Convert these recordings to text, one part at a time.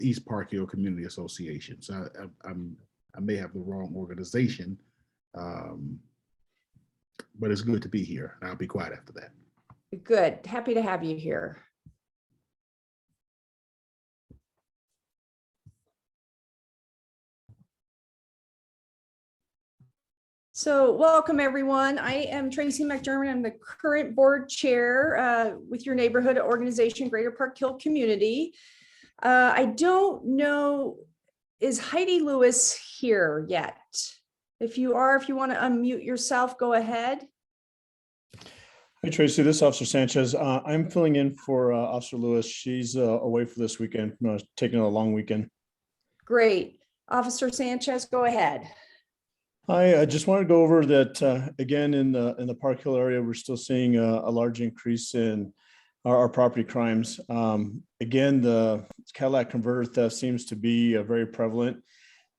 East Park Hill Community Association. So I may have the wrong organization, but it's good to be here. I'll be quiet after that. Good. Happy to have you here. So welcome, everyone. I am Tracy McDermott. I'm the current board chair with your neighborhood organization, Greater Park Hill Community. I don't know, is Heidi Lewis here yet? If you are, if you want to unmute yourself, go ahead. Hi, Tracy. This is Officer Sanchez. I'm filling in for Officer Lewis. She's away for this weekend, taking a long weekend. Great. Officer Sanchez, go ahead. I just want to go over that again in the Park Hill area. We're still seeing a large increase in our property crimes. Again, the Cadillac converter theft seems to be very prevalent,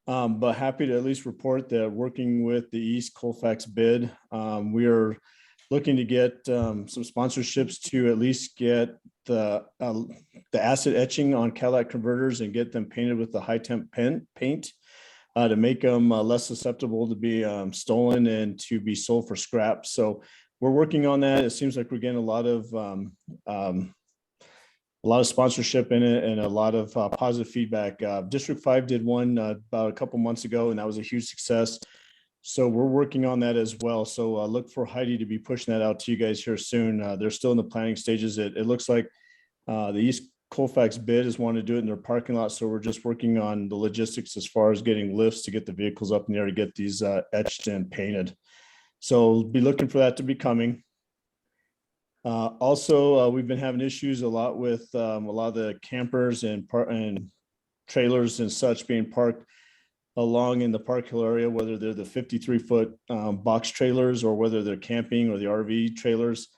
but happy to at least report that working with the East Colfax bid, we are looking to get some sponsorships to at least get the acid etching on Cadillac converters and get them painted with the high temp paint. To make them less susceptible to be stolen and to be sold for scrap. So we're working on that. It seems like we're getting a lot of sponsorship in it and a lot of positive feedback. District 5 did one about a couple months ago, and that was a huge success. So we're working on that as well. So look for Heidi to be pushing that out to you guys here soon. They're still in the planning stages. It looks like the East Colfax bid is wanting to do it in their parking lot. So we're just working on the logistics as far as getting lifts to get the vehicles up in the air to get these etched and painted. So be looking for that to be coming. Also, we've been having issues a lot with a lot of the campers and trailers and such being parked along in the Park Hill area, whether they're the 53-foot box trailers or whether they're camping or the RV trailers.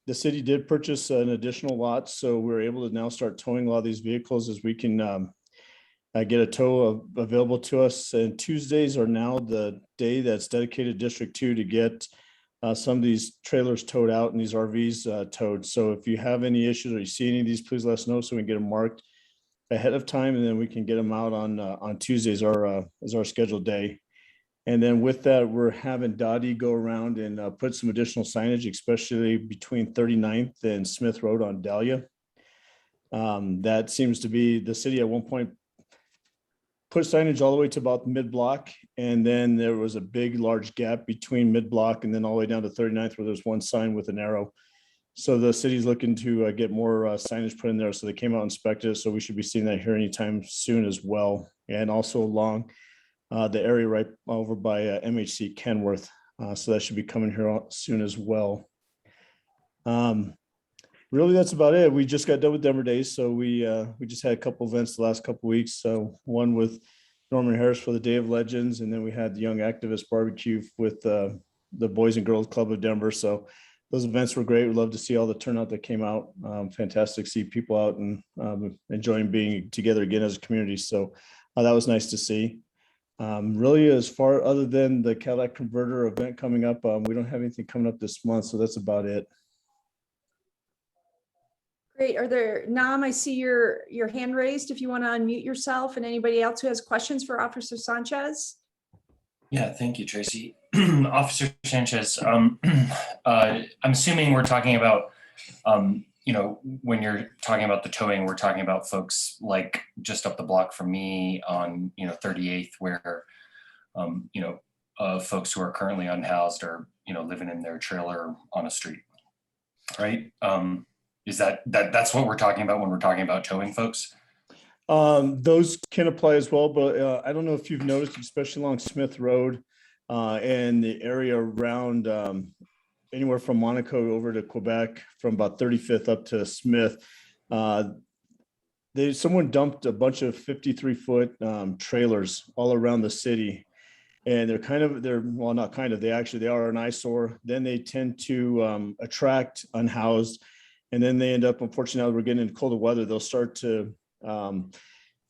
The city did purchase an additional lot, so we're able to now start towing a lot of these vehicles as we can get a tow available to us. And Tuesdays are now the day that's dedicated District 2 to get some of these trailers towed out and these RVs towed. So if you have any issues or you see any of these, please let us know so we can get them marked ahead of time, and then we can get them out on Tuesdays as our scheduled day. And then with that, we're having Dottie go around and put some additional signage, especially between 39th and Smith Road on Dahlia. That seems to be the city at one point put signage all the way to about mid-block. And then there was a big, large gap between mid-block and then all the way down to 39th where there's one sign with an arrow. So the city's looking to get more signage put in there. So they came out and inspected it. So we should be seeing that here anytime soon as well. And also along the area right over by MHC Kenworth. So that should be coming here soon as well. Really, that's about it. We just got done with Denver Days. So we just had a couple events the last couple of weeks. So one with Norman Harris for the Day of Legends. And then we had the Young Activist Barbecue with the Boys and Girls Club of Denver. So those events were great. We love to see all the turnout that came out. Fantastic to see people out and enjoying being together again as a community. So that was nice to see. Really, as far other than the Cadillac converter event coming up, we don't have anything coming up this month, so that's about it. Great. Are there, Nam, I see your hand raised if you want to unmute yourself, and anybody else who has questions for Officer Sanchez? Yeah, thank you, Tracy. Officer Sanchez, I'm assuming we're talking about when you're talking about the towing, we're talking about folks like just up the block from me on, 38th, where, folks who are currently unhoused are, living in their trailer on a street, right? Is that's what we're talking about when we're talking about towing folks? Those can apply as well, but I don't know if you've noticed, especially along Smith Road and the area around anywhere from Monaco over to Quebec, from about 35th up to Smith. Someone dumped a bunch of 53-foot trailers all around the city, and they are an eyesore. Then they tend to attract unhoused, and then they end up, unfortunately, we're getting into colder weather, they'll start to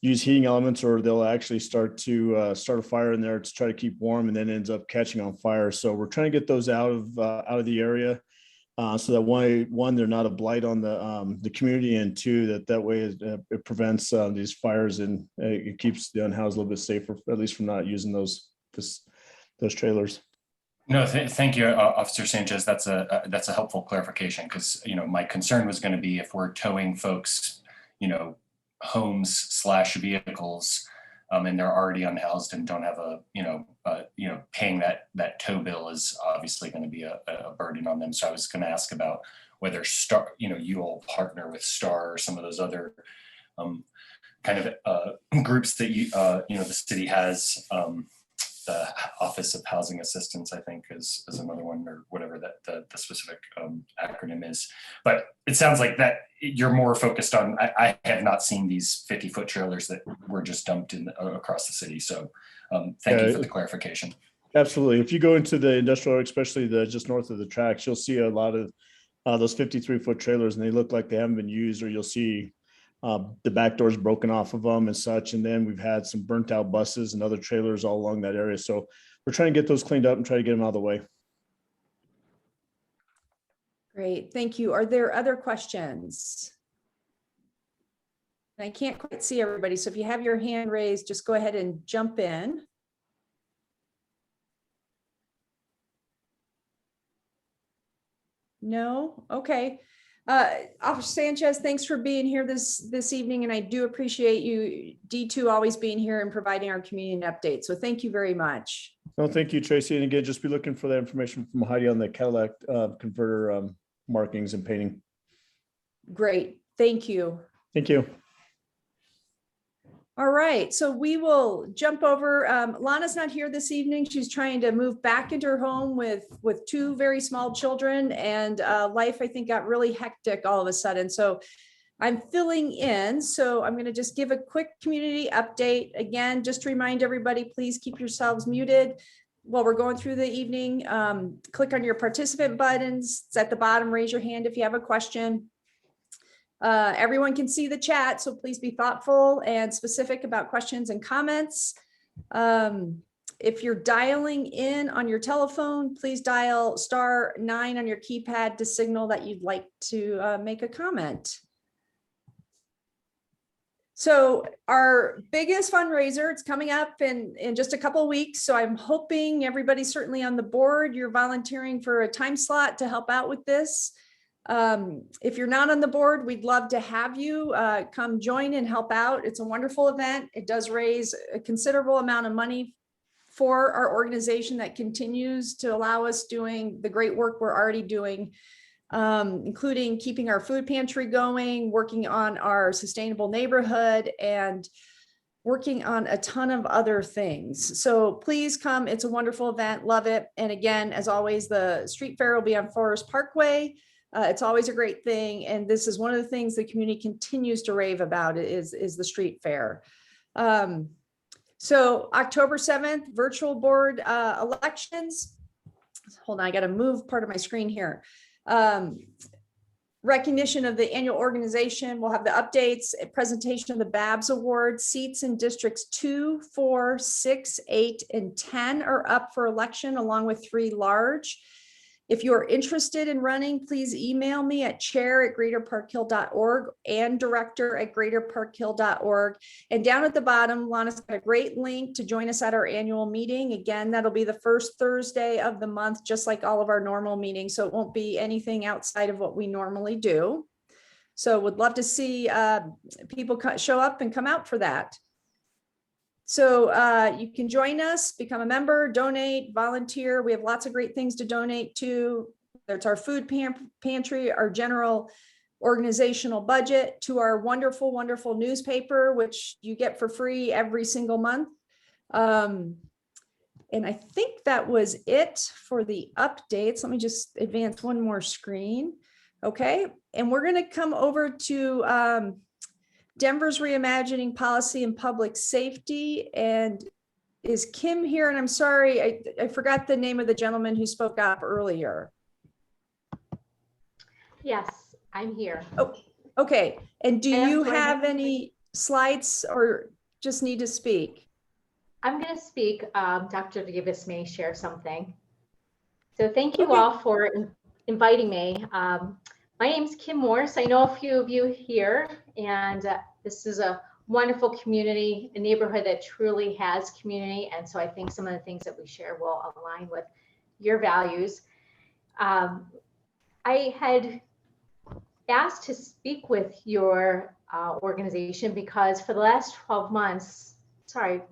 use heating elements, or they'll actually start a fire in there to try to keep warm, and then ends up catching on fire. So we're trying to get those out of the area. So that one, they're not a blight on the community, and two, that way it prevents these fires, and it keeps the unhoused a little bit safer, at least from not using those trailers. No, thank you, Officer Sanchez. That's a helpful clarification, because my concern was going to be if we're towing folks, homes / vehicles, and they're already unhoused and don't have paying that tow bill is obviously going to be a burden on them. So I was going to ask about whether Star, you all partner with Star or some of those other kind of groups that the city has. The Office of Housing Assistance, I think, is another one, or whatever that the specific acronym is. But it sounds like that you're more focused on. I have not seen these 50-foot trailers that were just dumped in across the city. So thank you for the clarification. Absolutely. If you go into the industrial, especially just north of the tracks, you'll see a lot of those 53-foot trailers, and they look like they haven't been used, or you'll see the back doors broken off of them and such. And then we've had some burnt out buses and other trailers all along that area. So we're trying to get those cleaned up and try to get them out of the way. Great, thank you. Are there other questions? I can't quite see everybody, so if you have your hand raised, just go ahead and jump in. No? Okay. Officer Sanchez, thanks for being here this evening, and I do appreciate you, D2, always being here and providing our community an update. So thank you very much. No, thank you, Tracy. And again, just be looking for that information from Heidi on the Cadillac converter markings and painting. Great, thank you. Thank you. All right, so we will jump over. Lana's not here this evening. She's trying to move back into her home with two very small children, and life, I think, got really hectic all of a sudden. So I'm filling in. So I'm going to just give a quick community update. Again, just to remind everybody, please keep yourselves muted while we're going through the evening. Click on your participant buttons. It's at the bottom. Raise your hand if you have a question. Everyone can see the chat, so please be thoughtful and specific about questions and comments. If you're dialing in on your telephone, please dial *9 on your keypad to signal that you'd like to make a comment. So our biggest fundraiser, it's coming up in just a couple of weeks. So I'm hoping everybody certainly on the board, you're volunteering for a time slot to help out with this. If you're not on the board, we'd love to have you come join and help out. It's a wonderful event. It does raise a considerable amount of money for our organization that continues to allow us doing the great work we're already doing, including keeping our food pantry going, working on our sustainable neighborhood, and working on a ton of other things. So please come. It's a wonderful event. Love it. And again, as always, the street fair will be on Forest Parkway. It's always a great thing. And this is one of the things the community continues to rave about is the street fair. So October 7th, virtual board elections. Hold on, I got to move part of my screen here. Recognition of the annual organization. We'll have the updates, a presentation of the BABS Award. Seats in districts 2, 4, 6, 8, and 10 are up for election, along with 3 large. If you are interested in running, please email me at chair@greaterparkhill.org and director@greaterparkhill.org. And down at the bottom, Lana's got a great link to join us at our annual meeting. Again, that'll be the first Thursday of the month, just like all of our normal meetings. So it won't be anything outside of what we normally do. So would love to see people show up and come out for that. So you can join us, become a member, donate, volunteer. We have lots of great things to donate to. There's our food pantry, our general organizational budget, to our wonderful, wonderful newspaper, which you get for free every single month. And I think that was it for the updates. Let me just advance one more screen. Okay, and we're going to come over to Denver's Reimagining Policy and Public Safety. And is Kim here? And I'm sorry, I forgot the name of the gentleman who spoke up earlier. Yes, I'm here. Oh, okay. And do you have any slides or just need to speak? I'm going to speak. Dr. Davis may share something. So thank you all for inviting me. My name's Kim Morse. I know a few of you here, and this is a wonderful community, a neighborhood that truly has community. And so I think some of the things that we share will align with your values. I had asked to speak with your organization because for the last 12 months, sorry,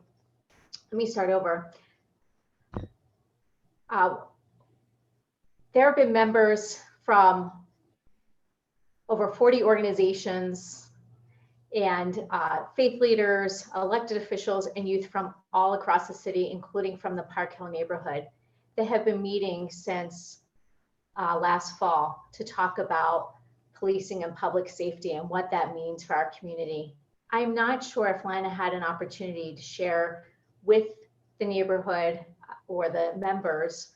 let me start over. There have been members from over 40 organizations and faith leaders, elected officials, and youth from all across the city, including from the Park Hill neighborhood, that have been meeting since last fall to talk about policing and public safety and what that means for our community. I'm not sure if Lana had an opportunity to share with the neighborhood or the members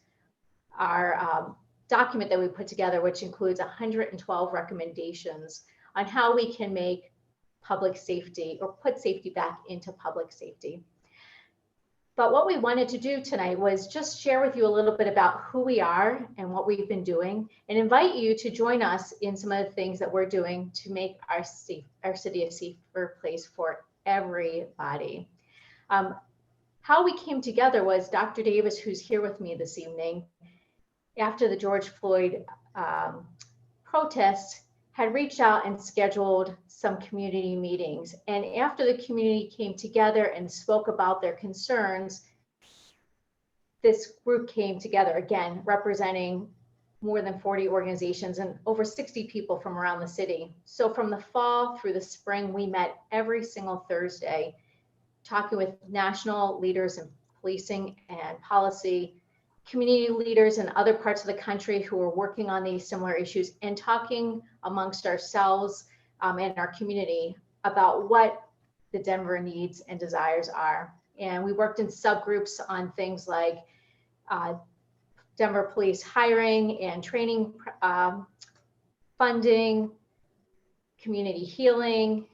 our document that we put together, which includes 112 recommendations on how we can make public safety or put safety back into public safety. But what we wanted to do tonight was just share with you a little bit about who we are and what we've been doing, and invite you to join us in some of the things that we're doing to make our city a safer place for everybody. How we came together was Dr. Davis, who's here with me this evening, after the George Floyd protests, had reached out and scheduled some community meetings. And after the community came together and spoke about their concerns, this group came together, again, representing more than 40 organizations and over 60 people from around the city. So from the fall through the spring, we met every single Thursday, talking with national leaders in policing and policy, community leaders in other parts of the country who are working on these similar issues, and talking amongst ourselves and our community about what the Denver needs and desires are. And we worked in subgroups on things like Denver police hiring and training, funding, community healing,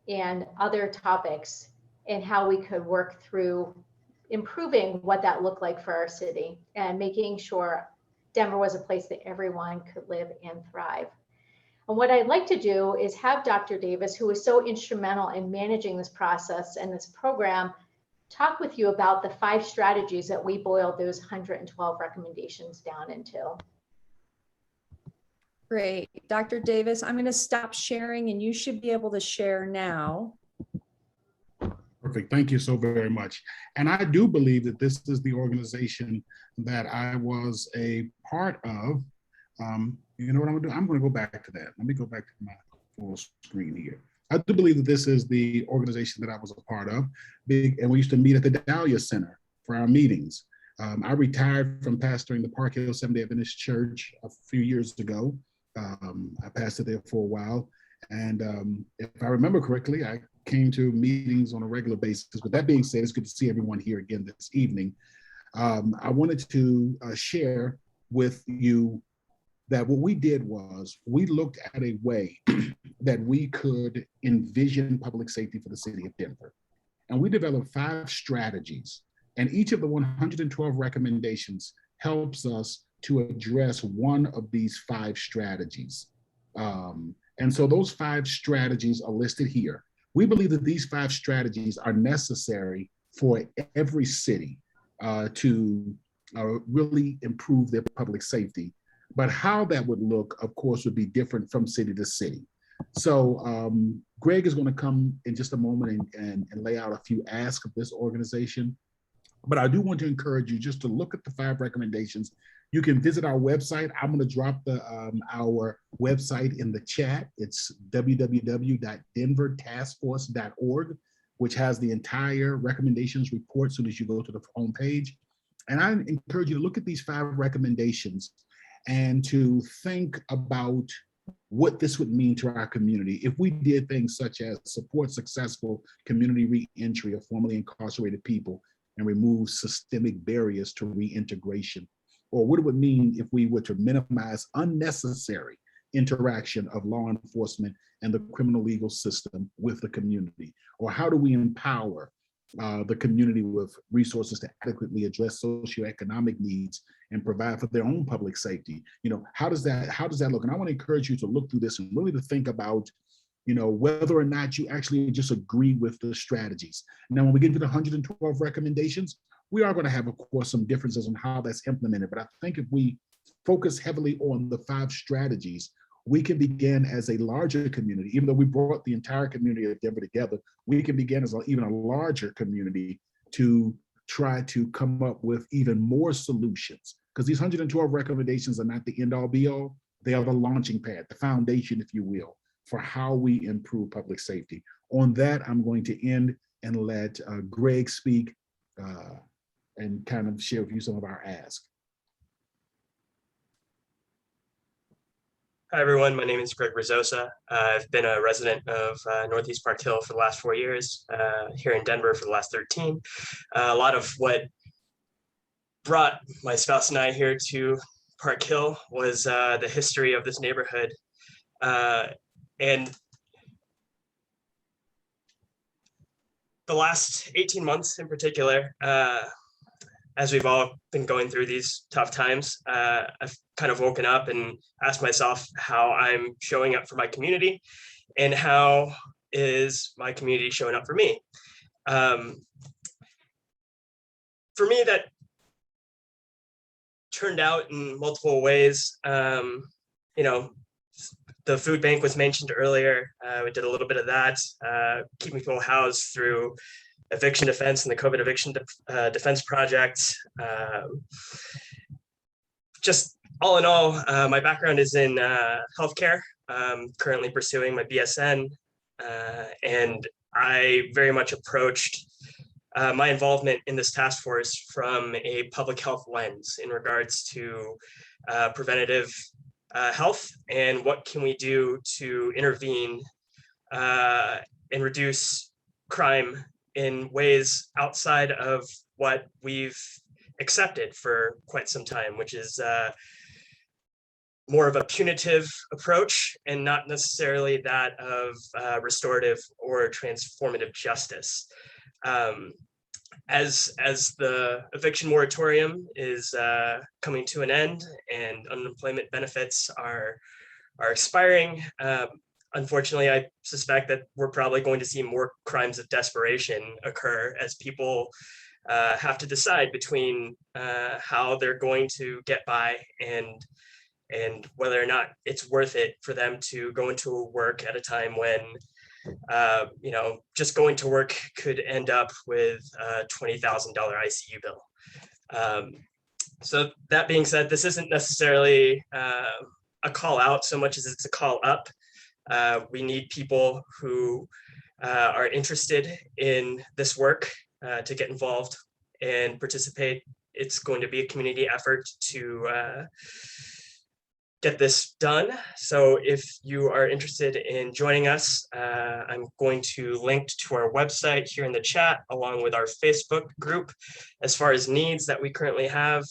and other topics, and how we could work through improving what that looked like for our city and making sure Denver was a place that everyone could live and thrive. And what I'd like to do is have Dr. Davis, who was so instrumental in managing this process and this program, talk with you about the 5 strategies that we boiled those 112 recommendations down into. Great. Dr. Davis, I'm going to stop sharing and you should be able to share now. Perfect. Thank you so very much. And I do believe that this is the organization that I was a part of. You know what I'm gonna do? I'm gonna go back to that. Let me go back to my full screen here. I do believe that this is the organization that I was a part of. And we used to meet at the Dahlia Center for our meetings. I retired from pastoring the Park Hill Seventh-day Adventist Church a few years ago. I pastored there for a while. And if I remember correctly, I came to meetings on a regular basis. With that being said, it's good to see everyone here again this evening. I wanted to share with you that what we did was we looked at a way that we could envision public safety for the city of Denver. And we developed 5 strategies. And each of the 112 recommendations helps us to address one of these 5 strategies. And so those 5 strategies are listed here. We believe that these 5 strategies are necessary for every city to really improve their public safety. But how that would look, of course, would be different from city to city. So Greg is going to come in just a moment and lay out a few asks of this organization. But I do want to encourage you just to look at the 5 recommendations. You can visit our website. I'm going to drop our website in the chat. It's www.denvertaskforce.org, which has the entire recommendations report as soon as you go to the homepage. And I encourage you to look at these 5 recommendations and to think about what this would mean to our community if we did things such as support successful community re-entry of formerly incarcerated people and remove systemic barriers to reintegration, or what it would mean if we were to minimize unnecessary interaction of law enforcement and the criminal legal system with the community, or how do we empower the community with resources to adequately address socioeconomic needs and provide for their own public safety. How does that look? And I want to encourage you to look through this and really to think about, whether or not you actually just agree with the strategies. Now, when we get into the 112 recommendations, we are going to have, of course, some differences on how that's implemented. But I think if we focus heavily on the 5 strategies, we can begin as a larger community. Even though we brought the entire community of Denver together, we can begin as even a larger community to try to come up with even more solutions. Because these 112 recommendations are not the end all be all. They are the launching pad, the foundation, if you will, for how we improve public safety. On that, I'm going to end and let Greg speak and kind of share with you some of our asks. Hi, everyone. My name is Greg Rizzosa. I've been a resident of Northeast Park Hill for the last 4 years, here in Denver for the last 13. A lot of what brought my spouse and I here to Park Hill was the history of this neighborhood. And the last 18 months in particular, as we've all been going through these tough times, I've kind of woken up and asked myself how I'm showing up for my community and how is my community showing up for me. For me, that turned out in multiple ways. The food bank was mentioned earlier. We did a little bit of that, keeping people housed through eviction defense and the COVID eviction defense project. Just all in all, my background is in healthcare. I'm currently pursuing my BSN, and I very much approached my involvement in this task force from a public health lens in regards to preventative health and what can we do to intervene and reduce crime in ways outside of what we've accepted for quite some time, which is more of a punitive approach and not necessarily that of restorative or transformative justice. As the eviction moratorium is coming to an end and unemployment benefits are expiring, unfortunately, I suspect that we're probably going to see more crimes of desperation occur as people have to decide between how they're going to get by and whether or not it's worth it for them to go into work at a time when just going to work could end up with a $20,000 ICU bill. So that being said, this isn't necessarily a call out so much as it's a call up. We need people who are interested in this work to get involved and participate. It's going to be a community effort to get this done. So if you are interested in joining us, I'm going to link to our website here in the chat, along with our Facebook group. As far as needs that we currently have,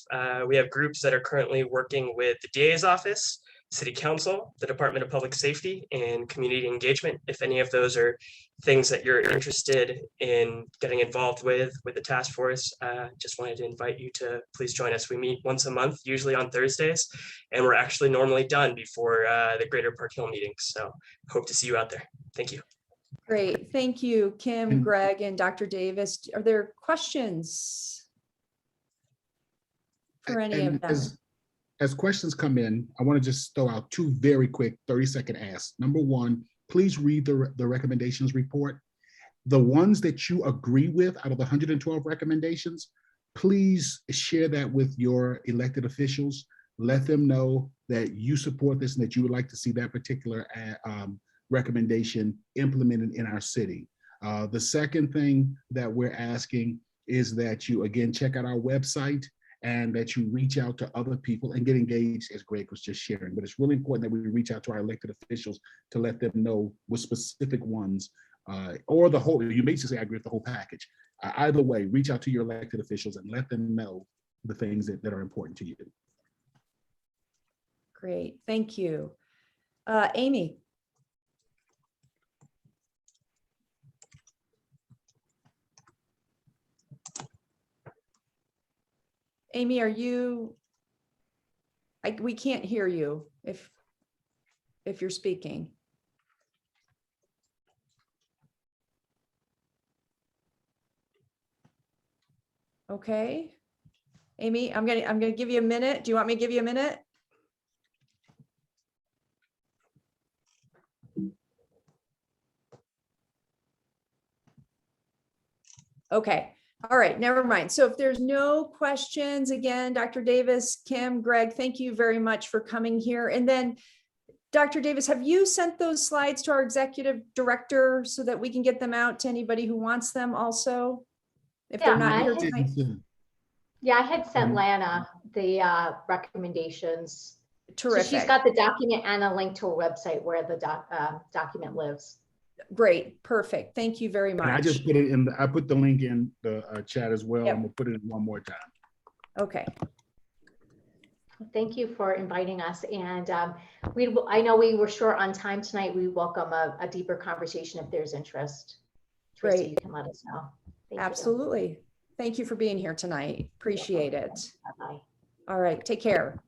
we have groups that are currently working with the DA's office, City Council, the Department of Public Safety, and community engagement. If any of those are things that you're interested in getting involved with the task force, just wanted to invite you to please join us. We meet once a month, usually on Thursdays, and we're actually normally done before the Greater Park Hill meetings. So hope to see you out there. Thank you. Great. Thank you, Kim, Greg, and Dr. Davis. Are there questions for any of them? As questions come in, I want to just throw out 2 very quick 30-second asks. Number 1, please read the recommendations report. The ones that you agree with out of the 112 recommendations, please share that with your elected officials. Let them know that you support this and that you would like to see that particular recommendation implemented in our city. The second thing that we're asking is that you, again, check out our website and that you reach out to other people and get engaged, as Greg was just sharing. But it's really important that we reach out to our elected officials to let them know what specific ones, or the whole, you may just say, I agree with the whole package. Either way, reach out to your elected officials and let them know the things that are important to you. Great, thank you. Amy. Amy, are you? We can't hear you if you're speaking. Okay. Amy, I'm gonna give you a minute. Do you want me to give you a minute? Okay. All right, never mind. So if there's no questions, again, Dr. Davis, Kim, Greg, thank you very much for coming here. And then Dr. Davis, have you sent those slides to our executive director so that we can get them out to anybody who wants them also? If they're Yeah, not I here had- tonight? Yeah, I had sent Lana the recommendations. So she's Terrific. got the document and a link to a website where the document lives. Great, perfect. Thank you very And I much. just put it in, I put the link in the chat as well. Yep. I'm gonna put it in one more time. Okay, Thank you for inviting us. And I know we were short on time tonight. We welcome a deeper conversation if there's interest. Tracy, Great. you can let us know. Thank you. absolutely. Thank you for being here tonight. Appreciate it. Bye-bye. All right, take care.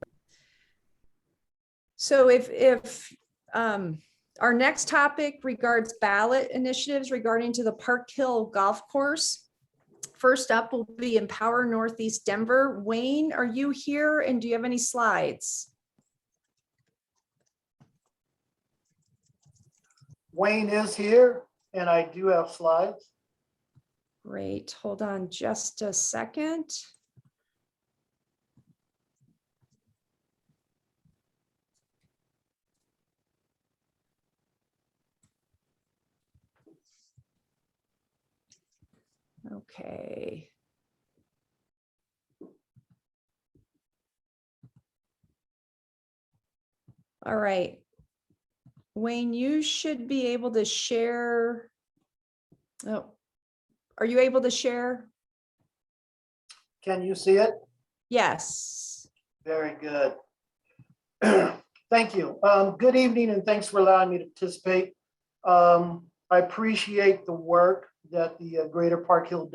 So if our next topic regards ballot initiatives regarding to the Park Hill Golf Course. First up will be Empower Northeast Denver. Wayne, are you here and do you have any slides? Wayne is here and I do have slides. Great, hold on just a second. Okay. All right. Wayne, you should be able to share. Oh, are you able to share? Can you see it? Yes. Very good. Thank you. Good evening and thanks for allowing me to participate. I appreciate the work that the Greater Park Hill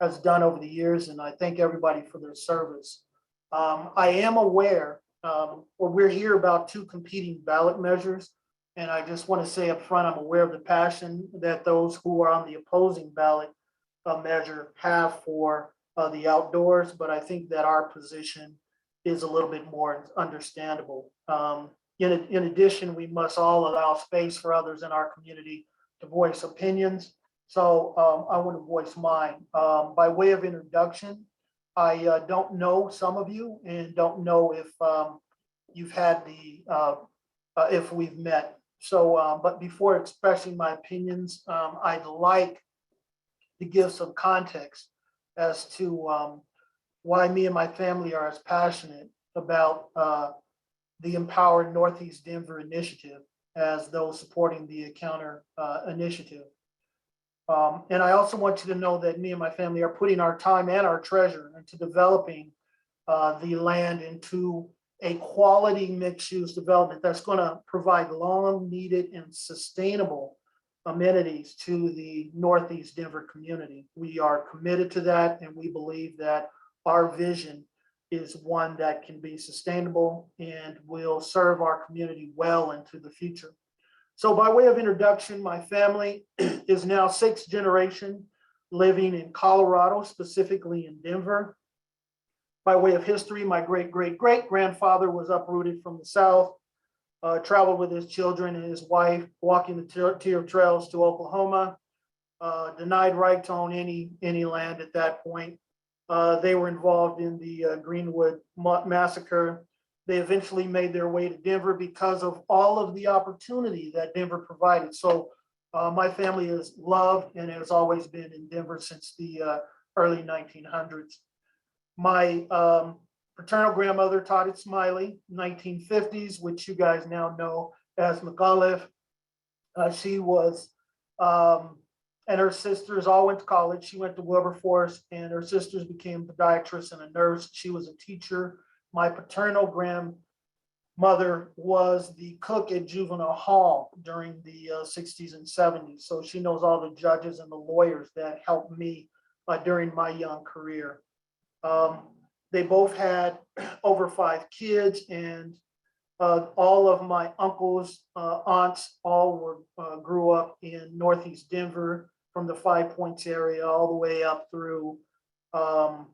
has done over the years, and I thank everybody for their service. I am aware, or we're here about two competing ballot measures, and I just want to say up front, I'm aware of the passion that those who are on the opposing ballot measure have for the outdoors, but I think that our position is a little bit more understandable. In addition, we must all allow space for others in our community to voice opinions. So I want to voice mine. By way of introduction, I don't know some of you and don't know if you've had if we've met. So, but before expressing my opinions, I'd like to give some context as to why me and my family are as passionate about the Empower Northeast Denver initiative as those supporting the Counter initiative. And I also want you to know that me and my family are putting our time and our treasure into developing the land into a quality mixed-use development that's going to provide long-needed and sustainable amenities to the Northeast Denver community. We are committed to that, and we believe that our vision is one that can be sustainable and will serve our community well into the future. So by way of introduction, my family is now 6th generation living in Colorado, specifically in Denver. By way of history, my great-great-great-grandfather was uprooted from the South, traveled with his children and his wife, walking the tier trails to Oklahoma, denied right to own any land at that point. They were involved in the Greenwood massacre. They eventually made their way to Denver because of all of the opportunity that Denver provided. So my family is loved and has always been in Denver since the early 1900s. My paternal grandmother, Toddy Smiley, 1950s, which you guys now know as McAuliffe. She was, and her sisters all went to college. She went to Wilberforce, and her sisters became podiatrists and a nurse. She was a teacher. My paternal grandmother was the cook at juvenile hall during the 60s and 70s. So she knows all the judges and the lawyers that helped me during my young career. They both had over 5 kids, and all of my uncles, aunts, all grew up in Northeast Denver, from the Five Points area all the way up through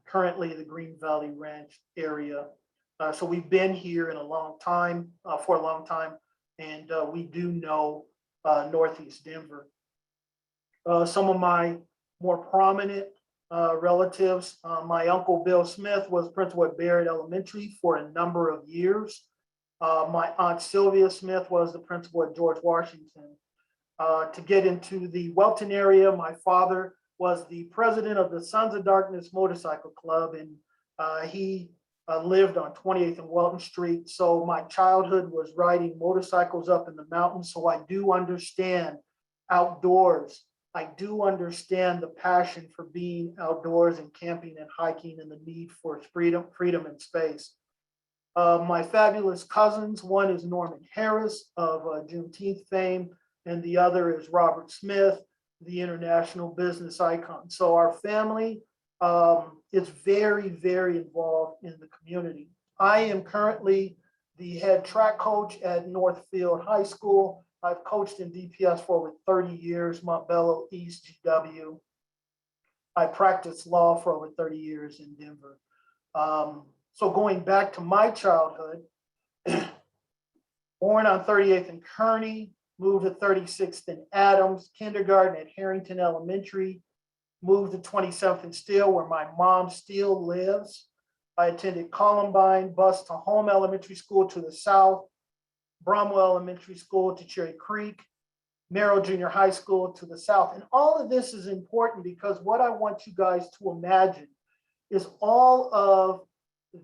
currently the Green Valley Ranch area. So we've been here in a long time, for a long time, and we do know Northeast Denver. Some of my more prominent relatives, my uncle Bill Smith was principal at Barrett Elementary for a number of years. My aunt Sylvia Smith was the principal at George Washington. To get into the Welton area, my father was the president of the Sons of Darkness Motorcycle Club, and he lived on 28th and Welton Street. So my childhood was riding motorcycles up in the mountains. So I do understand outdoors. I do understand the passion for being outdoors and camping and hiking, and the need for freedom and space. My fabulous cousins, one is Norman Harris of Juneteenth fame, and the other is Robert Smith, the international business icon. So our family is very, very involved in the community. I am currently the head track coach at Northfield High School. I've coached in DPS for over 30 years, Montbello East GW. I practiced law for over 30 years in Denver. So going back to my childhood, born on 38th and Kearney, moved to 36th and Adams, kindergarten at Harrington Elementary, moved to 27th and Steele, where my mom still lives. I attended Columbine, bused to Home Elementary School to the south, Bromwell Elementary School to Cherry Creek, Merrill Junior High School to the south. And all of this is important because what I want you guys to imagine is all of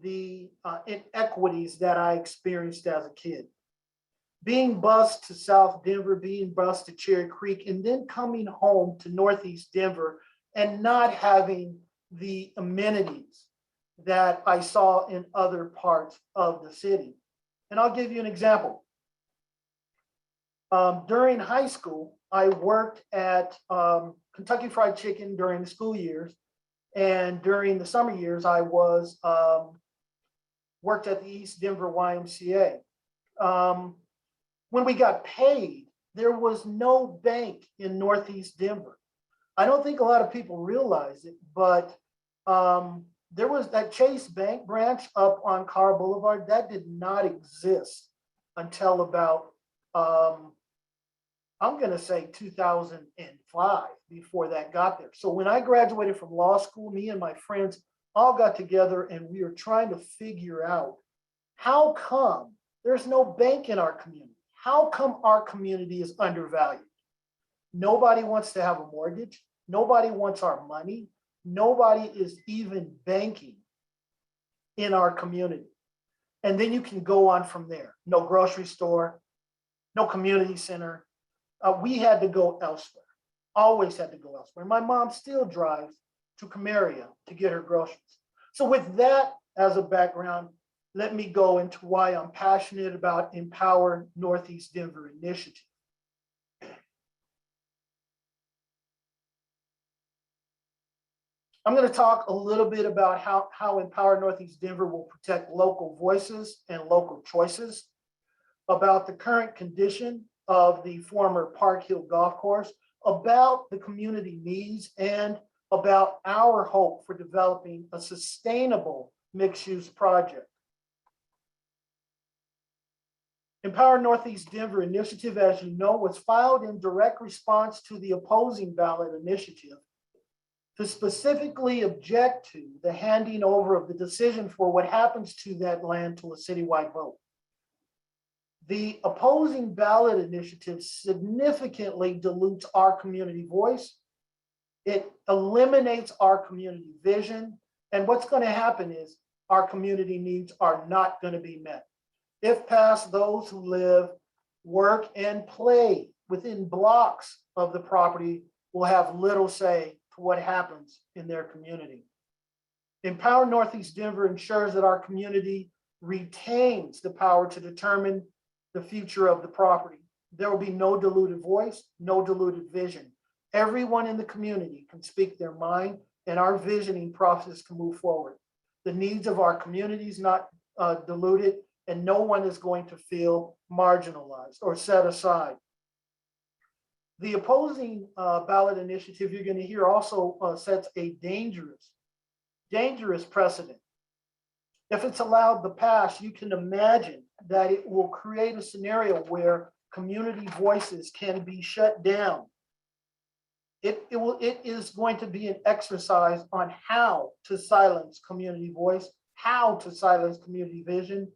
the inequities that I experienced as a kid. Being bused to South Denver, being bused to Cherry Creek, and then coming home to Northeast Denver and not having the amenities that I saw in other parts of the city. And I'll give you an example. During high school, I worked at Kentucky Fried Chicken during the school years. And during the summer years, I was worked at the East Denver YMCA. When we got paid, there was no bank in Northeast Denver. I don't think a lot of people realize it, but there was that Chase Bank branch up on Carr Boulevard that did not exist until about, I'm going to say 2005 before that got there. So when I graduated from law school, me and my friends all got together and we were trying to figure out how come there's no bank in our community? How come our community is undervalued? Nobody wants to have a mortgage. Nobody wants our money. Nobody is even banking in our community. And then you can go on from there. No grocery store, no community center. We had to go elsewhere, always had to go elsewhere. My mom still drives to Camaria to get her groceries. So with that as a background, let me go into why I'm passionate about Empower Northeast Denver initiative. I'm going to talk a little bit about how Empower Northeast Denver will protect local voices and local choices, about the current condition of the former Park Hill Golf Course, about the community needs, and about our hope for developing a sustainable mixed-use project. Empower Northeast Denver initiative, as you know, was filed in direct response to the opposing ballot initiative to specifically object to the handing over of the decision for what happens to that land to a citywide vote. The opposing ballot initiative significantly dilutes our community voice. It eliminates our community vision. And what's going to happen is our community needs are not going to be met. If passed, those who live, work, and play within blocks of the property will have little say to what happens in their community. Empower Northeast Denver ensures that our community retains the power to determine the future of the property. There will be no diluted voice, no diluted vision. Everyone in the community can speak their mind, and our visioning process can move forward. the needs of our communities not diluted, and no one is going to feel marginalized or set aside. The opposing ballot initiative you're going to hear also sets a dangerous precedent. If it's allowed to pass, you can imagine that it will create a scenario where community voices can be shut down. It is going to be an exercise on how to silence community voice, how to silence community vision.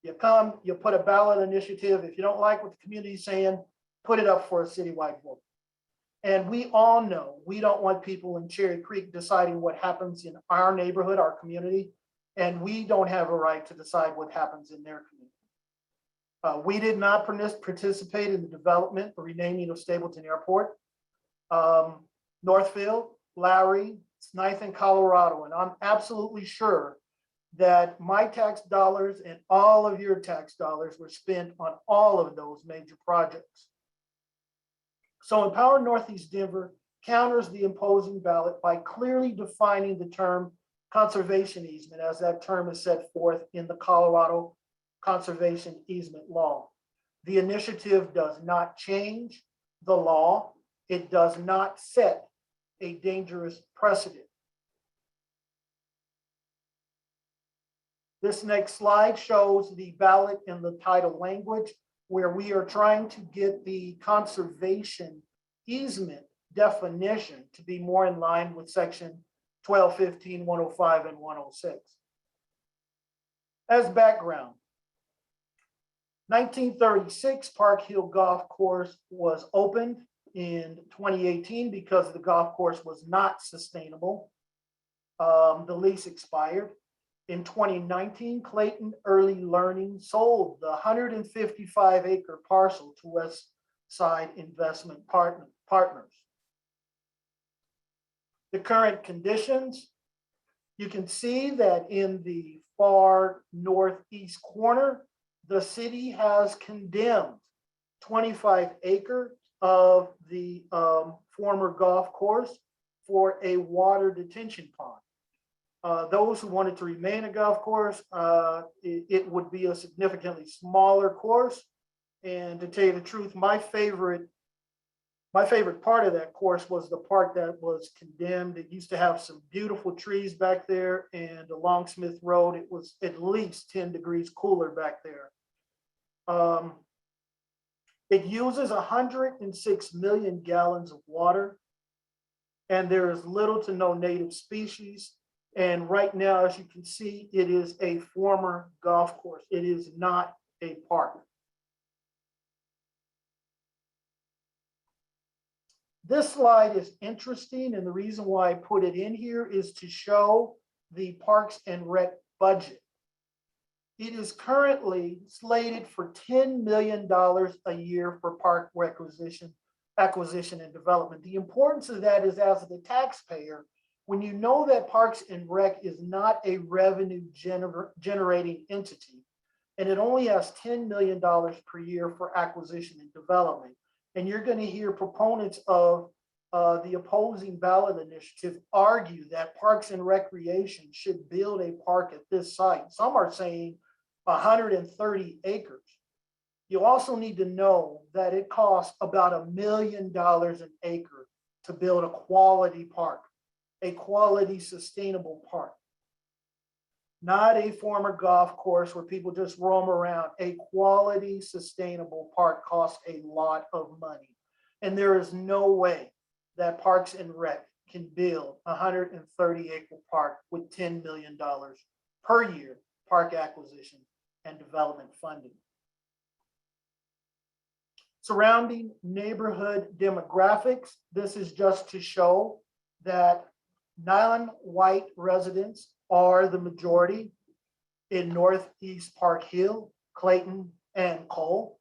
You come, you put a ballot initiative. If you don't like what the community is saying, put it up for a citywide vote. And we all know we don't want people in Cherry Creek deciding what happens in our neighborhood, our community, and we don't have a right to decide what happens in their community. We did not participate in the development or renaming of Stapleton Airport. Northfield, Lowry, Snithan, Colorado, and I'm absolutely sure that my tax dollars and all of your tax dollars were spent on all of those major projects. So Empower Northeast Denver counters the imposing ballot by clearly defining the term conservation easement as that term is set forth in the Colorado Conservation Easement Law. The initiative does not change the law. It does not set a dangerous precedent. This next slide shows the ballot in the title language where we are trying to get the conservation easement definition to be more in line with section 1215, 105, and 106. As background, 1936 Park Hill Golf Course was opened in 2018 because the golf course was not sustainable. The lease expired. In 2019, Clayton Early Learning sold the 155-acre parcel to West Side Investment Partners. The current conditions, you can see that in the far northeast corner, the city has condemned 25 acres of the former golf course for a water detention pond. Those who wanted to remain a golf course, it would be a significantly smaller course. And to tell you the truth, my favorite part of that course was the part that was condemned. It used to have some beautiful trees back there, and along Smith Road, it was at least 10 degrees cooler back there. It uses 106 million gallons of water, and there is little to no native species. And right now, as you can see, it is a former golf course. It is not a park. This slide is interesting, and the reason why I put it in here is to show the Parks and Rec budget. It is currently slated for $10 million a year for park acquisition and development. The importance of that is, as the taxpayer, when you know that Parks and Rec is not a revenue generating entity, and it only has $10 million per year for acquisition and development, and you're going to hear proponents of the opposing ballot initiative argue that Parks and Recreation should build a park at this site. Some are saying 130 acres. You also need to know that it costs about $1 million an acre to build a quality park, a quality sustainable park. Not a former golf course where people just roam around. A quality sustainable park costs a lot of money. And there is no way that Parks and Rec can build a 130-acre park with $10 million per year park acquisition and development funding. Surrounding neighborhood demographics, this is just to show that non-white residents are the majority in Northeast Park Hill, Clayton, and Cole.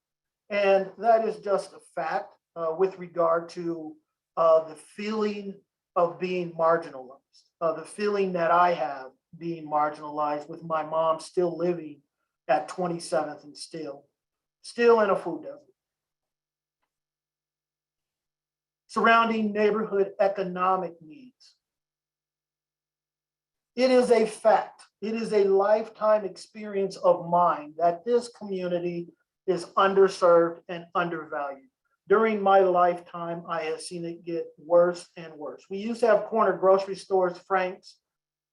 And that is just a fact with regard to the feeling of being marginalized, the feeling that I have being marginalized with my mom still living at 27th and still in a food desert. Surrounding neighborhood economic needs. It is a fact. It is a lifetime experience of mine that this community is underserved and undervalued. During my lifetime, I have seen it get worse and worse. We used to have corner grocery stores, Frank's.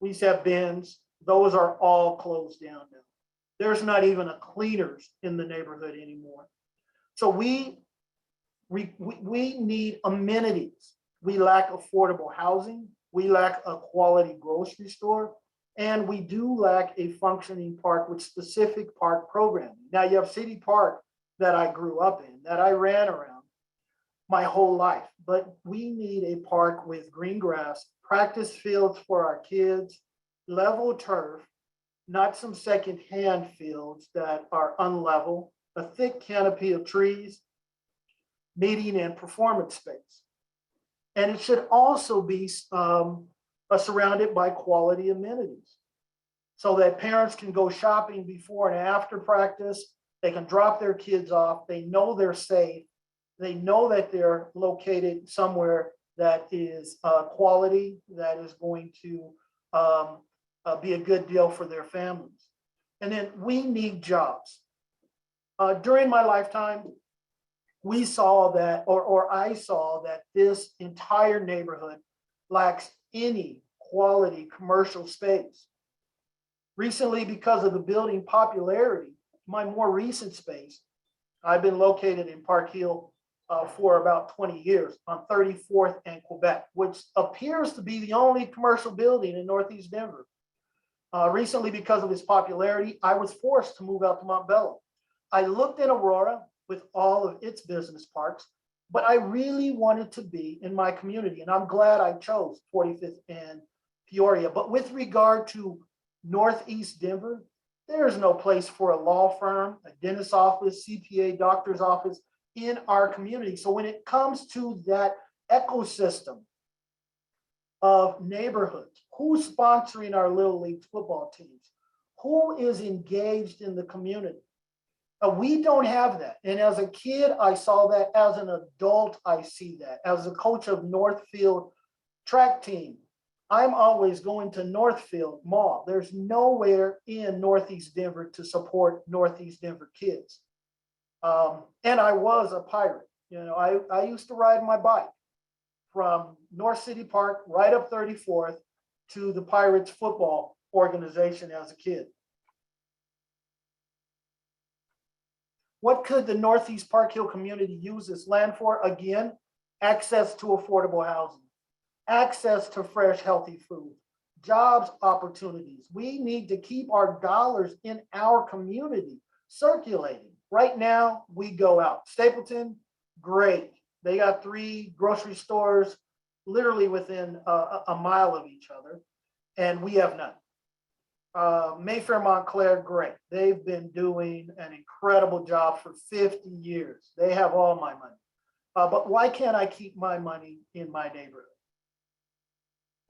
We used to have Ben's. Those are all closed down now. There's not even a Cleaners in the neighborhood anymore. So we need amenities. We lack affordable housing. We lack a quality grocery store. And we do lack a functioning park with specific park programming. Now you have City Park that I grew up in, that I ran around my whole life, but we need a park with green grass, practice fields for our kids, level turf, not some secondhand fields that are unlevel, a thick canopy of trees, meeting and performance space. And it should also be surrounded by quality amenities so that parents can go shopping before and after practice. They can drop their kids off. They know they're safe. They know that they're located somewhere that is quality, that is going to be a good deal for their families. And then we need jobs. During my lifetime, we saw that, or I saw that this entire neighborhood lacks any quality commercial space. Recently, because of the building popularity, my more recent space, I've been located in Park Hill for about 20 years on 34th and Quebec, which appears to be the only commercial building in Northeast Denver. Recently, because of its popularity, I was forced to move out to Montbello. I looked at Aurora with all of its business parks, but I really wanted to be in my community, and I'm glad I chose 45th and Peoria. But with regard to Northeast Denver, there's no place for a law firm, a dentist's office, CPA, doctor's office in our community. So when it comes to that ecosystem of neighborhoods, who's sponsoring our Little League football teams? Who is engaged in the community? We don't have that. And as a kid, I saw that. As an adult, I see that. As a coach of Northfield track team, I'm always going to Northfield Mall. There's nowhere in Northeast Denver to support Northeast Denver kids. And I was a pirate. You know, I used to ride my bike from North City Park right up 34th to the Pirates football organization as a kid. What could the Northeast Park Hill community use this land for? Again, access to affordable housing, access to fresh, healthy food, jobs opportunities. We need to keep our dollars in our community circulating. Right now, we go out. Stapleton, great. They got 3 grocery stores literally within a mile of each other, and we have none. Mayfair Montclair, great. They've been doing an incredible job for 50 years. They have all my money. But why can't I keep my money in my neighborhood?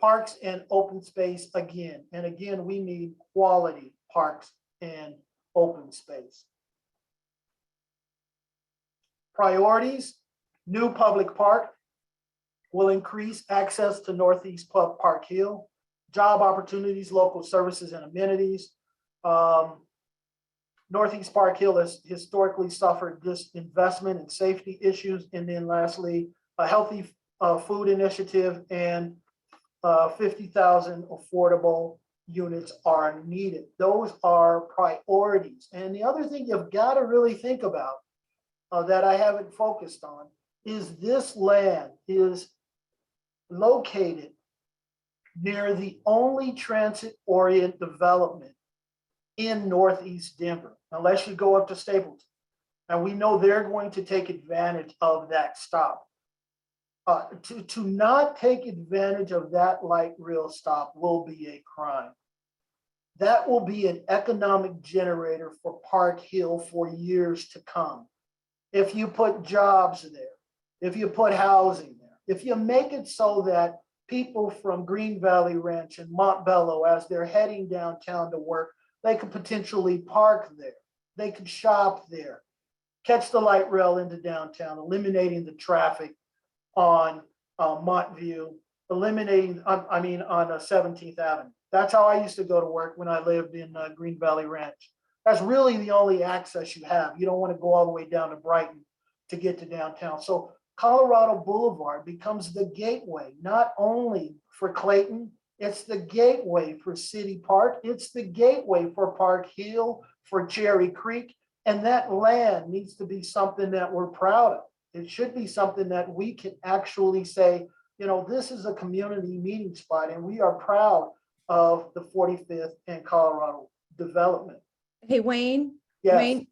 Parks and open space again. And again, we need quality parks and open space. Priorities, new public park will increase access to Northeast Park Hill. Job opportunities, local services and amenities. Northeast Park Hill has historically suffered disinvestment and safety issues. And then lastly, a healthy food initiative and 50,000 affordable units are needed. Those are priorities. And the other thing you've got to really think about that I haven't focused on is this land is located near the only transit-oriented development in Northeast Denver, unless you go up to Stapleton. And we know they're going to take advantage of that stop. To not take advantage of that light rail stop will be a crime. That will be an economic generator for Park Hill for years to come. If you put jobs there, if you put housing there, if you make it so that people from Green Valley Ranch and Montbello, as they're heading downtown to work, they could potentially park there. They could shop there, catch the light rail into downtown, eliminating the traffic on Montview, eliminating, on 17th Avenue, That's how I used to go to work when I lived in Green Valley Ranch. That's really the only access you have. You don't want to go all the way down to Brighton to get to downtown. So Colorado Boulevard becomes the gateway, not only for Clayton, it's the gateway for City Park, it's the gateway for Park Hill, for Cherry Creek, and that land needs to be something that we're proud of. It should be something that we can actually say, you know, this is a community meeting spot, and we are proud of the 45th and Colorado development. Hey, Wayne. Yes. Wayne,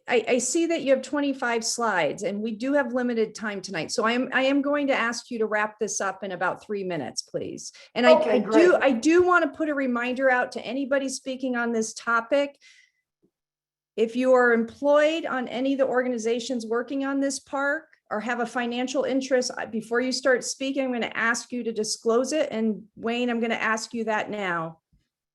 I see that you have 25 slides and we do have limited time tonight. So I am going to ask you to wrap this up in about 3 minutes, please. And Okay, I do want to put a reminder out to anybody speaking on this topic. If you are employed on any of the organizations working on this park or have a financial interest, before you start speaking, I'm going to ask you to disclose it. And Wayne, I'm going to ask you that now.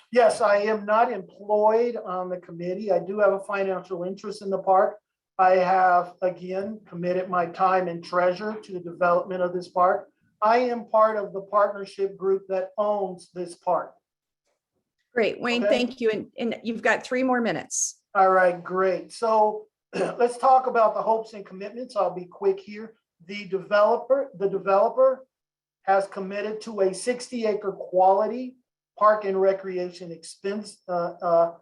Yes, I am not employed on the committee. I do have a financial interest in the park. I have, again, committed my time and treasure to the development of this park. I am part of the partnership group that owns this park. Great, Wayne, Okay. thank you. And you've got 3 more minutes. All right, great. So let's talk about the hopes and commitments. I'll be quick here. The developer has committed to a 60-acre quality park and recreation experience. The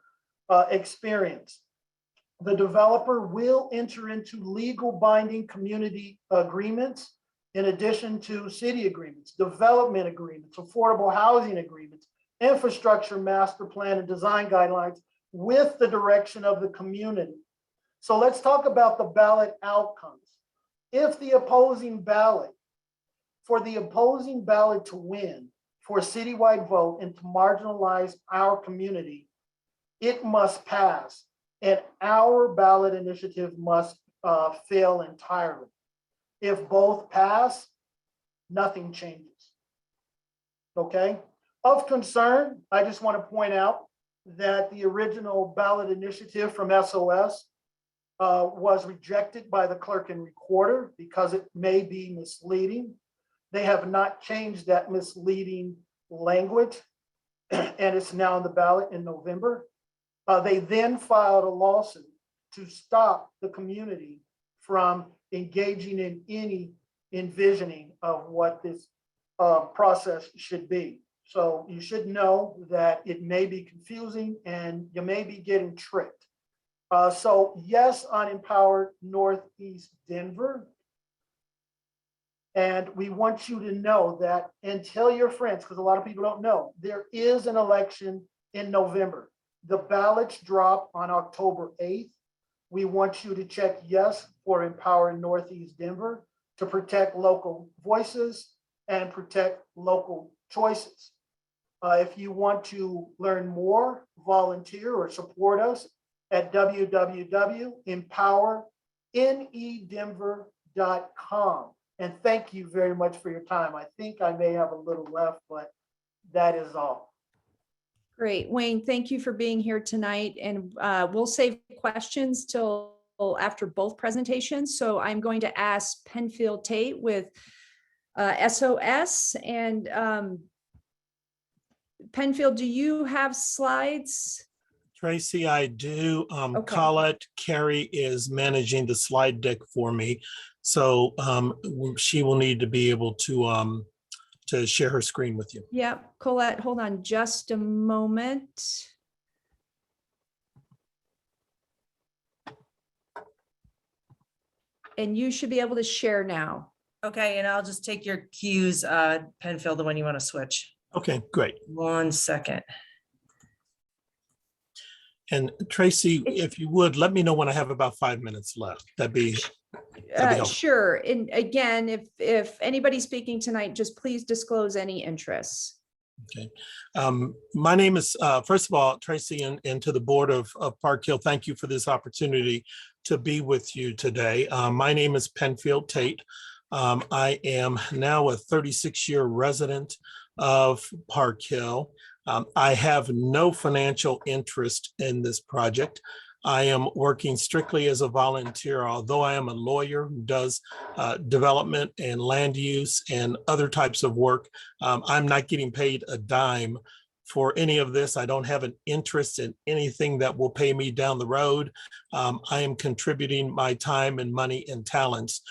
developer will enter into legal binding community agreements in addition to city agreements, development agreements, affordable housing agreements, infrastructure master plan and design guidelines with the direction of the community. So let's talk about the ballot outcomes. If the opposing ballot, for the opposing ballot to win, for a citywide vote and to marginalize our community, it must pass, and our ballot initiative must fail entirely. If both pass, nothing changes. Okay? Of concern, I just want to point out that the original ballot initiative from SOS was rejected by the clerk and recorder because it may be misleading. They have not changed that misleading language, and it's now on the ballot in November. They then filed a lawsuit to stop the community from engaging in any envisioning of what this process should be. So you should know that it may be confusing and you may be getting tricked. So yes, on Empowered Northeast Denver. And we want you to know that, and tell your friends, because a lot of people don't know, there is an election in November. The ballots drop on October 8th. We want you to check yes for Empower Northeast Denver to protect local voices and protect local choices. If you want to learn more, volunteer or support us at www.empowernedenver.com. And thank you very much for your time. I think I may have a little left, but that is all. Great, Wayne, thank you for being here tonight. And we'll save questions till after both presentations. So I'm going to ask Penfield Tate with SOS. And Penfield, do you have slides? Tracy, I do. Okay. Colette Carey is managing the slide deck for me. So she will need to be able to share her screen with you. Yeah, Colette, hold on just a moment. And you should be able to share now. Okay, and I'll just take your cues, Penfield, the one you want to switch. Okay, great. 1 second. And Tracy, if you would, let me know when I have about 5 minutes left. That'd be helpful. Sure. And again, if anybody's speaking tonight, just please disclose any interests. Okay. My name is, first of all, Tracy, and to the board of Park Hill, thank you for this opportunity to be with you today. My name is Penfield Tate. I am now a 36-year resident of Park Hill. I have no financial interest in this project. I am working strictly as a volunteer, although I am a lawyer who does development and land use and other types of work. I'm not getting paid a dime for any of this. I don't have an interest in anything that will pay me down the road. I am contributing my time and money and talents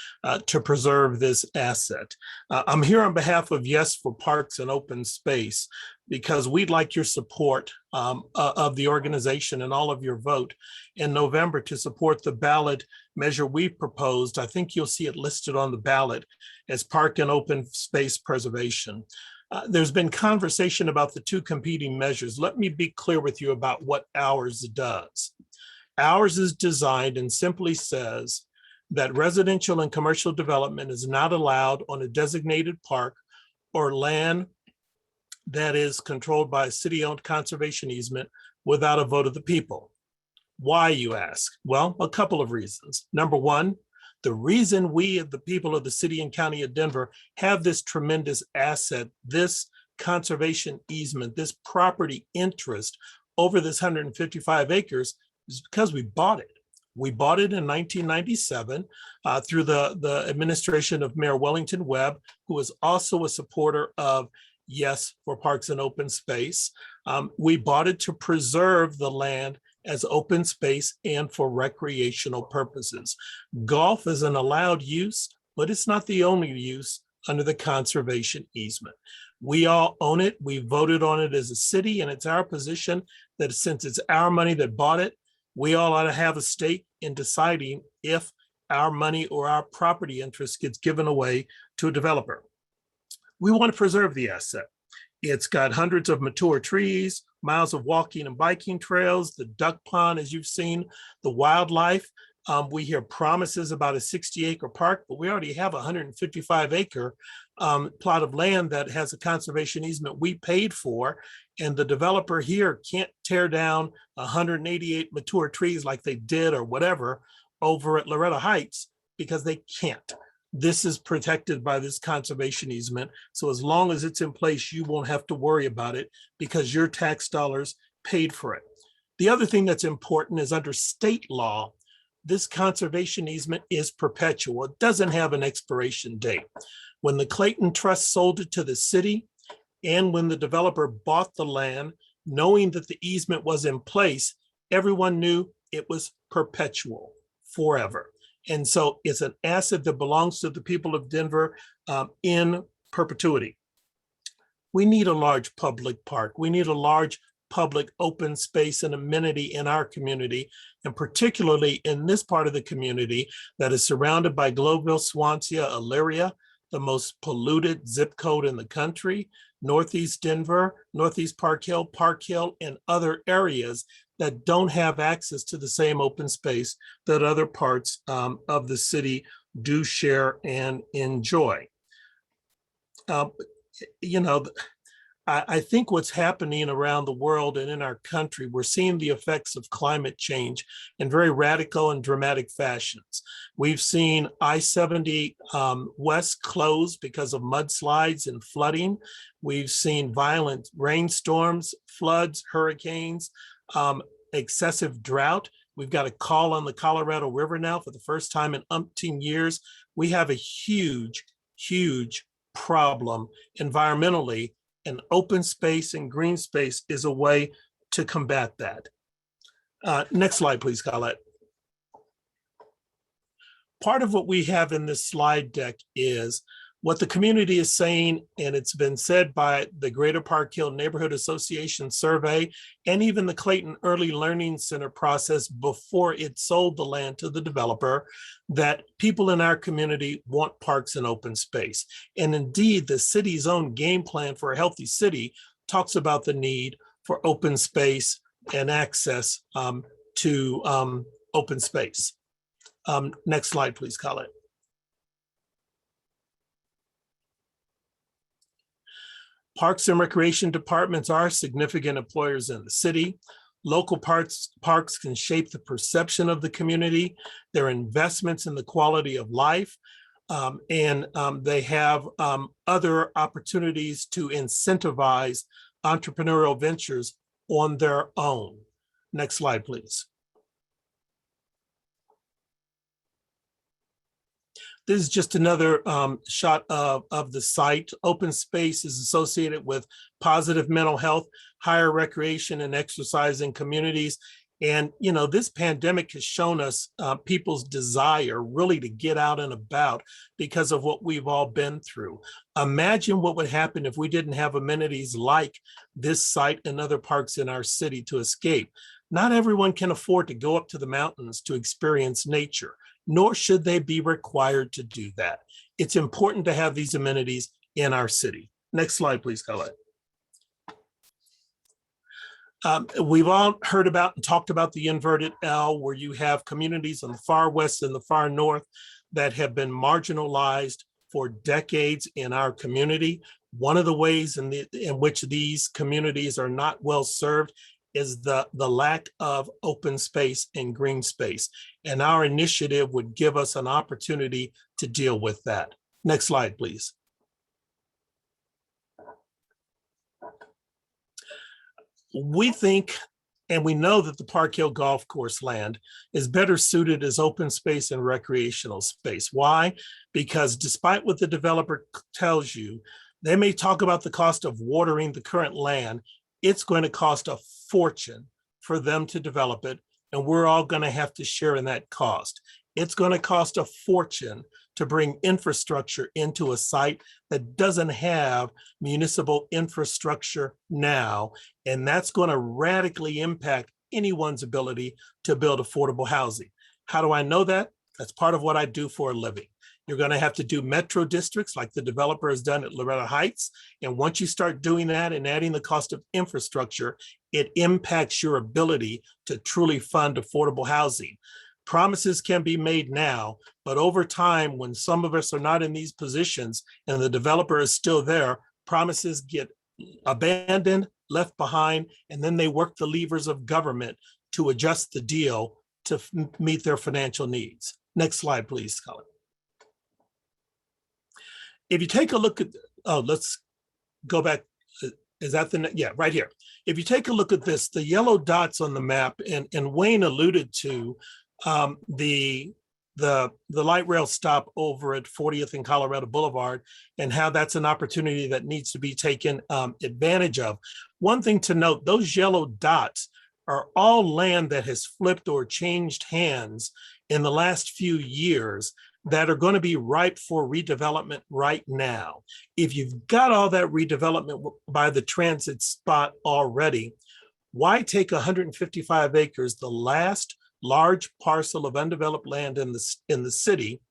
to preserve this asset. I'm here on behalf of Yes for Parks and Open Space because we'd like your support of the organization and all of your vote in November to support the ballot measure we proposed. I think you'll see it listed on the ballot as park and open space preservation. There's been conversation about the two competing measures. Let me be clear with you about what ours does. Ours is designed and simply says that residential and commercial development is not allowed on a designated park or land that is controlled by a city-owned conservation easement without a vote of the people. Why, you ask? Well, a couple of reasons. Number one, the reason we, the people of the city and county of Denver, have this tremendous asset, this conservation easement, this property interest over this 155 acres is because we bought it. We bought it in 1997 through the administration of Mayor Wellington Webb, who was also a supporter of Yes for Parks and Open Space. We bought it to preserve the land as open space and for recreational purposes. Golf is an allowed use, but it's not the only use under the conservation easement. We all own it. We voted on it as a city, and it's our position that since it's our money that bought it, we all ought to have a stake in deciding if our money or our property interest gets given away to a developer. We want to preserve the asset. It's got hundreds of mature trees, miles of walking and biking trails, the duck pond, as you've seen, the wildlife. We hear promises about a 60-acre park, but we already have a 155-acre plot of land that has a conservation easement we paid for, and the developer here can't tear down 188 mature trees like they did or whatever over at Loretta Heights because they can't. This is protected by this conservation easement. So as long as it's in place, you won't have to worry about it because your tax dollars paid for it. The other thing that's important is under state law, this conservation easement is perpetual. It doesn't have an expiration date. When the Clayton Trust sold it to the city and when the developer bought the land, knowing that the easement was in place, everyone knew it was perpetual forever. And so it's an asset that belongs to the people of Denver in perpetuity. We need a large public park. We need a large public open space and amenity in our community, and particularly in this part of the community that is surrounded by Globeville, Swansea, Elyria, the most polluted zip code in the country, Northeast Denver, Northeast Park Hill, and other areas that don't have access to the same open space that other parts of the city do share and enjoy. I think what's happening around the world and in our country, we're seeing the effects of climate change in very radical and dramatic fashions. We've seen I-70 West closed because of mudslides and flooding. We've seen violent rainstorms, floods, hurricanes, excessive drought. We've got a call on the Colorado River now for the first time in umpteen years. We have a huge, huge problem environmentally, and open space and green space is a way to combat that. Next slide, please, Colette. Part of what we have in this slide deck is what the community is saying, and it's been said by the Greater Park Hill Neighborhood Association survey and even the Clayton Early Learning Center process before it sold the land to the developer, that people in our community want parks and open space. And indeed, the city's own game plan for a healthy city talks about the need for open space and access to open space. Next slide, please, Colette. Parks and recreation departments are significant employers in the city. Local parks can shape the perception of the community. They're investments in the quality of life. And they have other opportunities to incentivize entrepreneurial ventures on their own. Next slide, please. This is just another shot of the site. Open space is associated with positive mental health, higher recreation and exercise in communities. And, you know, this pandemic has shown us people's desire really to get out and about because of what we've all been through. Imagine what would happen if we didn't have amenities like this site and other parks in our city to escape. Not everyone can afford to go up to the mountains to experience nature, nor should they be required to do that. It's important to have these amenities in our city. Next slide, please, Colette. We've all heard about and talked about the inverted L, where you have communities on the far west and the far north that have been marginalized for decades in our community. One of the ways in which these communities are not well served is the lack of open space and green space. And our initiative would give us an opportunity to deal with that. Next slide, please. We think and we know that the Park Hill Golf Course land is better suited as open space and recreational space. Why? Because despite what the developer tells you, they may talk about the cost of watering the current land. It's going to cost a fortune for them to develop it, and we're all going to have to share in that cost. It's going to cost a fortune to bring infrastructure into a site that doesn't have municipal infrastructure now. And that's going to radically impact anyone's ability to build affordable housing. How do I know that? That's part of what I do for a living. You're going to have to do metro districts like the developer has done at Loretta Heights. And once you start doing that and adding the cost of infrastructure, it impacts your ability to truly fund affordable housing. Promises can be made now, but over time, when some of us are not in these positions and the developer is still there, promises get abandoned, left behind, and then they work the levers of government to adjust the deal to meet their financial needs. Next slide, please, Colin. If you take a look at, let's go back. Is that the, yeah, right here. If you take a look at this, the yellow dots on the map, and Wayne alluded to the light rail stop over at 40th and Colorado Boulevard and how that's an opportunity that needs to be taken advantage of. One thing to note, those yellow dots are all land that has flipped or changed hands in the last few years that are going to be ripe for redevelopment right now. If you've got all that redevelopment by the transit spot already, why take 155 acres, the last large parcel of undeveloped land in the city,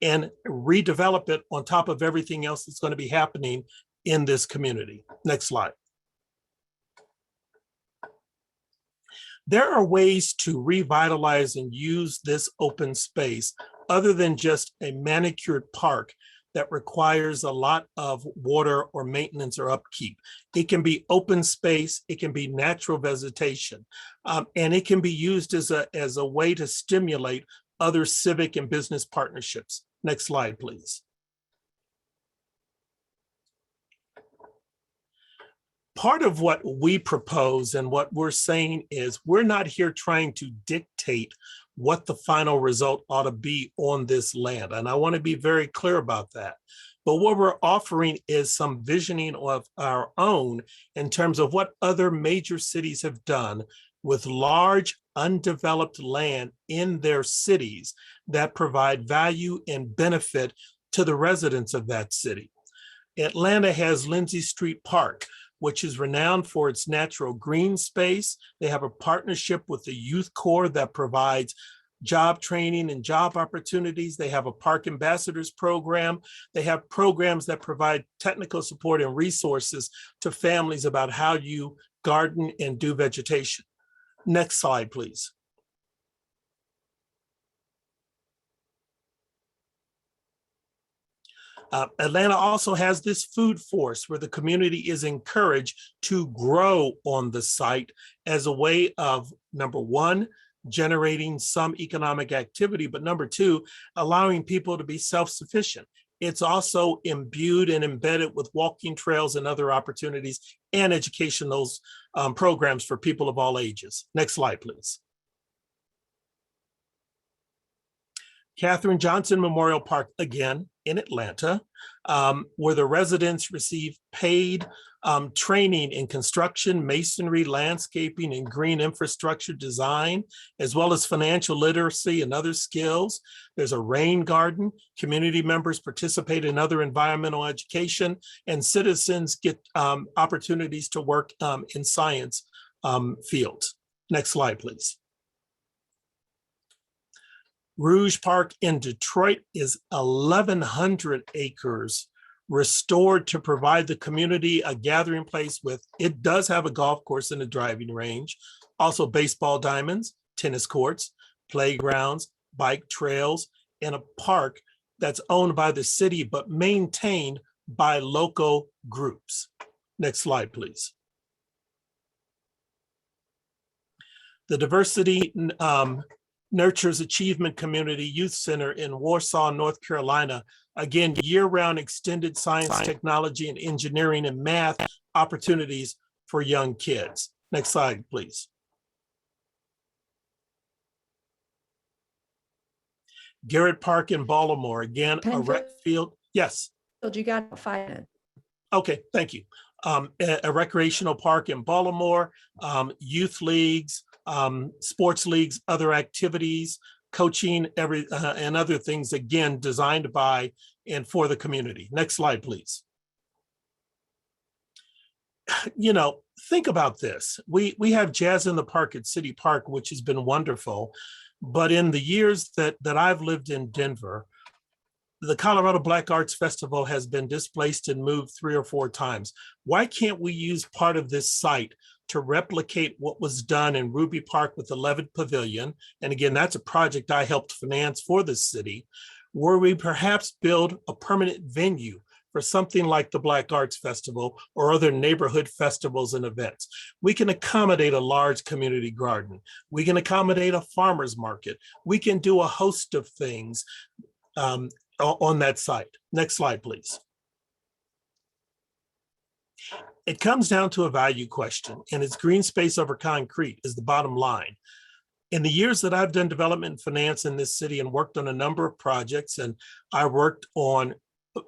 and redevelop it on top of everything else that's going to be happening in this community? Next slide. There are ways to revitalize and use this open space other than just a manicured park that requires a lot of water or maintenance or upkeep. It can be open space, it can be natural vegetation, and it can be used as a way to stimulate other civic and business partnerships. Next slide, please. Part of what we propose and what we're saying is we're not here trying to dictate what the final result ought to be on this land. And I want to be very clear about that. But what we're offering is some visioning of our own in terms of what other major cities have done with large undeveloped land in their cities that provide value and benefit to the residents of that city. Atlanta has Lindsay Street Park, which is renowned for its natural green space. They have a partnership with the Youth Corps that provides job training and job opportunities. They have a Park Ambassadors program. They have programs that provide technical support and resources to families about how you garden and do vegetation. Next slide, please. Atlanta also has this food force where the community is encouraged to grow on the site as a way of, number one, generating some economic activity, but number two, allowing people to be self-sufficient. It's also imbued and embedded with walking trails and other opportunities and educational programs for people of all ages. Next slide, please. Katherine Johnson Memorial Park, again, in Atlanta, where the residents receive paid training in construction, masonry, landscaping, and green infrastructure design, as well as financial literacy and other skills. There's a rain garden. Community members participate in other environmental education, and citizens get opportunities to work in science fields. Next slide, please. Rouge Park in Detroit is 1,100 acres restored to provide the community a gathering place with, it does have a golf course and a driving range, also baseball diamonds, tennis courts, playgrounds, bike trails, and a park that's owned by the city but maintained by local groups. Next slide, please. The Diversity Nurtures Achievement Community Youth Center in Warsaw, North Carolina. Again, year-round extended science, technology, and engineering and math opportunities for young kids. Next slide, please. Garrett Park in Baltimore, again, a rec field. Yes. You got 5 minutes. Okay, thank you. A recreational park in Baltimore, youth leagues, sports leagues, other activities, coaching, and other things, again, designed by and for the community. Next slide, please. You know, think about this. We have Jazz in the Park at City Park, which has been wonderful. But in the years that I've lived in Denver, the Colorado Black Arts Festival has been displaced and moved 3 or 4 times. Why can't we use part of this site to replicate what was done in Ruby Park with the Levitt Pavilion? And again, that's a project I helped finance for the city, where we perhaps build a permanent venue for something like the Black Arts Festival or other neighborhood festivals and events. We can accommodate a large community garden. We can accommodate a farmer's market. We can do a host of things on that site. Next slide, please. It comes down to a value question, and it's green space over concrete is the bottom line. In the years that I've done development finance in this city and worked on a number of projects, and I worked on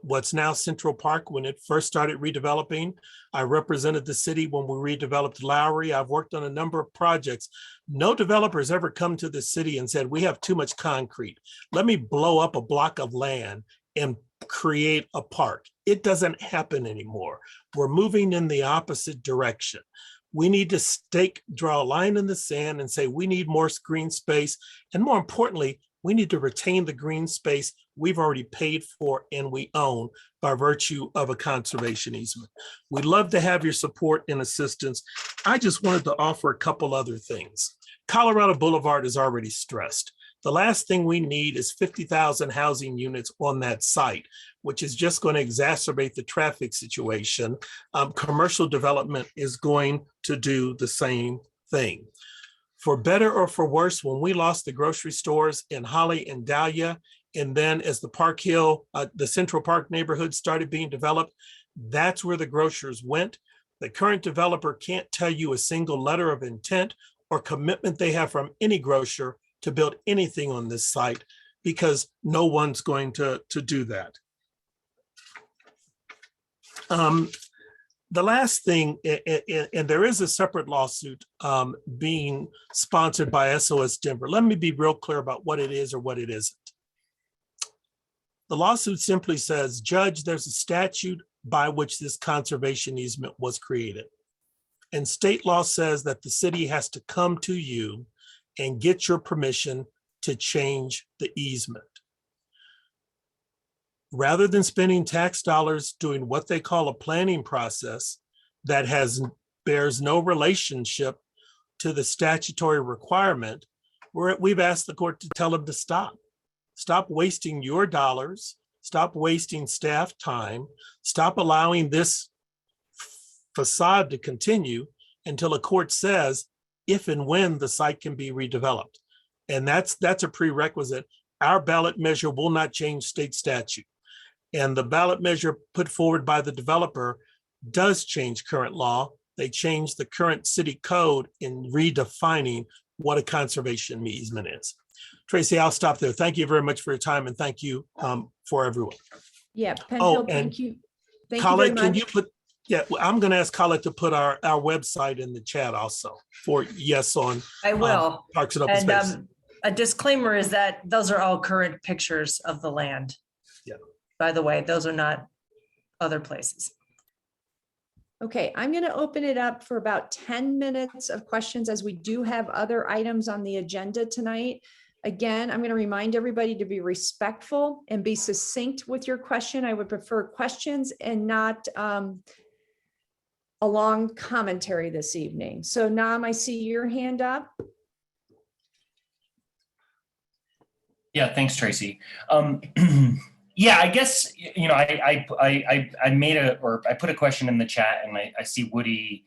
what's now Central Park when it first started redeveloping. I represented the city when we redeveloped Lowry. I've worked on a number of projects. No developers ever come to the city and said, we have too much concrete. Let me blow up a block of land and create a park. It doesn't happen anymore. We're moving in the opposite direction. We need to draw a line in the sand and say, we need more green space. And more importantly, we need to retain the green space we've already paid for and we own by virtue of a conservation easement. We'd love to have your support and assistance. I just wanted to offer a couple other things. Colorado Boulevard is already stressed. The last thing we need is 50,000 housing units on that site, which is just going to exacerbate the traffic situation. Commercial development is going to do the same thing. For better or for worse, when we lost the grocery stores in Holly and Dahlia, and then as the Park Hill, the Central Park neighborhood started being developed, that's where the grocers went. The current developer can't tell you a single letter of intent or commitment they have from any grocer to build anything on this site because no one's going to do that. The last thing, and there is a separate lawsuit being sponsored by SOS Denver. Let me be real clear about what it is or what it isn't. The lawsuit simply says, Judge, there's a statute by which this conservation easement was created. And state law says that the city has to come to you and get your permission to change the easement. Rather than spending tax dollars doing what they call a planning process that bears no relationship to the statutory requirement, we've asked the court to tell them to stop. Stop wasting your dollars, stop wasting staff time, stop allowing this facade to continue until a court says if and when the site can be redeveloped. And that's a prerequisite. Our ballot measure will not change state statute. And the ballot measure put forward by the developer does change current law. They change the current city code in redefining what a conservation easement is. Tracy, I'll stop there. Thank you very much for your time and thank you for everyone. Yeah, Penfield, and thank you. Thank you very Colette, can you much. put, yeah, well, I'm going to ask Colette to put our website in the chat also for yes on I will. Parks and Open And Space. a disclaimer is that those are all current pictures of the land. Yeah. By the way, those are not other places. Okay, I'm going to open it up for about 10 minutes of questions as we do have other items on the agenda tonight. Again, I'm going to remind everybody to be respectful and be succinct with your question. I would prefer questions and not a long commentary this evening. So Nam, I see your hand up. Yeah, thanks, Tracy. Yeah, I guess, you know, I made I put a question in the chat, and I see Woody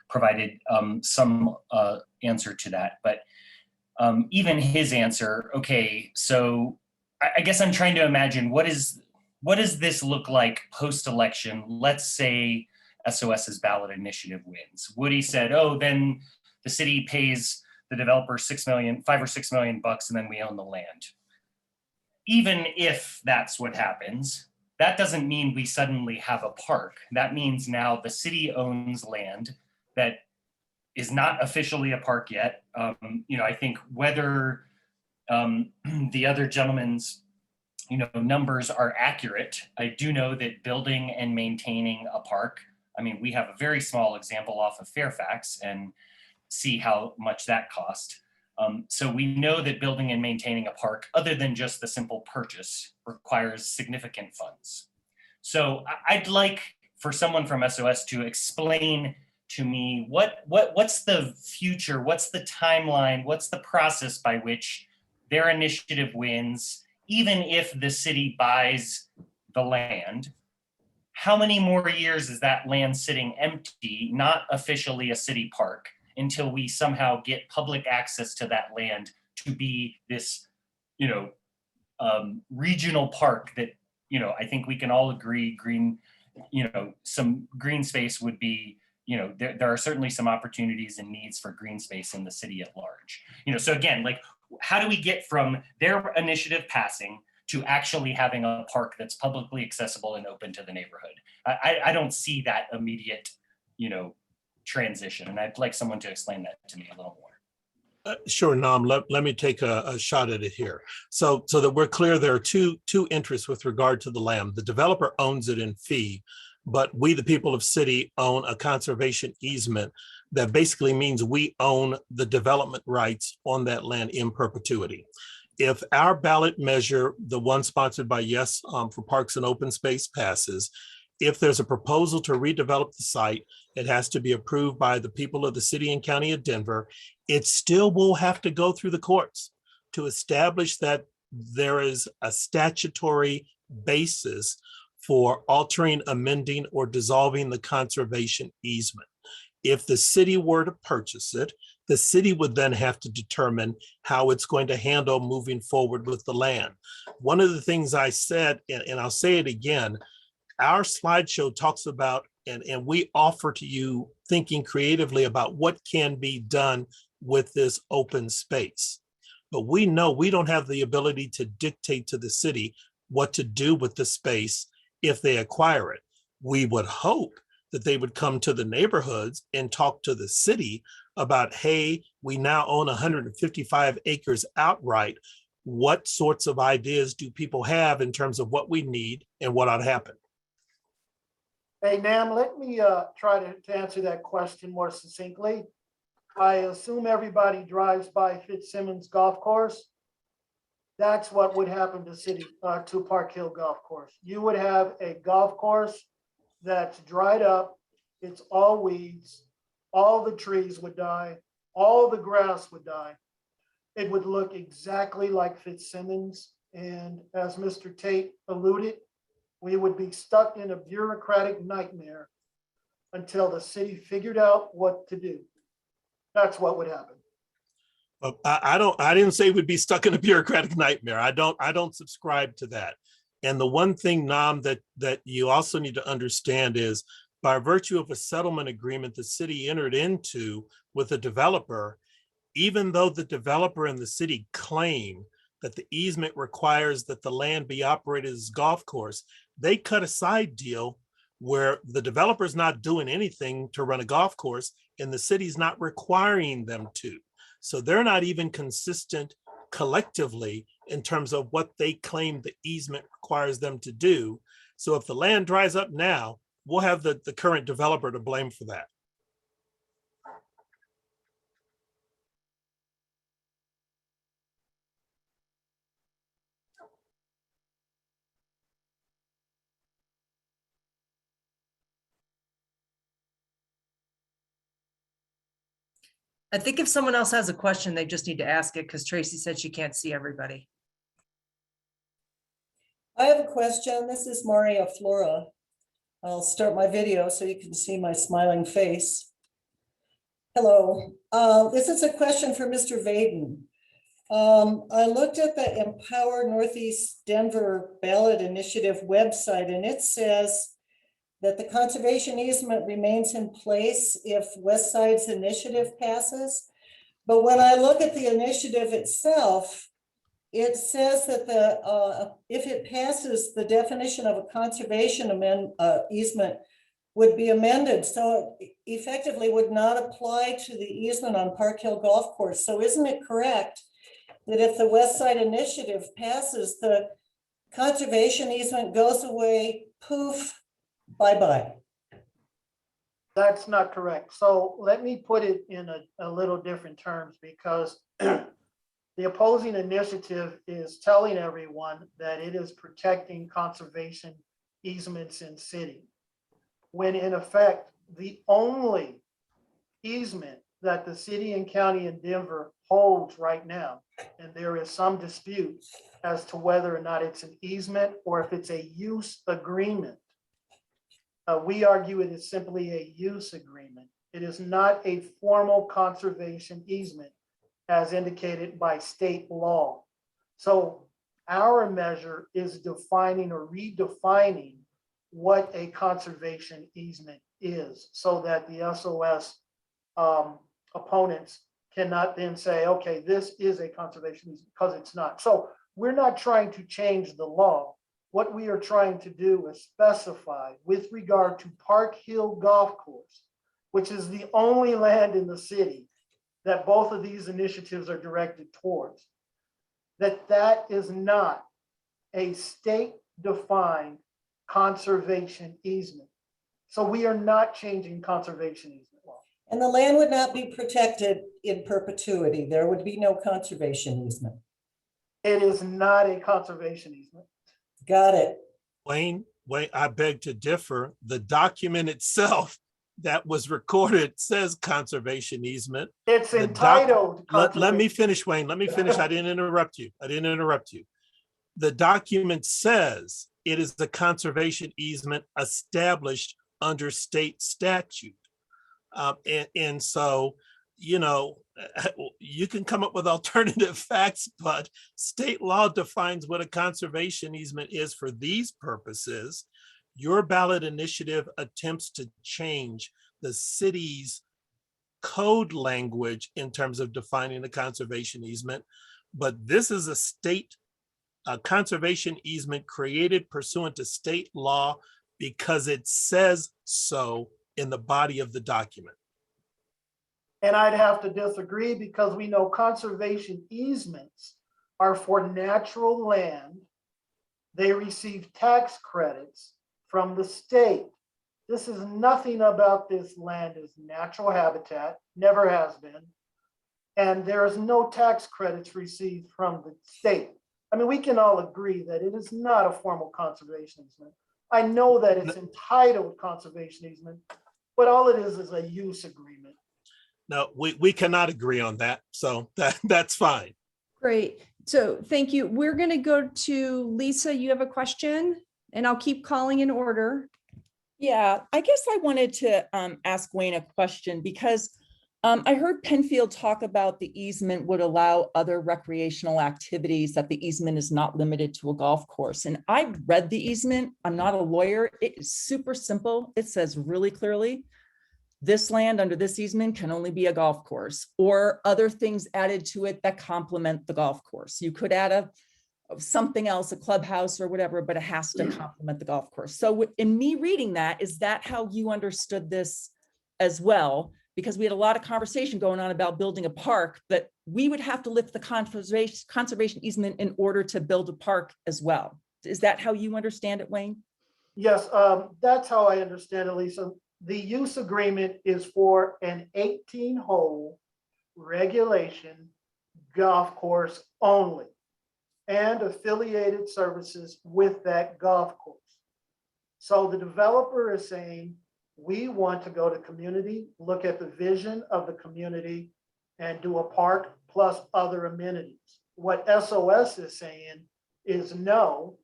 provided some answer to that, but even his answer, okay, so I guess I'm trying to imagine what does this look like post-election? Let's say SOS's ballot initiative wins. Woody said, oh, then the city pays the developer $5 or $6 million bucks, and then we own the land. Even if that's what happens, that doesn't mean we suddenly have a park. That means now the city owns land that is not officially a park yet. You know, I think whether the other gentleman's, you know, numbers are accurate, I do know that building and maintaining a park, I mean, we have a very small example off of Fairfax and see how much that cost. So we know that building and maintaining a park, other than just the simple purchase, requires significant funds. So I'd like for someone from SOS to explain to me what's the future, what's the timeline, what's the process by which their initiative wins, even if the city buys the land. How many more years is that land sitting empty, not officially a city park, until we somehow get public access to that land to be this, you know, regional park that, you know, I think we can all agree green, you know, some green space would be, you know, there are certainly some opportunities and needs for green space in the city at large. You know, so again, like, how do we get from their initiative passing to actually having a park that's publicly accessible and open to the neighborhood? I don't see that immediate, you know, transition. And I'd like someone to explain that to me a little more. Sure, Nam, let me take a shot at it here. So that we're clear, there are two interests with regard to the land. The developer owns it in fee, but we, the people of city, own a conservation easement that basically means we own the development rights on that land in perpetuity. If our ballot measure, the one sponsored by Yes for Parks and Open Space, passes, if there's a proposal to redevelop the site, it has to be approved by the people of the city and county of Denver. It still will have to go through the courts to establish that there is a statutory basis for altering, amending, or dissolving the conservation easement. If the city were to purchase it, the city would then have to determine how it's going to handle moving forward with the land. One of the things I said, and I'll say it again, our slideshow talks about, and we offer to you thinking creatively about what can be done with this open space. But we know we don't have the ability to dictate to the city what to do with the space if they acquire it. We would hope that they would come to the neighborhoods and talk to the city about, hey, we now own 155 acres outright. What sorts of ideas do people have in terms of what we need and what ought to happen? Hey, Nam, let me try to answer that question more succinctly. I assume everybody drives by Fitzsimmons Golf Course. That's what would happen to Park Hill Golf Course. You would have a golf course that's dried up. It's all weeds. All the trees would die. All the grass would die. It would look exactly like Fitzsimmons. And as Mr. Tate alluded, we would be stuck in a bureaucratic nightmare until the city figured out what to do. That's what would happen. I didn't say we'd be stuck in a bureaucratic nightmare. I don't subscribe to that. And the one thing, Nam, that you also need to understand is, by virtue of a settlement agreement the city entered into with a developer, even though the developer and the city claim that the easement requires that the land be operated as golf course, they cut a side deal where the developer's not doing anything to run a golf course and the city's not requiring them to. So they're not even consistent collectively in terms of what they claim the easement requires them to do. So if the land dries up now, we'll have the current developer to blame for that. I think if someone else has a question, they just need to ask it because Tracy said she can't see everybody. I have a question. This is Maria Flora. I'll start my video so you can see my smiling face. Hello. This is a question for Mr. Vaden. I looked at the Empower Northeast Denver Ballot Initiative website, and it says that the conservation easement remains in place if West Side's initiative passes. But when I look at the initiative itself, it says that if it passes, the definition of a conservation easement would be amended. So it effectively would not apply to the easement on Park Hill Golf Course. So isn't it correct that if the West Side initiative passes, the conservation easement goes away, poof, bye-bye? That's not correct. So let me put it in a little different terms, because the opposing initiative is telling everyone that it is protecting conservation easements in city, when in effect, the only easement that the city and county in Denver holds right now, and there is some dispute as to whether or not it's an easement or if it's a use agreement. We argue it is simply a use agreement. It is not a formal conservation easement as indicated by state law. So our measure is defining or redefining what a conservation easement is, so that the SOS opponents cannot then say, okay, this is a conservation easement, because it's not. So we're not trying to change the law. What we are trying to do is specify with regard to Park Hill Golf Course, which is the only land in the city that both of these initiatives are directed towards, that is not a state-defined conservation easement. So we are not changing conservation easement law. And the land would not be protected in perpetuity. There would be no conservation easement. It is not a conservation easement. Got it. Wayne, I beg to differ. The document itself that was recorded says conservation easement. It's entitled. Let me finish, Wayne. Let me finish. I didn't interrupt you. The document says it is the conservation easement established under state statute. And so, you know, you can come up with alternative facts, but state law defines what a conservation easement is for these purposes. Your ballot initiative attempts to change the city's code language in terms of defining the conservation easement, but this is a conservation easement created pursuant to state law because it says so in the body of the document. And I'd have to disagree, because we know conservation easements are for natural land. They receive tax credits from the state. This is nothing about this land is natural habitat, never has been. And there is no tax credits received from the state. I mean, we can all agree that it is not a formal conservation easement. I know that it's entitled conservation easement, but all it is a use agreement. No, we cannot agree on that. So that's fine. Great. So thank you. We're going to go to Lisa. You have a question, and I'll keep calling in order. Yeah, I guess I wanted to ask Wayne a question, because I heard Penfield talk about the easement would allow other recreational activities, that the easement is not limited to a golf course. And I read the easement. I'm not a lawyer. It is super simple. It says really clearly this land under this easement can only be a golf course, or other things added to it that complement the golf course. You could add something else, a clubhouse or whatever, but it has to complement the golf course. So in me reading that, is that how you understood this as well? Because we had a lot of conversation going on about building a park, but we would have to lift the conservation easement in order to build a park as well. Is that how you understand it, Wayne? Yes, that's how I understand it, Lisa. The use agreement is for an 18-hole regulation golf course only, and affiliated services with that golf course. So the developer is saying, we want to go to community, look at the vision of the community, and do a park plus other amenities. What SOS is saying is no,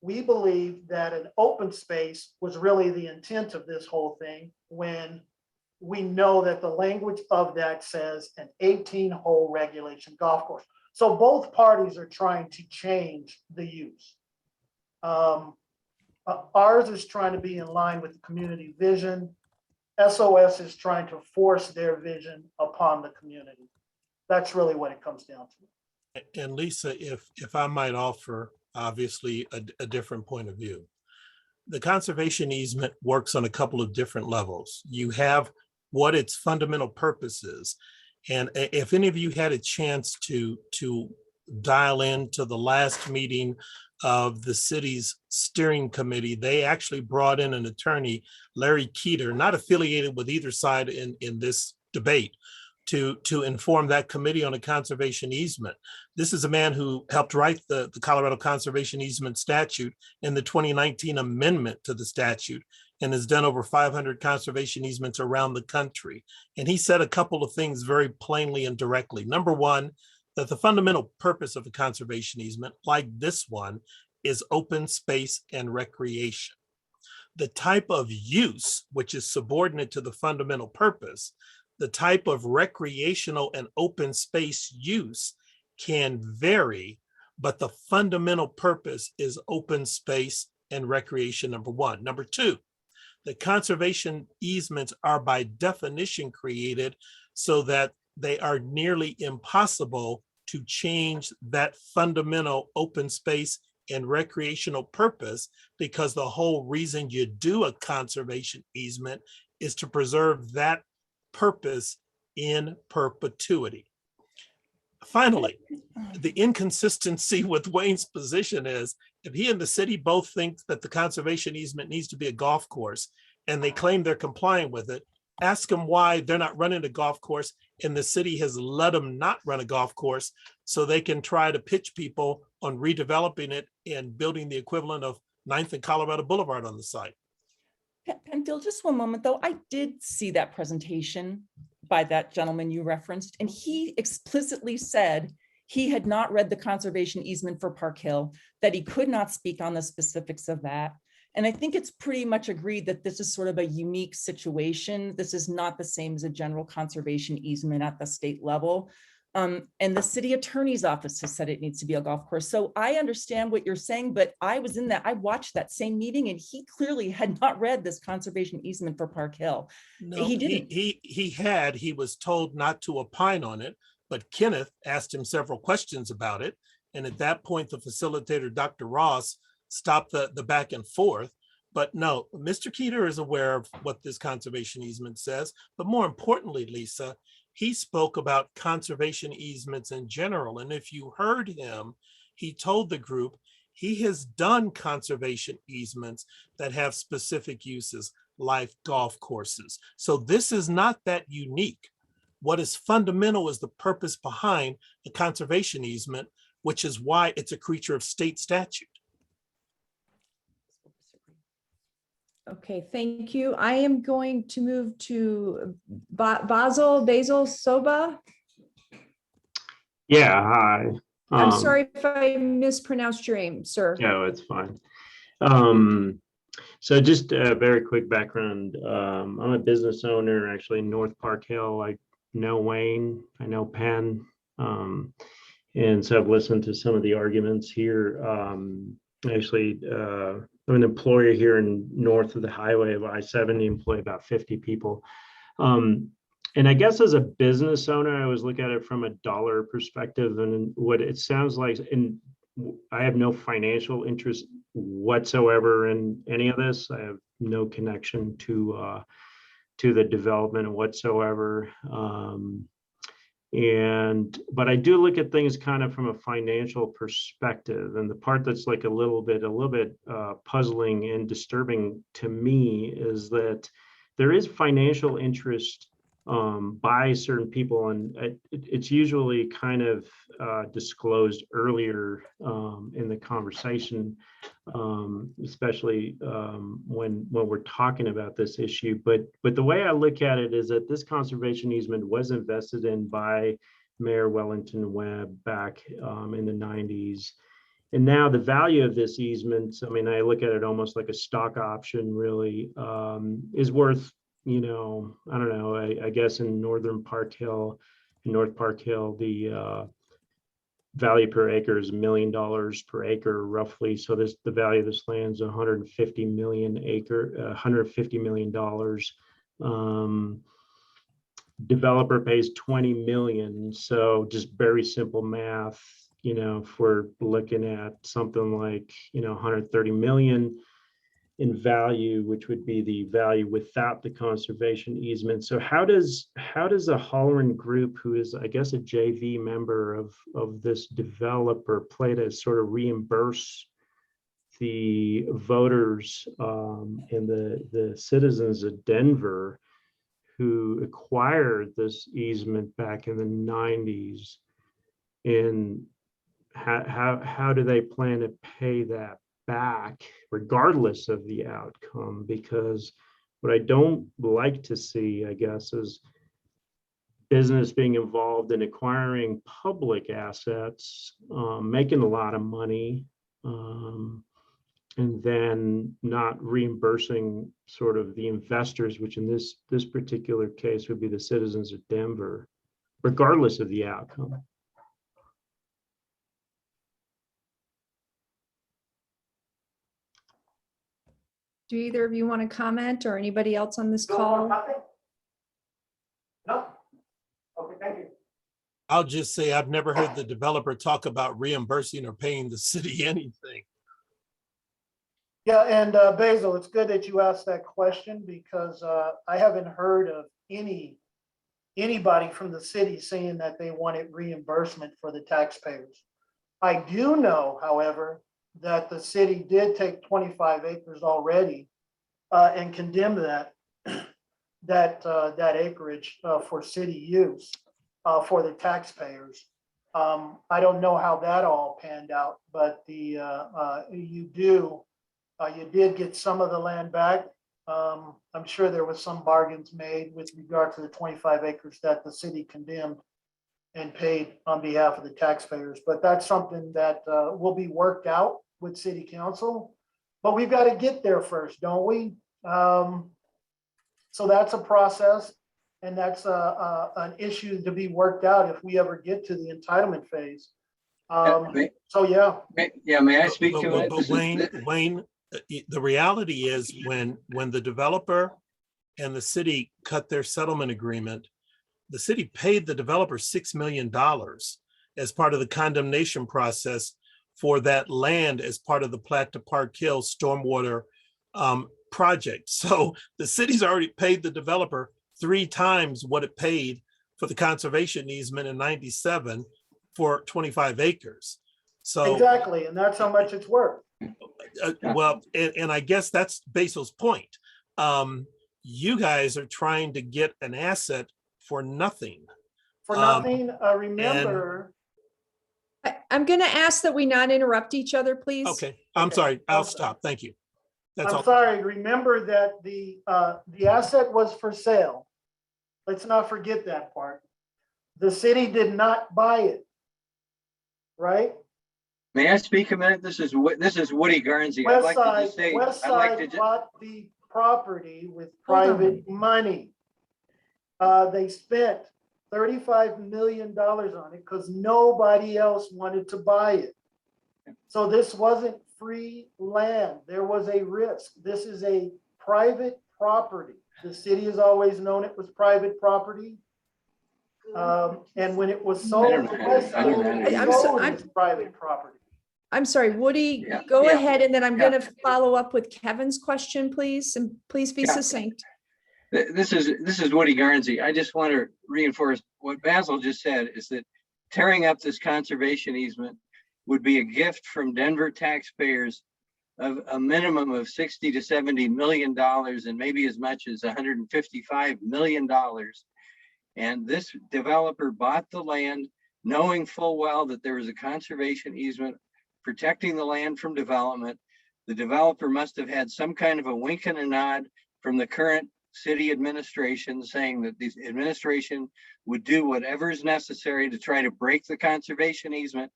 we believe that an open space was really the intent of this whole thing, when we know that the language of that says an 18-hole regulation golf course. So both parties are trying to change the use. Ours is trying to be in line with the community vision. SOS is trying to force their vision upon the community. That's really what it comes down to. And Lisa, if I might offer, obviously, a different point of view. The conservation easement works on a couple of different levels. You have what its fundamental purpose is. And if any of you had a chance to dial into the last meeting of the city's steering committee, they actually brought in an attorney, Larry Keeter, not affiliated with either side in this debate, to inform that committee on a conservation easement. This is a man who helped write the Colorado Conservation Easement Statute and the 2019 amendment to the statute, and has done over 500 conservation easements around the country. And he said a couple of things very plainly and directly. Number one, that the fundamental purpose of a conservation easement, like this one, is open space and recreation. The type of use, which is subordinate to the fundamental purpose, the type of recreational and open space use can vary, but the fundamental purpose is open space and recreation, number one. Number two, the conservation easements are by definition created so that they are nearly impossible to change that fundamental open space and recreational purpose, because the whole reason you do a conservation easement is to preserve that purpose in perpetuity. Finally, the inconsistency with Wayne's position is, if he and the city both think that the conservation easement needs to be a golf course and they claim they're complying with it, ask them why they're not running a golf course and the city has let them not run a golf course so they can try to pitch people on redeveloping it and building the equivalent of 9th and Colorado Boulevard on the site. Penfield, just one moment though. I did see that presentation by that gentleman you referenced, and he explicitly said he had not read the conservation easement for Park Hill, that he could not speak on the specifics of that. And I think it's pretty much agreed that this is sort of a unique situation. This is not the same as a general conservation easement at the state level. And the city attorney's office has said it needs to be a golf course. So I understand what you're saying, but I was in that, I watched that same meeting and he clearly had not read this conservation easement for Park Hill. No, he didn't. He was told not to opine on it, but Kenneth asked him several questions about it. And at that point, the facilitator, Dr. Ross, stopped the back and forth. But no, Mr. Keeter is aware of what this conservation easement says. But more importantly, Lisa, he spoke about conservation easements in general. And if you heard him, he told the group he has done conservation easements that have specific uses like golf courses. So this is not that unique. What is fundamental is the purpose behind the conservation easement, which is why it's a creature of state statute. Okay, thank you. I am going to move to Basil Soba. Yeah, hi. I'm sorry if I mispronounced your name, sir. No, it's fine. So just a very quick background. I'm a business owner actually in North Park Hill. I know Wayne, I know Penn. And so I've listened to some of the arguments here. Actually, I'm an employer here in north of the highway of I-70, employ about 50 people. And I guess as a business owner, I always look at it from a dollar perspective, and what it sounds like, and I have no financial interest whatsoever in any of this. I have no connection to the development whatsoever. But I do look at things kind of from a financial perspective, and the part that's like a little bit puzzling and disturbing to me is that there is financial interest by certain people, and it's usually kind of disclosed earlier in the conversation, especially when we're talking about this issue. But the way I look at it is that this conservation easement was invested in by Mayor Wellington Webb back in the 90s. And now the value of this easement, I mean, I look at it almost like a stock option, really, is worth, I don't know, I guess in North Park Hill, the value per acre is $1 million per acre, roughly. So the value of this land is $150 million. Developer pays $20 million. So just very simple math, if we're looking at something like, $130 million in value, which would be the value without the conservation easement. So how does a Holleran group, who is, I guess, a JV member of this developer, play to sort of reimburse the voters and the citizens of Denver who acquired this easement back in the 90s? And how do they plan to pay that back regardless of the outcome? Because what I don't like to see, I guess, is business being involved in acquiring public assets, making a lot of money, and then not reimbursing sort of the investors, which in this particular case would be the citizens of Denver, regardless of the outcome. Do either of you want to comment, or anybody else on this call? No. Okay, thank you. I'll just say I've never heard the developer talk about reimbursing or paying the city anything. Yeah, and Basil, it's good that you asked that question, because I haven't heard of anybody from the city saying that they wanted reimbursement for the taxpayers. I do know, however, that the city did take 25 acres already and condemn that acreage for city use for the taxpayers. I don't know how that all panned out, but you did get some of the land back. I'm sure there was some bargains made with regard to the 25 acres that the city condemned and paid on behalf of the taxpayers. But that's something that will be worked out with city council. But we've got to get there first, don't we? So that's a process, and that's an issue to be worked out if we ever get to the entitlement phase. So yeah. May I speak to it? But Wayne, the reality is when the developer and the city cut their settlement agreement, the city paid the developer $6 million as part of the condemnation process for that land as part of the Platte to Park Hill stormwater project. So the city's already paid the developer 3 times what it paid for the conservation easement in 97 for 25 acres. So exactly, and that's how much it's worth. Well, and I guess that's Basil's point. You guys are trying to get an asset for nothing. For nothing, remember. I'm going to ask that we not interrupt each other, please. Okay, I'm sorry. I'll stop. Thank you. That's all. I'm sorry. Remember that the asset was for sale. Let's not forget that part. The city did not buy it, right? May I speak a minute? This is Woody Garnsey. Westside bought the property with private money. They spent $35 million on it because nobody else wanted to buy it. So this wasn't free land. There was a risk. This is a private property. The city has always known it was private property. And when it was sold, I don't know. it was sold as private property. I'm sorry, Woody, Yeah, go yeah, ahead, and then I'm yeah. going to follow up with Kevin's question, please, and please be Yeah. succinct. This is Woody Garnsey. I just want to reinforce what Basil just said, is that tearing up this conservation easement would be a gift from Denver taxpayers of a minimum of 60 to 70 million dollars, and maybe as much as 155 million dollars. And this developer bought the land knowing full well that there was a conservation easement protecting the land from development. The developer must have had some kind of a wink and a nod from the current city administration saying that the administration would do whatever is necessary to try to break the conservation easement.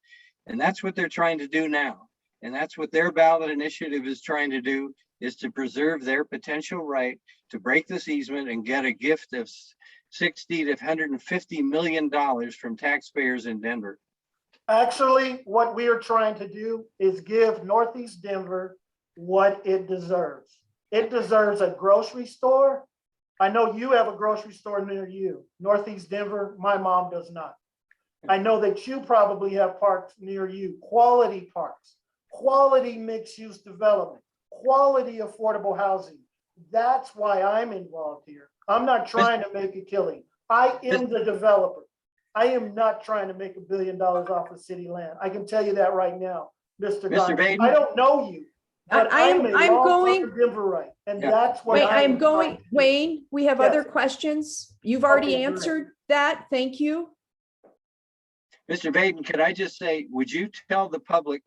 And that's what they're trying to do now. And that's what their ballot initiative is trying to do, is to preserve their potential right to break this easement and get a gift of 60 to 150 million dollars from taxpayers in Denver. Actually, what we are trying to do is give Northeast Denver what it deserves. It deserves a grocery store. I know you have a grocery store near you. Northeast Denver, my mom does not. I know that you probably have parks near you, quality parks, quality mixed-use development, quality affordable housing. That's why I'm involved here. I'm not trying to make a killing. I am the developer. I am not trying to make $1 billion off of city land. I can tell you that right now, Mr. Gandhi. Baden? I don't know you, but I'm going, Denverite, and Yeah. that's what wait, I'm trying going, to do. Wayne, we have Yes. other questions. You've already Okay, great. answered that. Thank you. Mr. Baden, could I just say, would you tell the public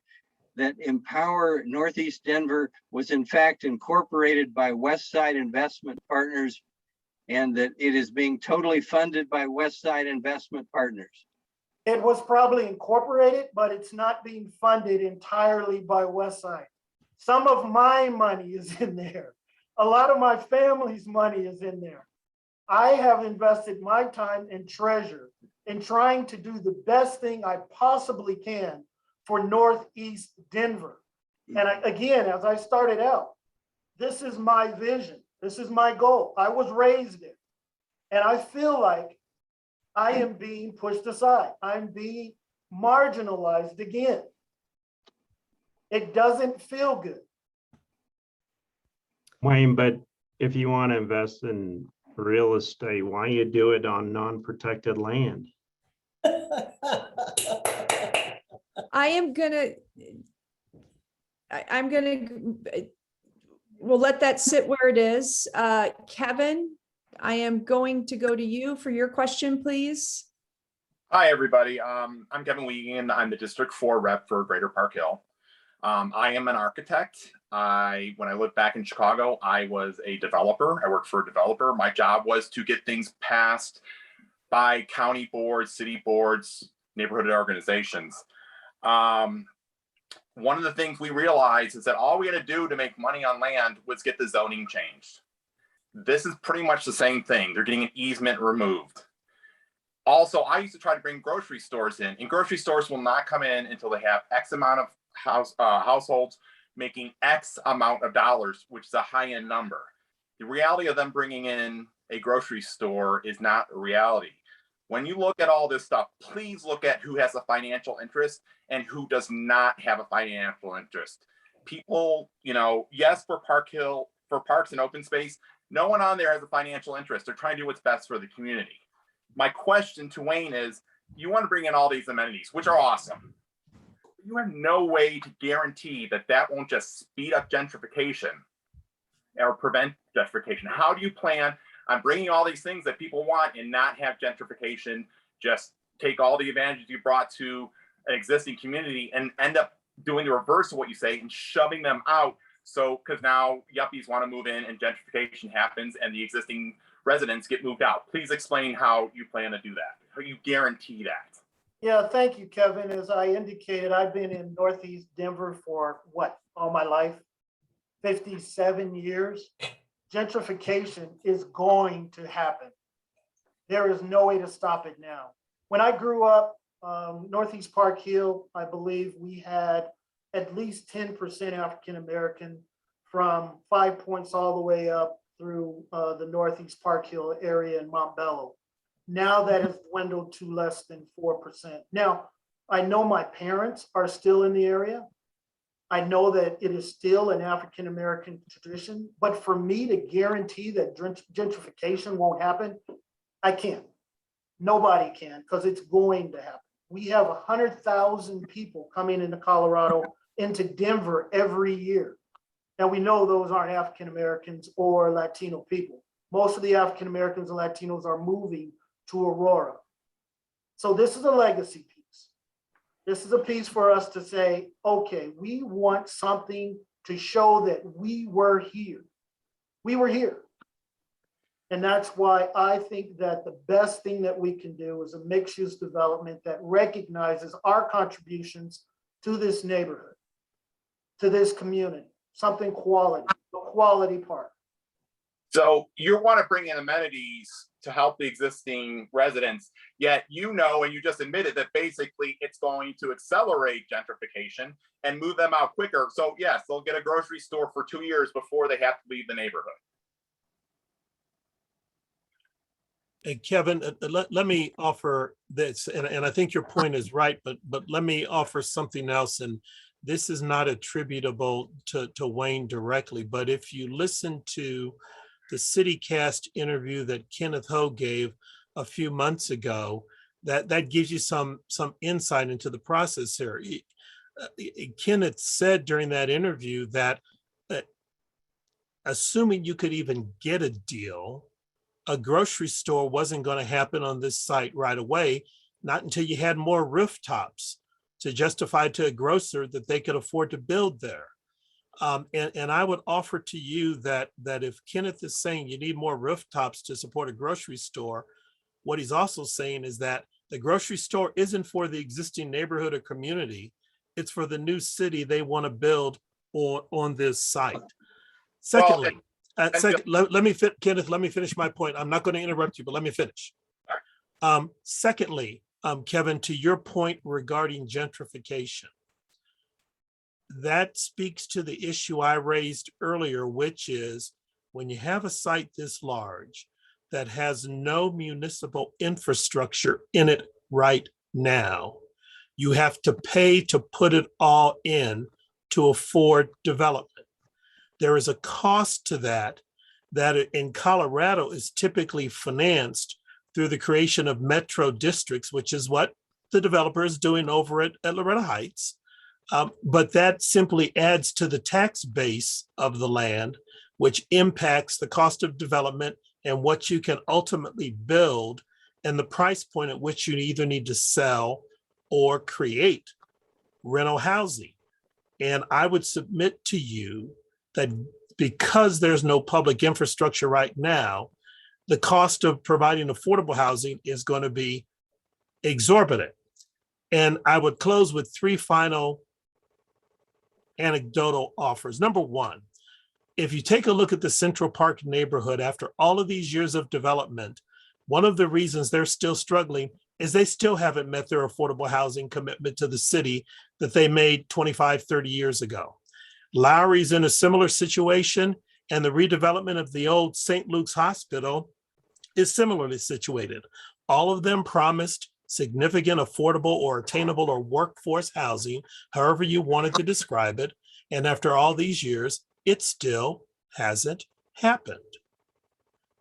that Empower Northeast Denver was in fact incorporated by Westside Investment Partners, and that it is being totally funded by Westside Investment Partners? It was probably incorporated, but it's not being funded entirely by Westside. Some of my money is in there. A lot of my family's money is in there. I have invested my time and treasure in trying to do the best thing I possibly can for Northeast Denver. And again, as I started out, this is my vision. This is my goal. I was raised in, and I feel like I am being pushed aside. I'm being marginalized again. It doesn't feel good. Wayne, but if you want to invest in real estate, why you do it on non-protected land? We'll let that sit where it is. Kevin, I am going to go to you for your question, please. Hi, everybody. I'm Kevin Wiegand. I'm the District 4 rep for Greater Park Hill. I am an architect. When I lived back in Chicago, I was a developer. I worked for a developer. My job was to get things passed by county boards, city boards, neighborhood organizations. One of the things we realized is that all we had to do to make money on land was get the zoning changed. This is pretty much the same thing. They're getting an easement removed. Also, I used to try to bring grocery stores in, and grocery stores will not come in until they have X amount of households making X amount of dollars, which is a high-end number. The reality of them bringing in a grocery store is not a reality. When you look at all this stuff, please look at who has a financial interest and who does not have a financial interest. People, yes, for Park Hill, for parks and open space, no one on there has a financial interest. They're trying to do what's best for the community. My question to Wayne is, you want to bring in all these amenities, which are awesome. You have no way to guarantee that that won't just speed up gentrification or prevent gentrification. How do you plan on bringing all these things that people want and not have gentrification just take all the advantages you brought to an existing community and end up doing the reverse of what you say and shoving them out? So, because now yuppies want to move in and gentrification happens and the existing residents get moved out. Please explain how you plan to do that, how you guarantee that. Yeah, thank you, Kevin. As I indicated, I've been in Northeast Denver for all my life, 57 years. Gentrification is going to happen. There is no way to stop it now. When I grew up, Northeast Park Hill, I believe we had at least 10% African-American from 5 Points all the way up through the Northeast Park Hill area in Montbello. Now that has dwindled to less than 4%. Now, I know my parents are still in the area. I know that it is still an African-American tradition, but for me to guarantee that gentrification won't happen, I can't. Nobody can, because it's going to happen. We have 100,000 people coming into Colorado, into Denver every year. And we know those aren't African-Americans or Latino people. Most of the African-Americans and Latinos are moving to Aurora. So this is a legacy piece. This is a piece for us to say, okay, we want something to show that we were here. We were here. And that's why I think that the best thing that we can do is a mixed-use development that recognizes our contributions to this neighborhood, to this community, something quality, a quality park. So you want to bring in amenities to help the existing residents, yet you know, and you just admitted that basically it's going to accelerate gentrification and move them out quicker. So yes, they'll get a grocery store for 2 years before they have to leave the neighborhood. And Kevin, let me offer this, and I think your point is right, but let me offer something else. And this is not attributable to Wayne directly, but if you listen to the CityCast interview that Kenneth Ho gave a few months ago, that gives you some insight into the process here. Kenneth said during that interview that assuming you could even get a deal, a grocery store wasn't going to happen on this site right away, not until you had more rooftops to justify to a grocer that they could afford to build there. And I would offer to you that if Kenneth is saying you need more rooftops to support a grocery store, what he's also saying is that the grocery store isn't for the existing neighborhood or community, it's for the new city they want to build on this site. Secondly, Kenneth, let me finish my point. I'm not going to interrupt you, but let me finish. Secondly, Kevin, to your point regarding gentrification, that speaks to the issue I raised earlier, which is when you have a site this large that has no municipal infrastructure in it right now, you have to pay to put it all in to afford development. There is a cost to that in Colorado is typically financed through the creation of metro districts, which is what the developer is doing over at Loretta Heights. But that simply adds to the tax base of the land, which impacts the cost of development and what you can ultimately build and the price point at which you either need to sell or create rental housing. And I would submit to you that because there's no public infrastructure right now, the cost of providing affordable housing is going to be exorbitant. And I would close with three final anecdotal offers. Number one, if you take a look at the Central Park neighborhood after all of these years of development, one of the reasons they're still struggling is they still haven't met their affordable housing commitment to the city that they made 25, 30 years ago. Lowry's in a similar situation, and the redevelopment of the old St. Luke's Hospital is similarly situated. All of them promised significant affordable or attainable or workforce housing, however you wanted to describe it. And after all these years, it still hasn't happened.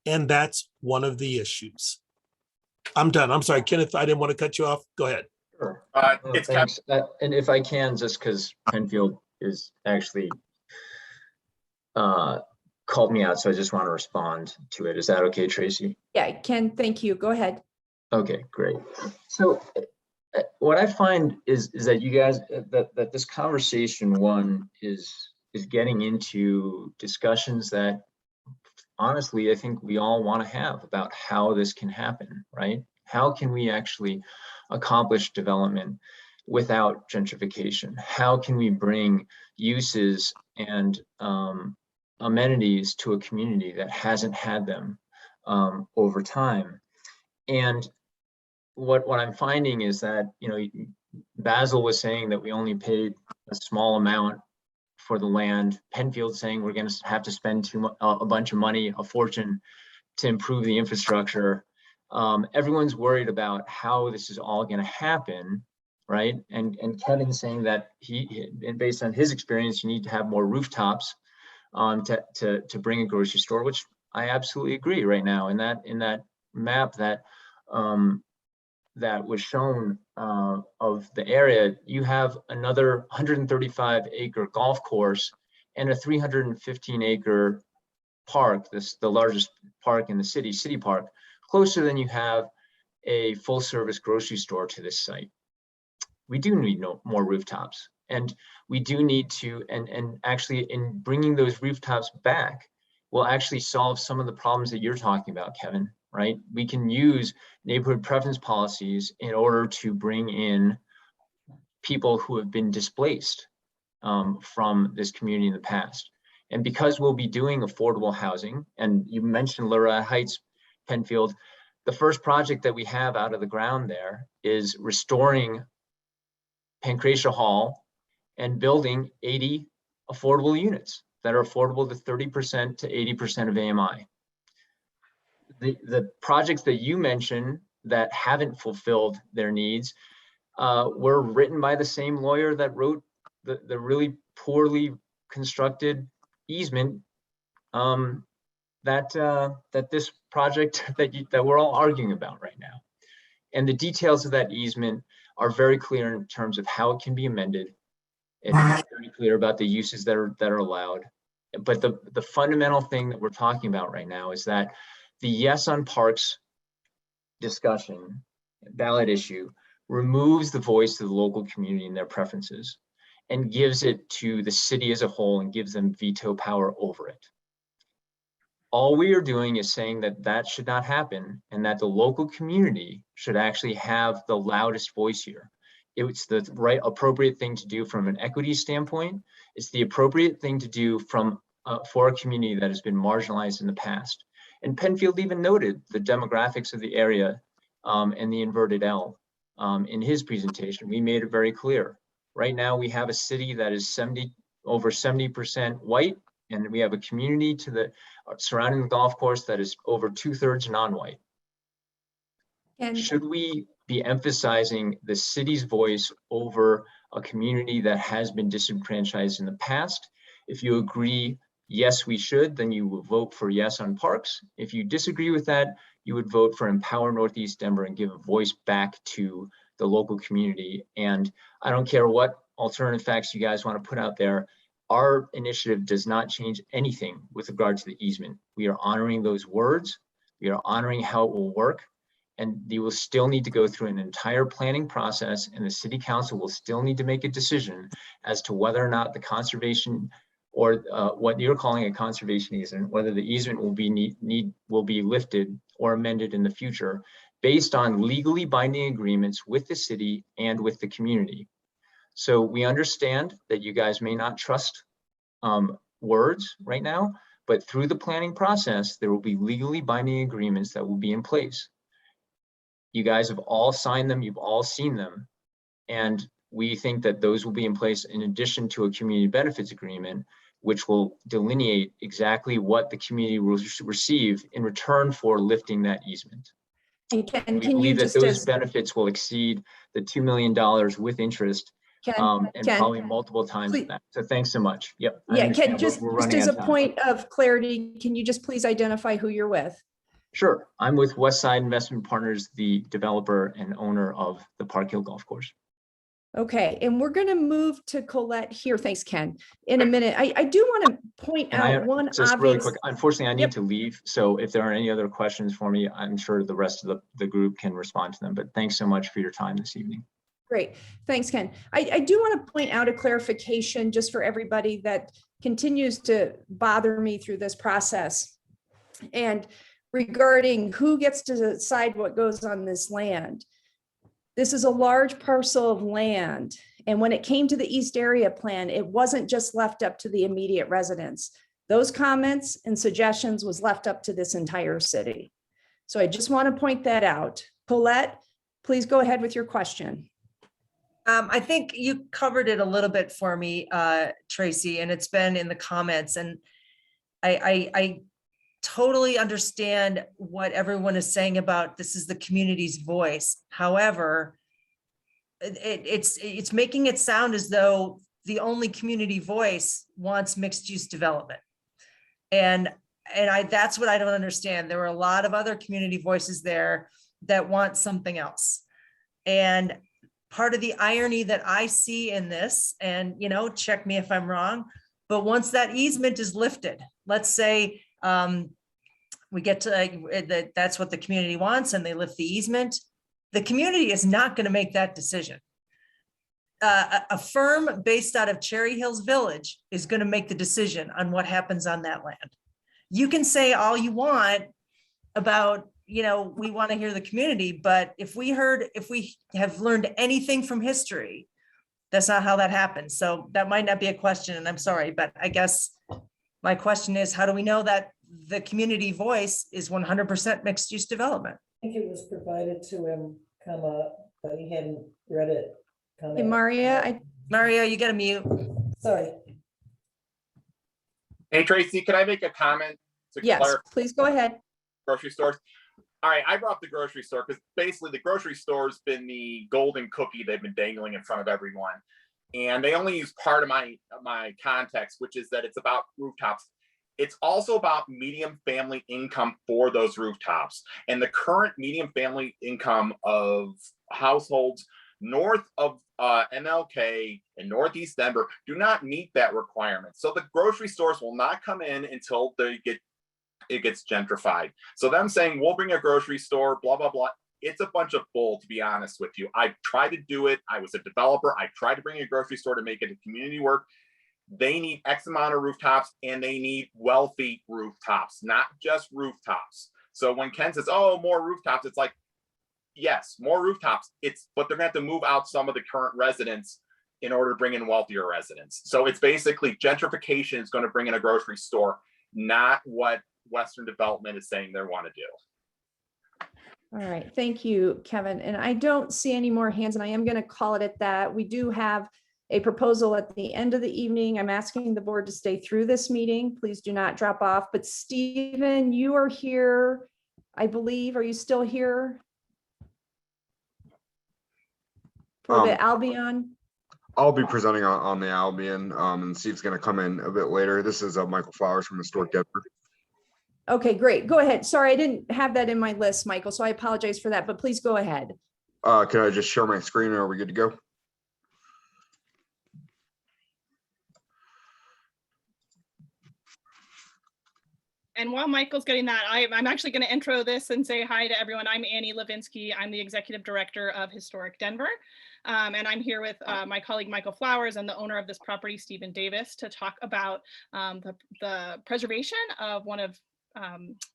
And that's one of the issues. I'm done. I'm sorry, Kenneth, I didn't want to cut you off. Go ahead. Sure. Thanks. And if I can, just because Penfield is actually called me out, so I just want to respond to it. Is that okay, Tracy? Yeah, Ken, thank you. Go ahead. Okay, great. So what I find is that you guys, that this conversation is getting into discussions that honestly, I think we all want to have about how this can happen, right? How can we actually accomplish development without gentrification? How can we bring uses and amenities to a community that hasn't had them over time? And what I'm finding is that, Basil was saying that we only paid a small amount for the land. Penfield saying we're going to have to spend a bunch of money, a fortune, to improve the infrastructure. Everyone's worried about how this is all going to happen, right? And Kevin saying that based on his experience, you need to have more rooftops to bring a grocery store, which I absolutely agree right now. In that map that that was shown of the area, you have another 135-acre golf course and a 315-acre park, the largest park in the city park, closer than you have a full-service grocery store to this site. We do need more rooftops, and we do need to, and actually in bringing those rooftops back will actually solve some of the problems that you're talking about, Kevin, right? We can use neighborhood preference policies in order to bring in people who have been displaced from this community in the past. And because we'll be doing affordable housing, and you mentioned Loretta Heights, Penfield, the first project that we have out of the ground there is restoring Pancratia Hall and building 80 affordable units that are affordable to 30% to 80% of AMI. The projects that you mentioned that haven't fulfilled their needs were written by the same lawyer that wrote the really poorly constructed easement that this project that we're all arguing about right now. And the details of that easement are very clear in terms of how it can be amended. It's very clear about the uses that are allowed. But the fundamental thing that we're talking about right now is that the yes on parks discussion, ballot issue, removes the voice of the local community and their preferences and gives it to the city as a whole and gives them veto power over it. All we are doing is saying that that should not happen and that the local community should actually have the loudest voice here. It's the right appropriate thing to do from an equity standpoint. It's the appropriate thing to do from for a community that has been marginalized in the past. And Penfield even noted the demographics of the area and the inverted L in his presentation. We made it very clear. Right now we have a city that is over 70% white, and we have a community to the surrounding the golf course that is over 2/3 non-white. And should we be emphasizing the city's voice over a community that has been disenfranchised in the past? If you agree, yes, we should, then you will vote for yes on parks. If you disagree with that, you would vote for Empower Northeast Denver and give a voice back to the local community. And I don't care what alternative facts you guys want to put out there. Our initiative does not change anything with regard to the easement. We are honoring those words. We are honoring how it will work. And you will still need to go through an entire planning process, and the city council will still need to make a decision as to whether or not the conservation or what you're calling a conservation easement, whether the easement will be lifted or amended in the future based on legally binding agreements with the city and with the community. So we understand that you guys may not trust words right now, but through the planning process, there will be legally binding agreements that will be in place. You guys have all signed them, you've all seen them, and we think that those will be in place in addition to a community benefits agreement, which will delineate exactly what the community will receive in return for lifting that easement. And we believe that those benefits will exceed the $2 million with interest and probably multiple times that. So thanks so much. Yep. Yeah, Ken, just as a point of clarity, can you just please identify who you're with? Sure. I'm with Westside Investment Partners, the developer and owner of the Park Hill Golf Course. Okay, and we're going to move to Colette here. Thanks, Ken. In a minute, I do want to point out one just obvious. Really quick. Unfortunately, I need to leave. So if there are any other questions for me, I'm sure the rest of the group can respond to them. But thanks so much for your time this evening. Great. Thanks, Ken. I do want to point out a clarification just for everybody that continues to bother me through this process. And regarding who gets to decide what goes on this land. This is a large parcel of land. And when it came to the East Area Plan, it wasn't just left up to the immediate residents. Those comments and suggestions was left up to this entire city. So I just want to point that out. Colette, please go ahead with your question. I think you covered it a little bit for me, Tracy, and it's been in the comments, and I totally understand what everyone is saying about this is the community's voice. However, it's making it sound as though the only community voice wants mixed use development. And that's what I don't understand. There were a lot of other community voices there that want something else. And part of the irony that I see in this, and check me if I'm wrong, but once that easement is lifted, let's say we get to that's what the community wants and they lift the easement, the community is not going to make that decision. A firm based out of Cherry Hills Village is going to make the decision on what happens on that land. You can say all you want about, we want to hear the community, but if we have learned anything from history, that's not how that happens. So that might not be a question, and I'm sorry, but I guess my question is, how do we know that the community voice is 100% mixed use development? I think it was provided to him, but he hadn't read it. Hey, Maria, you got to mute. Sorry. Hey, Tracy, can I make a comment? Yes, please go ahead. Grocery stores. All right, I brought up the grocery store because basically the grocery store's been the golden cookie they've been dangling in front of everyone. And they only use part of my context, which is that it's about rooftops. It's also about medium family income for those rooftops. And the current medium family income of households north of MLK and Northeast Denver do not meet that requirement. So the grocery stores will not come in until it gets gentrified. So them saying we'll bring a grocery store, blah, blah, blah. It's a bunch of bull, to be honest with you. I tried to do it. I was a developer. I tried to bring a grocery store to make it a community work. They need X amount of rooftops and they need wealthy rooftops, not just rooftops. So when Ken says, oh, more rooftops, it's like, yes, more rooftops. But they're gonna have to move out some of the current residents in order to bring in wealthier residents. So it's basically gentrification is going to bring in a grocery store, not what Western Development is saying they want to do. All right, thank you, Kevin. And I don't see any more hands, and I am going to call it at that. We do have a proposal at the end of the evening. I'm asking the board to stay through this meeting. Please do not drop off. But Stephen, you are here, I believe. Are you still here for the Albion? I'll be presenting on the Albion, and Steve's going to come in a bit later. This is Michael Flowers from Historic Denver. Okay, great. Go ahead. Sorry, I didn't have that in my list, Michael, so I apologize for that, but please go ahead. Can I just share my screen? Are we good to go? And while Michael's getting that, I'm actually going to intro this and say hi to everyone. I'm Annie Levinsky. I'm the Executive Director of Historic Denver. And I'm here with my colleague, Michael Flowers, and the owner of this property, Stephen Davis, to talk about the preservation of one of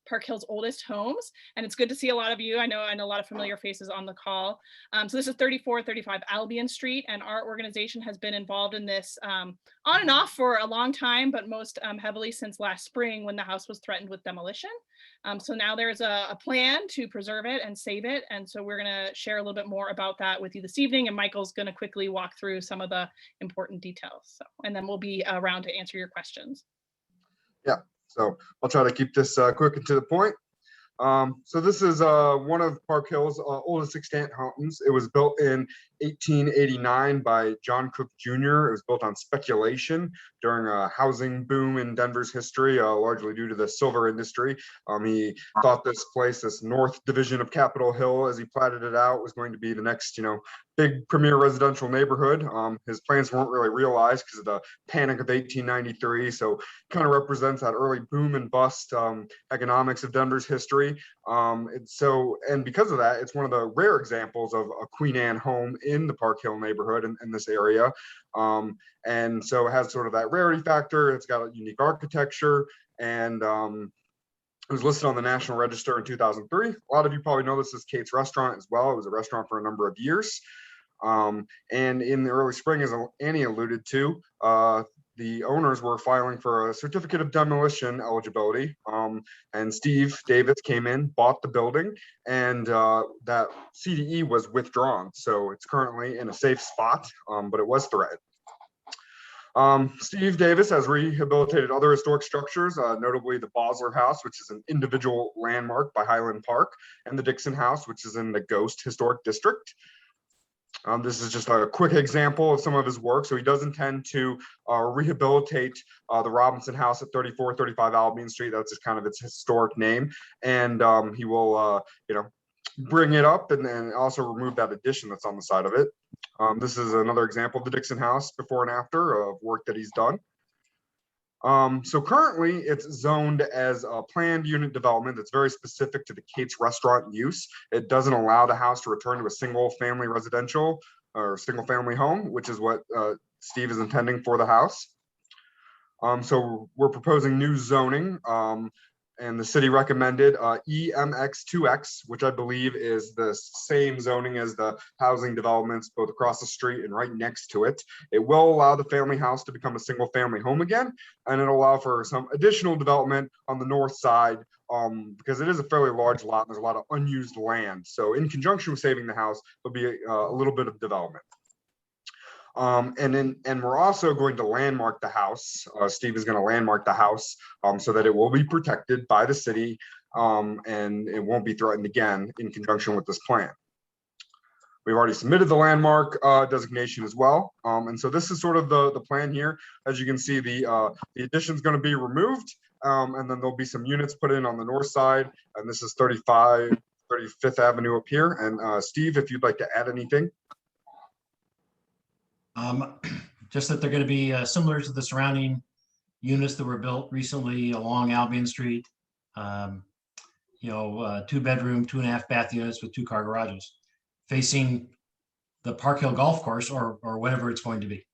Park Hill's oldest homes. And it's good to see a lot of you. I know a lot of familiar faces on the call. So this is 3435 Albion Street, and our organization has been involved in this on and off for a long time, but most heavily since last spring when the house was threatened with demolition. So now there's a plan to preserve it and save it. And so we're going to share a little bit more about that with you this evening. And Michael's going to quickly walk through some of the important details. So, and then we'll be around to answer your questions. Yeah. So I'll try to keep this quick and to the point. So this is one of Park Hill's oldest extant homes. It was built in 1889 by John Cook Jr. It was built on speculation during a housing boom in Denver's history, largely due to the silver industry. He thought this place, this north division of Capitol Hill, as he platted it out, was going to be the next, big premier residential neighborhood. His plans weren't really realized because of the panic of 1893. So kind of represents that early boom and bust economics of Denver's history. And because of that, it's one of the rare examples of a Queen Anne home in the Park Hill neighborhood in this area. And so it has sort of that rarity factor. It's got a unique architecture, and it was listed on the National Register in 2003. A lot of you probably know this as Kate's Restaurant as well. It was a restaurant for a number of years. And in the early spring, as Annie alluded to, the owners were filing for a certificate of demolition eligibility. And Steve Davis came in, bought the building, and that CDE was withdrawn. So it's currently in a safe spot, but it was threatened. Steve Davis has rehabilitated other historic structures, notably the Bosler House, which is an individual landmark by Highland Park, and the Dixon House, which is in the Ghost Historic District. This is just a quick example of some of his work. So he does intend to rehabilitate the Robinson House at 3435 Albion Street. That's just kind of its historic name. And he will, bring it up and also remove that addition that's on the side of it. This is another example of the Dixon House before and after of work that he's done. So currently it's zoned as a planned unit development that's very specific to the Kate's restaurant use. It doesn't allow the house to return to a single family residential or single family home, which is what Steve is intending for the house. So we're proposing new zoning. And the city recommended EMX2X, which I believe is the same zoning as the housing developments both across the street and right next to it. It will allow the family house to become a single family home again, and it'll allow for some additional development on the north side because it is a fairly large lot and there's a lot of unused land. So in conjunction with saving the house, there'll be a little bit of development. And we're also going to landmark the house. Steve is going to landmark the house so that it will be protected by the city and it won't be threatened again in conjunction with this plan. We've already submitted the landmark designation as well. And so this is sort of the plan here. As you can see, the addition is going to be removed and then there'll be some units put in on the north side. And this is 35, 35th Avenue up here. And Steve, if you'd like to add anything. Just that they're going to be similar to the surrounding units that were built recently along Albion Street. 2-bedroom, 2.5 bath units with 2-car garages facing the Park Hill Golf Course or whatever it's going to be.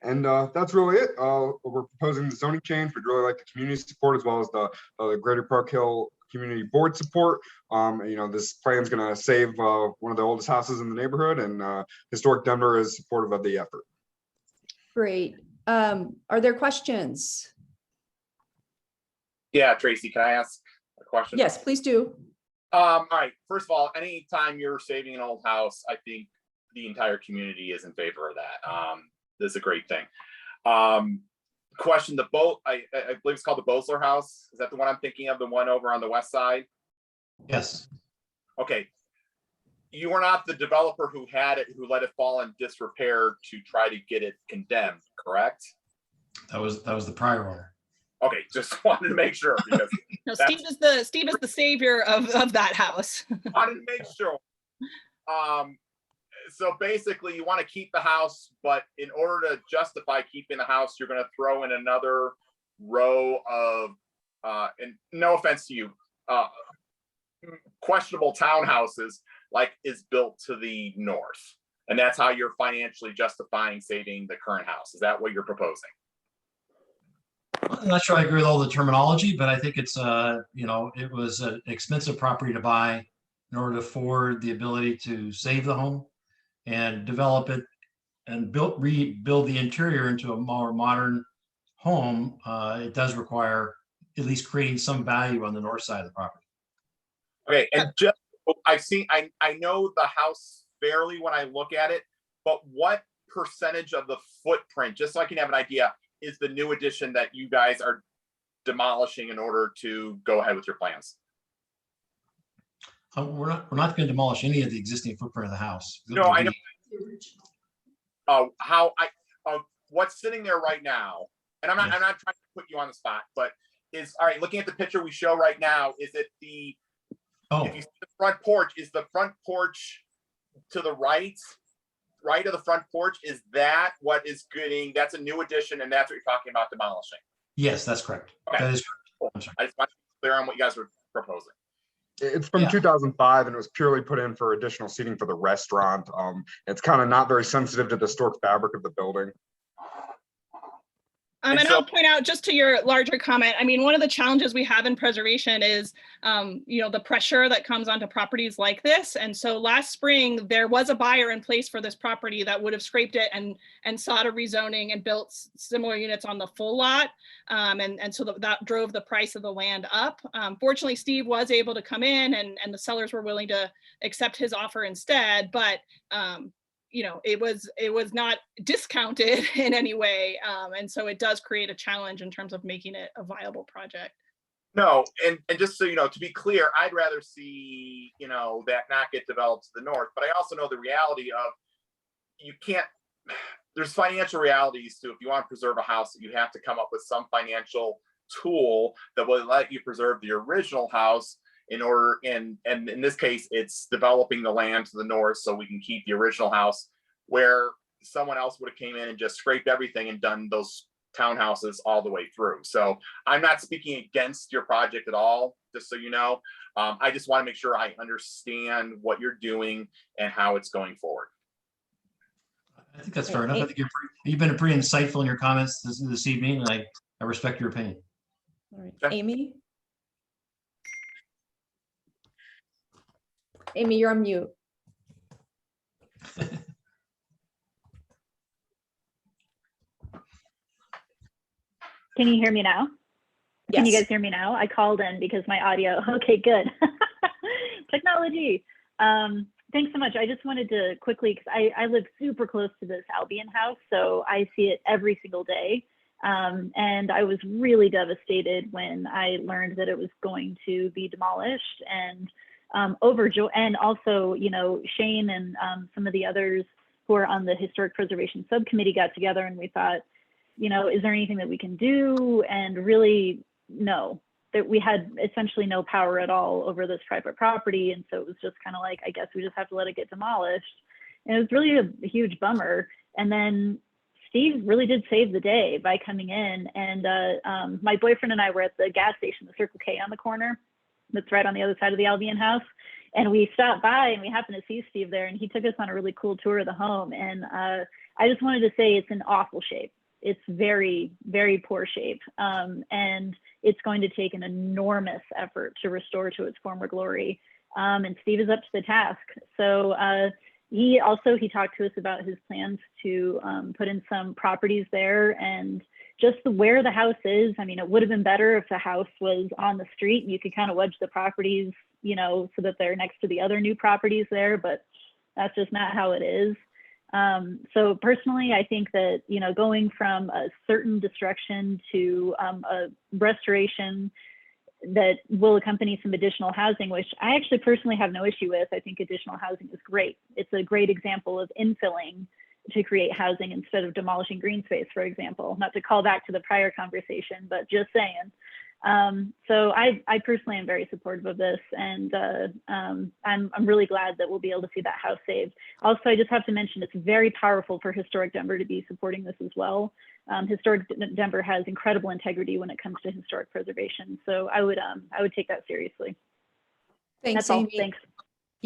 And that's really it. We're proposing the zoning change. We'd really like the community support as well as the Greater Park Hill Community Board support. This plan is going to save one of the oldest houses in the neighborhood, and Historic Denver is supportive of the effort. Great. Are there questions? Yeah, Tracy, can I ask a question? Yes, please do. All right. First of all, anytime you're saving an old house, I think the entire community is in favor of that. This is a great thing. Question: I believe it's called the Bosler House. Is that the one I'm thinking of? The one over on the west side? Yes. Okay. You were not the developer who had it, who let it fall in disrepair to try to get it condemned, correct? That was the prior owner. Okay, just wanted to make sure because no, Steve is the savior of that house. Wanted to make sure. So basically you want to keep the house, but in order to justify keeping the house, you're going to throw in another row of, and no offense to you, questionable townhouses like is built to the north. And that's how you're financially justifying saving the current house. Is that what you're proposing? I'm not sure I agree with all the terminology, but I think it's, it was an expensive property to buy in order to afford the ability to save the home and develop it and rebuild the interior into a more modern home. It does require at least creating some value on the north side of the property. Okay, and just I know the house fairly when I look at it, but what percentage of the footprint, just so I can have an idea, is the new addition that you guys are demolishing in order to go ahead with your plans? We're not going to demolish any of the existing footprint of the house. No, I know. What's sitting there right now, and I'm not trying to put you on the spot, but all right, looking at the picture we show right now, is it if you see the front porch, is the front porch to the right of the front porch, is that what is that's a new addition, and that's what you're talking about demolishing? Yes, that's correct. Okay. That is correct. I just want to be clear on what you guys were proposing. It's from 2005 and it was purely put in for additional seating for the restaurant. It's kind of not very sensitive to the historic fabric of the building. And I'll point out, just to your larger comment, I mean, one of the challenges we have in preservation is, the pressure that comes onto properties like this. And so last spring, there was a buyer in place for this property that would have scraped it and sought a rezoning and built similar units on the full lot. And so that drove the price of the land up. Fortunately, Steve was able to come in and the sellers were willing to accept his offer instead, but it was not discounted in any way. And so it does create a challenge in terms of making it a viable project. No, and just so you know, to be clear, I'd rather see, that not get developed to the north, but I also know the reality of there's financial realities to, if you want to preserve a house, you have to come up with some financial tool that will let you preserve the original house in order, and in this case, it's developing the land to the north so we can keep the original house, where someone else would have came in and just scraped everything and done those townhouses all the way through. So I'm not speaking against your project at all, just so you know. I just want to make sure I understand what you're doing and how it's going forward. I think that's fair enough. I think you've been pretty insightful in your comments this evening, and I respect your opinion. All right, Amy? Amy, you're on mute. Can you hear me now? Yes. Can you guys hear me now? I called in because my audio, okay, good. Technology. Thanks so much. I just wanted to quickly, because I live super close to this Albion house, so I see it every single day. And I was really devastated when I learned that it was going to be demolished, and overjoyed. And also, Shane and some of the others who are on the historic preservation subcommittee got together and we thought, is there anything that we can do? And really, no, that we had essentially no power at all over this private property. And so it was just kind of like, I guess we just have to let it get demolished. And it was really a huge bummer. And then Steve really did save the day by coming in. And my boyfriend and I were at the gas station, the Circle K on the corner, that's right on the other side of the Albion house. And we stopped by and we happened to see Steve there, and he took us on a really cool tour of the home. And I just wanted to say it's in awful shape. It's very, very poor shape. And it's going to take an enormous effort to restore to its former glory. And Steve is up to the task. So he talked to us about his plans to put in some properties there, and just where the house is. I mean, it would have been better if the house was on the street and you could kind of wedge the properties, so that they're next to the other new properties there, but that's just not how it is. So personally, I think that, going from a certain destruction to a restoration that will accompany some additional housing, which I actually personally have no issue with. I think additional housing is great. It's a great example of infilling to create housing instead of demolishing green space, for example. Not to call back to the prior conversation, but just saying. So I personally am very supportive of this, and I'm really glad that we'll be able to see that house saved. Also, I just have to mention, it's very powerful for Historic Denver to be supporting this as well. Historic Denver has incredible integrity when it comes to historic preservation, so I would take that seriously. Thanks, That's all. Amy. Thanks.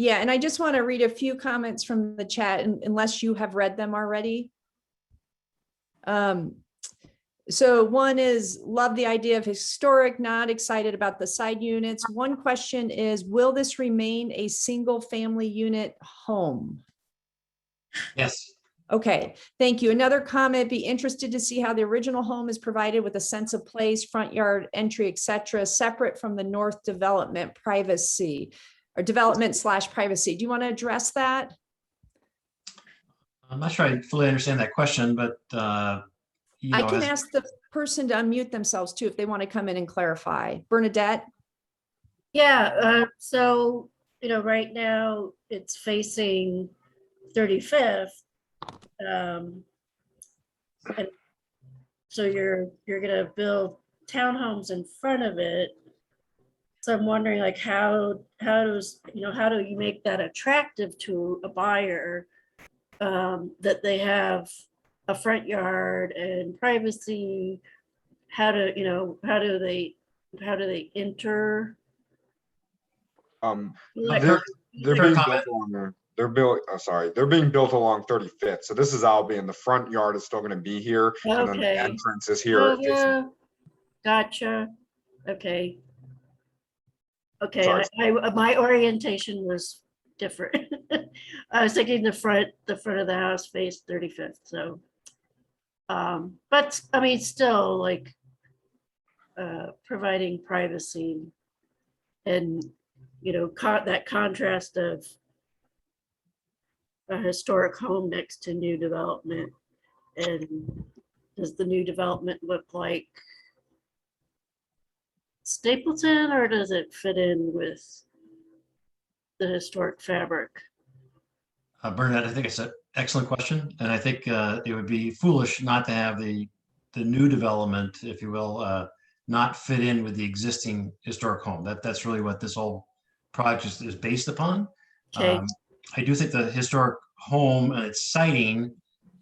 Yeah, and I just want to read a few comments from the chat, unless you have read them already. So one is, love the idea of historic, not excited about the side units. One question is, will this remain a single family unit home? Yes. Okay, thank you. Another comment, be interested to see how the original home is provided with a sense of place, front yard, entry, etc., separate from the north development privacy or development/privacy. Do you want to address that? I'm not sure I fully understand that question, but I can ask the person to unmute themselves too if they want to come in and clarify. Bernadette? Yeah, so, right now it's facing 35th. And so you're gonna build townhomes in front of it. So I'm wondering, like, how do you make that attractive to a buyer, that they have a front yard and privacy? How do they enter? They're being built on they're being built along 35th. So this is Albion. The front yard is still going to be here. And then the Okay. entrance is here. Oh, yeah. Gotcha. Okay. Okay, Sorry. my orientation was different. I was thinking the front of the house faced 35th, so. But I mean, still like providing privacy and, you know, that contrast of a historic home next to new development. And does the new development look like Stapleton, or does it fit in with the historic fabric? Bernadette, I think it's an excellent question. And I think it would be foolish not to have the new development, if you will, not fit in with the existing historic home. That's really what this whole project is based upon. Okay. I do think the historic home and its siting,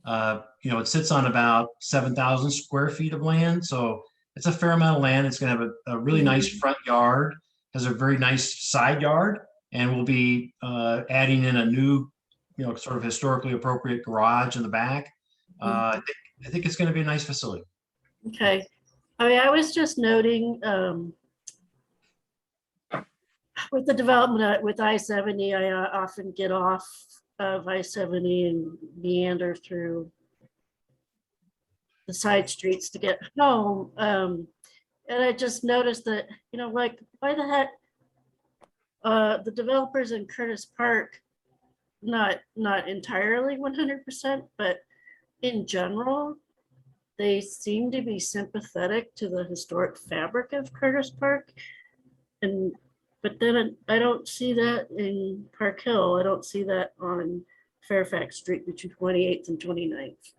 you know, it sits on about 7,000 square feet of land. So it's a fair amount of land. It's going to have a really nice front yard, has a very nice side yard, and we'll be adding in a new, you know, sort of historically appropriate garage in the back. I think it's going to be a nice facility. Okay. I mean, I was just noting with the development with I-70, I often get off of I-70 and meander through the side streets to get home. And I just noticed that, you know, like, why the heck the developers in Curtis Park, not entirely 100%, but in general, they seem to be sympathetic to the historic fabric of Curtis Park. But then I don't see that in Park Hill. I don't see that on Fairfax Street between 28th and 29th.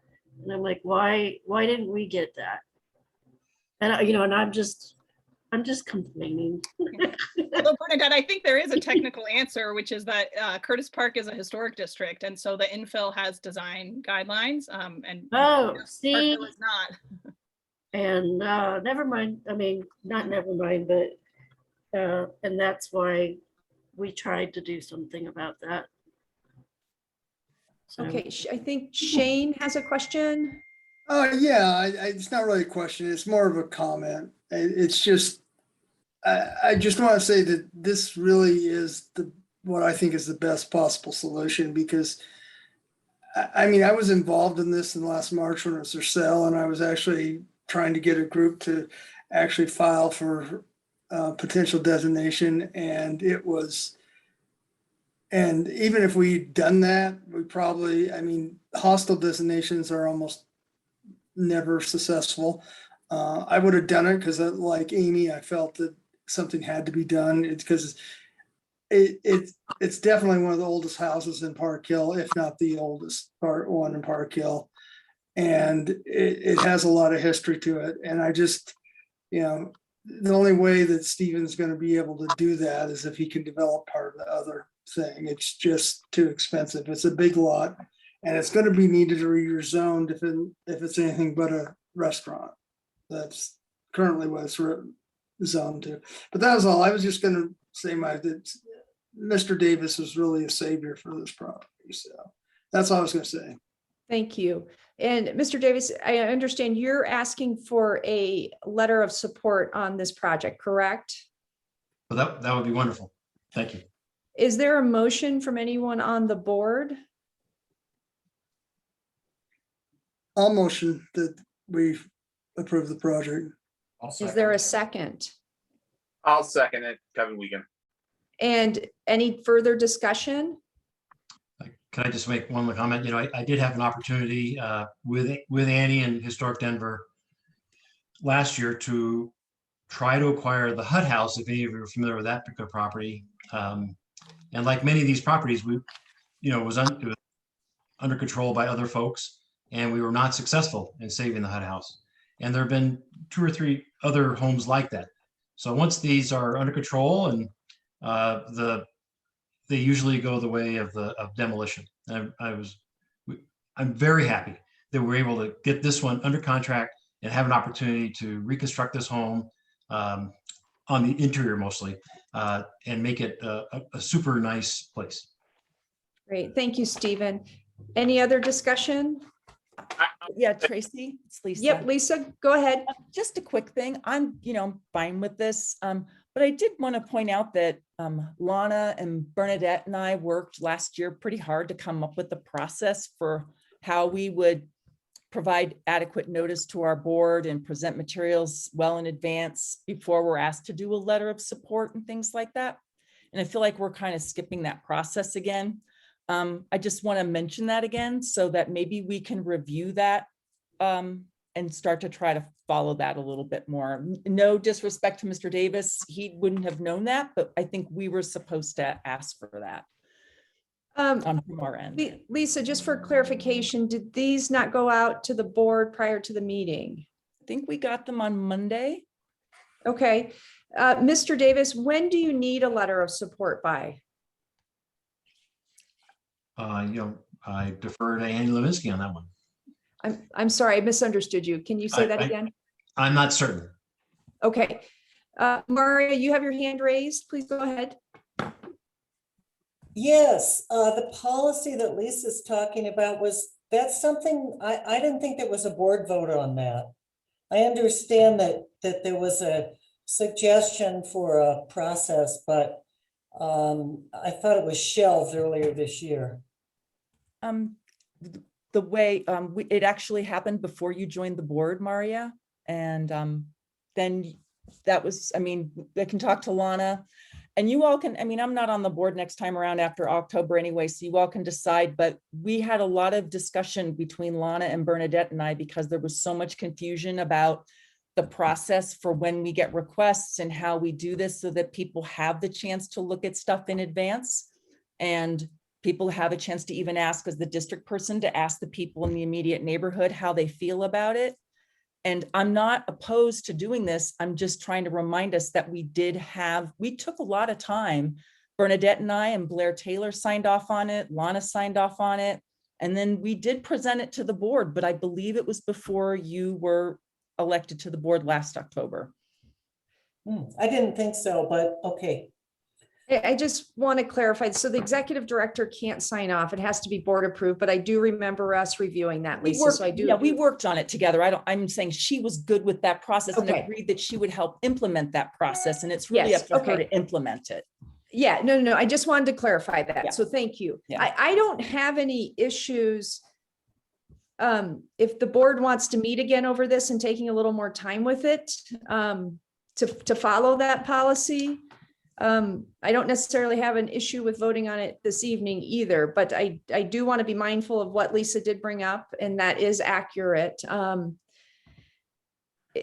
And I'm like, why didn't we get that? And you know, and I'm just complaining. Although Bernadette, I think there is a technical answer, which is that Curtis Park is a historic district, and so the infill has design guidelines. And oh, Park see, Hill is not. And never mind. I mean, not never mind, but and that's why we tried to do something about that. So. Okay, I think Shane has a question. Yeah, it's not really a question. It's more of a comment. It's just, I just want to say that this really is what I think is the best possible solution, because I mean, I was involved in this in last March when it was for sale, and I was actually trying to get a group to actually file for potential designation, and it was, and even if we'd done that, we probably, I mean, hostile designations are almost never successful. I would have done it because, like Amy, I felt that something had to be done. It's because it's definitely one of the oldest houses in Park Hill, if not the oldest one in Park Hill, and it has a lot of history to it. And I just, you know, the only way that Stephen's going to be able to do that is if he can develop part of the other thing. It's just too expensive. It's a big lot, and it's going to be needed to be rezoned if it's anything but a restaurant. That's currently what it's zoned to. But that was all. I was just going to say that Mr. Davis was really a savior for this property. So that's all I was going to say. Thank you. And Mr. Davis, I understand you're asking for a letter of support on this project, correct? Well, that would be wonderful. Thank you. Is there a motion from anyone on the board? I'll motion that we approve the project. Is there a second? I'll second it, Kevin Wiegand. And any further discussion? Can I just make one more comment? You know, I did have an opportunity with Annie and Historic Denver last year to try to acquire the Hut House, if any of you are familiar with that particular property. And like many of these properties, it was under control by other folks, and we were not successful in saving the Hut House. And there have been 2 or 3 other homes like that. So once these are under control, and they usually go the way of demolition. And I'm very happy that we're able to get this one under contract and have an opportunity to reconstruct this home on the interior mostly, and make it a super nice place. Great. Thank you, Stephen. Any other discussion? Yeah, Tracy, it's Lisa. Yep, Lisa, go ahead. Just a quick thing. I'm fine with this. But I did want to point out that Lana and Bernadette and I worked last year pretty hard to come up with the process for how we would provide adequate notice to our board and present materials well in advance before we're asked to do a letter of support and things like that. And I feel like we're kind of skipping that process again. I just want to mention that again so that maybe we can review that and start to try to follow that a little bit more. No disrespect to Mr. Davis, he wouldn't have known that, but I think we were supposed to ask for that from our end. Lisa, just for clarification, did these not go out to the board prior to the meeting? I think we got them on Monday. Okay. Mr. Davis, when do you need a letter of support by? I defer to Annie Levinsky on that one. I'm sorry, I misunderstood you. Can you say that again? I'm not certain. Okay. Maria, you have your hand raised. Please go ahead. Yes, the policy that Lisa's talking about that's something, I didn't think there was a board vote on that. I understand that there was a suggestion for a process, but I thought it was shelved earlier this year. The way it actually happened before you joined the board, Maria, and then that was, I mean, I can talk to Lana and you all can, I mean, I'm not on the board next time around after October anyway, so you all can decide, but we had a lot of discussion between Lana and Bernadette and I because there was so much confusion about the process for when we get requests and how we do this so that people have the chance to look at stuff in advance. And people have a chance to even ask as the district person to ask the people in the immediate neighborhood how they feel about it. And I'm not opposed to doing this. I'm just trying to remind us that we took a lot of time. Bernadette and I and Blair Taylor signed off on it. Lana signed off on it. And then we did present it to the board, but I believe it was before you were elected to the board last October. I didn't think so, but okay. I just want to clarify. So the executive director can't sign off. It has to be board approved, but I do remember us reviewing that, Lisa. So I do. Yeah, we worked on it together. I'm saying she was good with that process and agreed that she would help implement that process. And it's really up to her to implement it. Yeah, no. I just wanted to clarify that. Yeah. So thank you. Yeah. I don't have any issues. If the board wants to meet again over this and taking a little more time with it to follow that policy. I don't necessarily have an issue with voting on it this evening either, but I do want to be mindful of what Lisa did bring up, and that is accurate.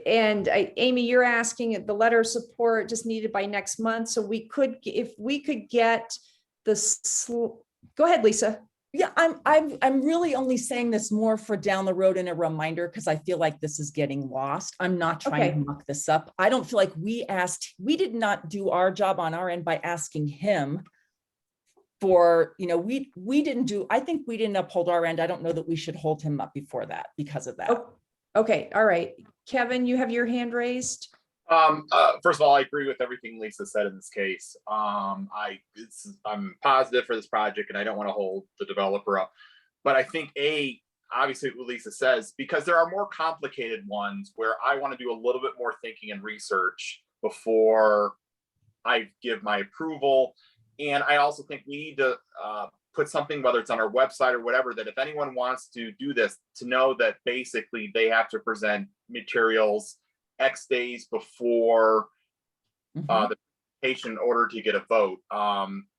Amy, you're asking the letter of support just needed by next month. So if we could get this, go ahead, Lisa. Yeah, I'm really only saying this more for down the road and a reminder because I feel like this is getting lost. I'm not trying to muck this up. I don't feel like we did not do our job on our end by asking him for, we didn't do, I think we didn't uphold our end. I don't know that we should hold him up before that because of that. Oh, okay, all right. Kevin, you have your hand raised. First of all, I agree with everything Lisa said in this case. I'm positive for this project and I don't want to hold the developer up, but I think obviously what Lisa says, because there are more complicated ones where I want to do a little bit more thinking and research before I give my approval. And I also think we need to put something, whether it's on our website or whatever, that if anyone wants to do this, to know that basically they have to present materials X days before the presentation in order to get a vote.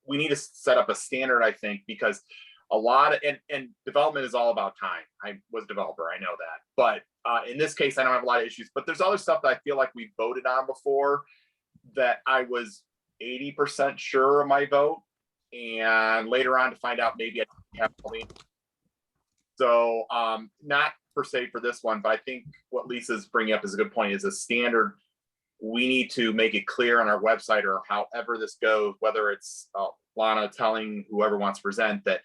We need to set up a standard, I think, because a lot of, and development is all about time. I was a developer, I know that. But in this case, I don't have a lot of issues, but there's other stuff that I feel like we voted on before that I was 80% sure of my vote. And later on to find out maybe I didn't have all the answers. So not per se for this one, but I think what Lisa's bringing up is a good point, is a standard. We need to make it clear on our website or however this goes, whether it's Lana telling whoever wants to present that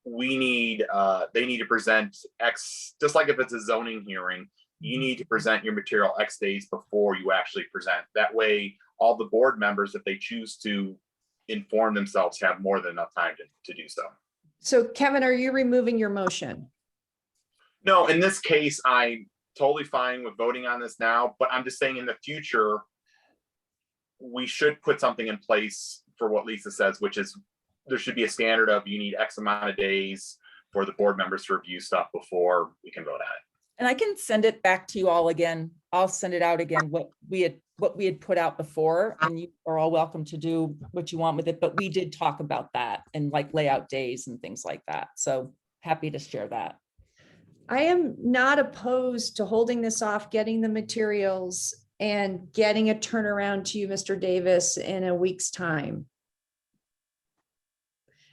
we need, they need to present X, just like if it's a zoning hearing, you need to present your material X days before you actually present. That way, all the board members, if they choose to inform themselves, have more than enough time to do so. So Kevin, are you removing your motion? No, in this case, I'm totally fine with voting on this now, but I'm just saying in the future, we should put something in place for what Lisa says, which is there should be a standard of you need X amount of days for the board members to review stuff before we can vote on it. And I can send it back to you all again. I'll send it out again, what we had put out before, and you are all welcome to do what you want with it. But we did talk about that and like layout days and things like that. So happy to share that. I am not opposed to holding this off, getting the materials and getting a turnaround to you, Mr. Davis, in a week's time.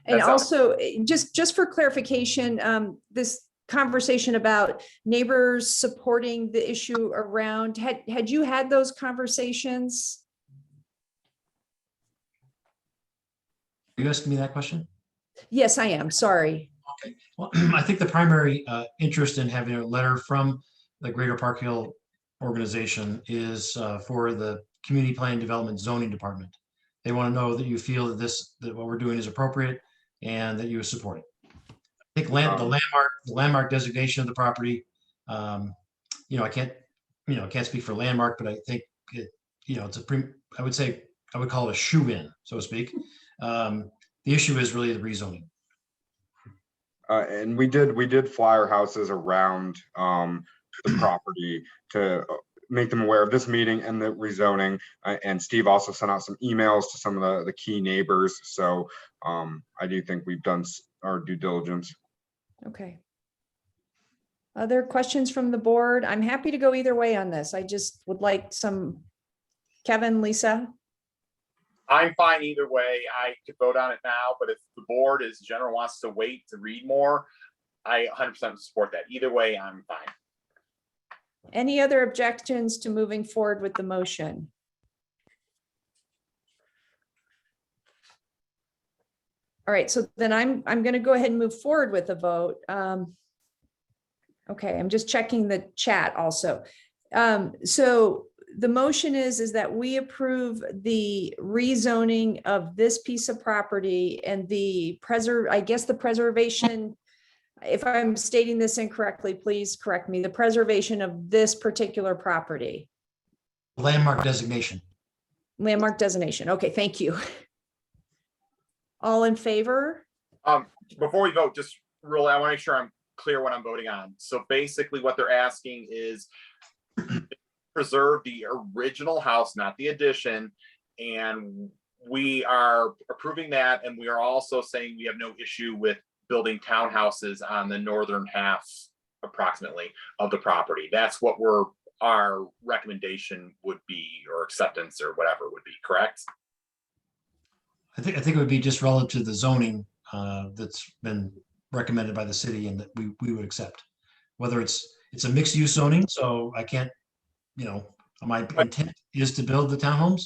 And also, just for clarification, this conversation about neighbors supporting the issue around, had you had those conversations? Are you asking me that question? Yes, I am. Sorry. Okay. Well, I think the primary interest in having a letter from the Greater Park Hill organization is for the Community Plan Development Zoning Department. They want to know that you feel that what we're doing is appropriate and that you support it. I think the landmark designation of the property, I can't speak for landmark, but I think it's I would call it a shoe-in, so to speak. The issue is really the rezoning. And we did flyer houses around the property to make them aware of this meeting and the rezoning. And Steve also sent out some emails to some of the key neighbors. So I do think we've done our due diligence. Okay. Other questions from the board? I'm happy to go either way on this. I just would like some, Kevin, Lisa? I'm fine either way. I could vote on it now, but if the board is general wants to wait to read more, I 100% support that. Either way, I'm fine. Any other objections to moving forward with the motion? All right, so then I'm going to go ahead and move forward with the vote. Okay, I'm just checking the chat also. So the motion is that we approve the rezoning of this piece of property and the preservation. If I'm stating this incorrectly, please correct me. The preservation of this particular property. Landmark designation. Landmark designation. Okay, thank you. All in favor? Before we vote, just really, I want to make sure I'm clear what I'm voting on. So basically what they're asking is preserve the original house, not the addition. And we are approving that. And we are also saying we have no issue with building townhouses on the northern half approximately of the property. That's what our recommendation would be, or acceptance or whatever would be, correct? I think it would be just relative to the zoning that's been recommended by the city and that we would accept. Whether it's a mixed use zoning, so I can't, my intent is to build the townhomes.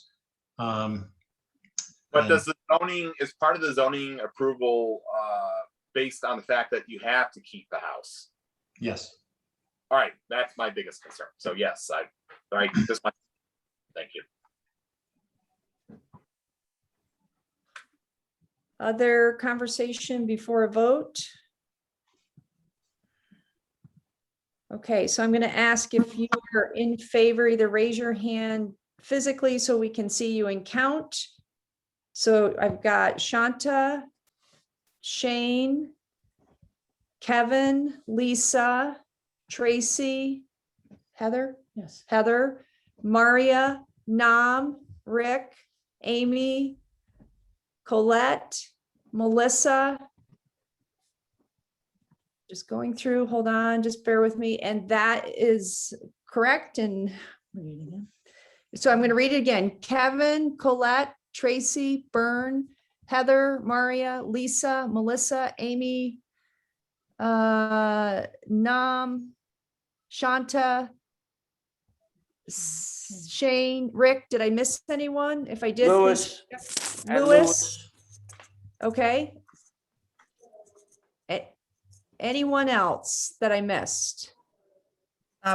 But does the zoning, is part of the zoning approval based on the fact that you have to keep the house? Yes. All right, that's my biggest concern. So yes, thank you. Other conversation before a vote? Okay, so I'm going to ask if you are in favor, either raise your hand physically so we can see you and count. So I've got Shanta, Shane, Kevin, Lisa, Tracy, Heather, yes, Heather, Maria, Nam, Rick, Amy, Colette, Melissa. Just going through, hold on, just bear with me. And that is correct. And so I'm going to read it again. Kevin, Colette, Tracy, Byrne, Heather, Maria, Lisa, Melissa, Amy, Nam, Shanta, Shane, Rick. Did I miss anyone? If I did, Louis. Louis. Okay. Anyone else that I missed?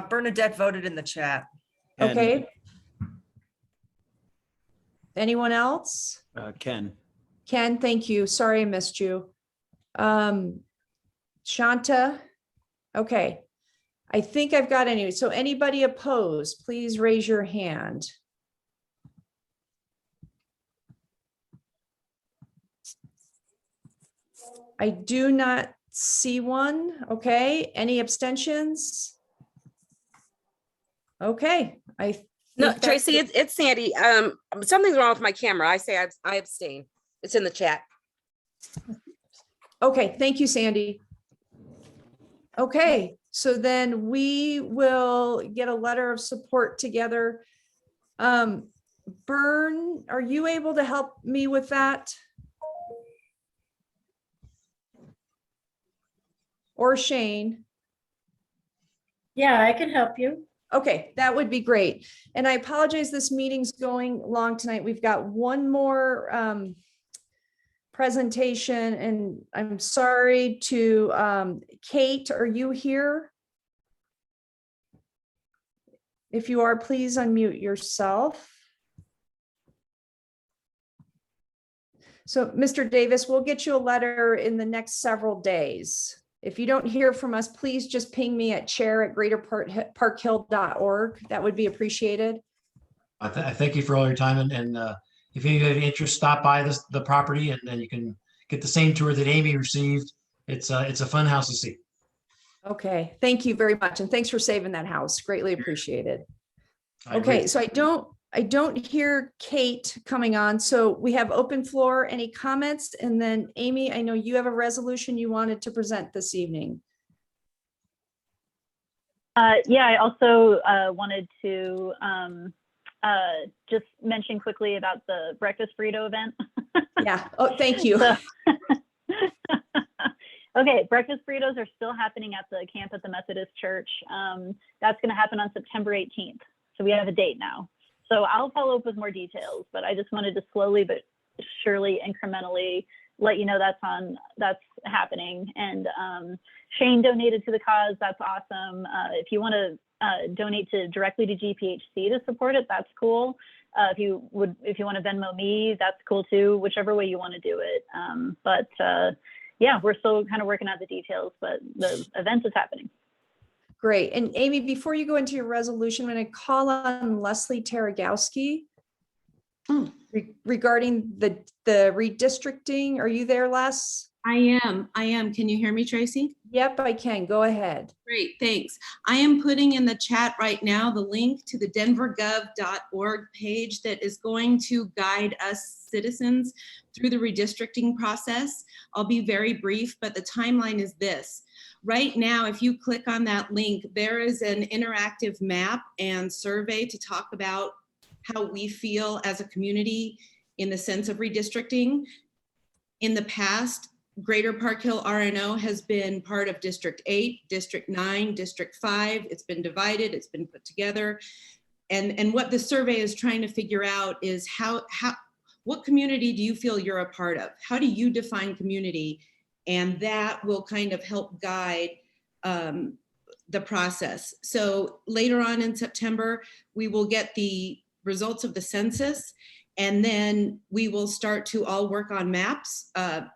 Bernadette voted in the chat. Okay. Anyone else? Ken. Ken, thank you. Sorry I missed you. Shanta? Okay. I think I've got any. So anybody opposed, please raise your hand. I do not see one. Okay. Any abstentions? Okay. No, think that's Tracy, it's Sandy. Something's wrong with my camera. I abstain. It's in the chat. Okay, thank you, Sandy. Okay, so then we will get a letter of support together. Bern, are you able to help me with that? Or Shane? Yeah, I can help you. Okay, that would be great. And I apologize, this meeting's going long tonight. We've got one more presentation, and I'm sorry to Kate, are you here? If you are, please unmute yourself. So Mr. Davis, we'll get you a letter in the next several days. If you don't hear from us, please just ping me at chair@greaterparkhill.org. That would be appreciated. I thank you for all your time, and if you have any interest, stop by the property, and then you can get the same tour that Amy received. It's a fun house to see. Okay, thank you very much. And thanks for saving that house. Greatly appreciated. I Okay, agree. so I don't hear Kate coming on. So we have open floor. Any comments? And then Amy, I know you have a resolution you wanted to present this evening. Yeah, I also wanted to just mention quickly about the breakfast burrito event. Yeah. Oh, thank you. Okay, breakfast burritos are still happening at the camp at the Methodist Church. That's going to happen on September 18th. So we have a date now. So I'll follow up with more details, but I just wanted to slowly but surely incrementally let you know that's happening. And Shane donated to the cause. That's awesome. If you want to donate directly to GPHC to support it, that's cool. If you want to Venmo me, that's cool too, whichever way you want to do it. Yeah, we're still kind of working out the details, but the event is happening. Great. And Amy, before you go into your resolution, I'm going to call on Leslie Taragowski regarding the redistricting. Are you there, Les? I am. Can you hear me, Tracy? Yep, I can. Go ahead. Great, thanks. I am putting in the chat right now the link to the denvergov.org page that is going to guide us citizens through the redistricting process. I'll be very brief, but the timeline is this. Right now, if you click on that link, there is an interactive map and survey to talk about how we feel as a community in the sense of redistricting. In the past, Greater Park Hill RNO has been part of District 8, District 9, District 5. It's been divided, it's been put together. And what the survey is trying to figure out is what community do you feel you're a part of? How do you define community? And that will kind of help guide the process. So later on in September, we will get the results of the census, and then we will start to all work on maps,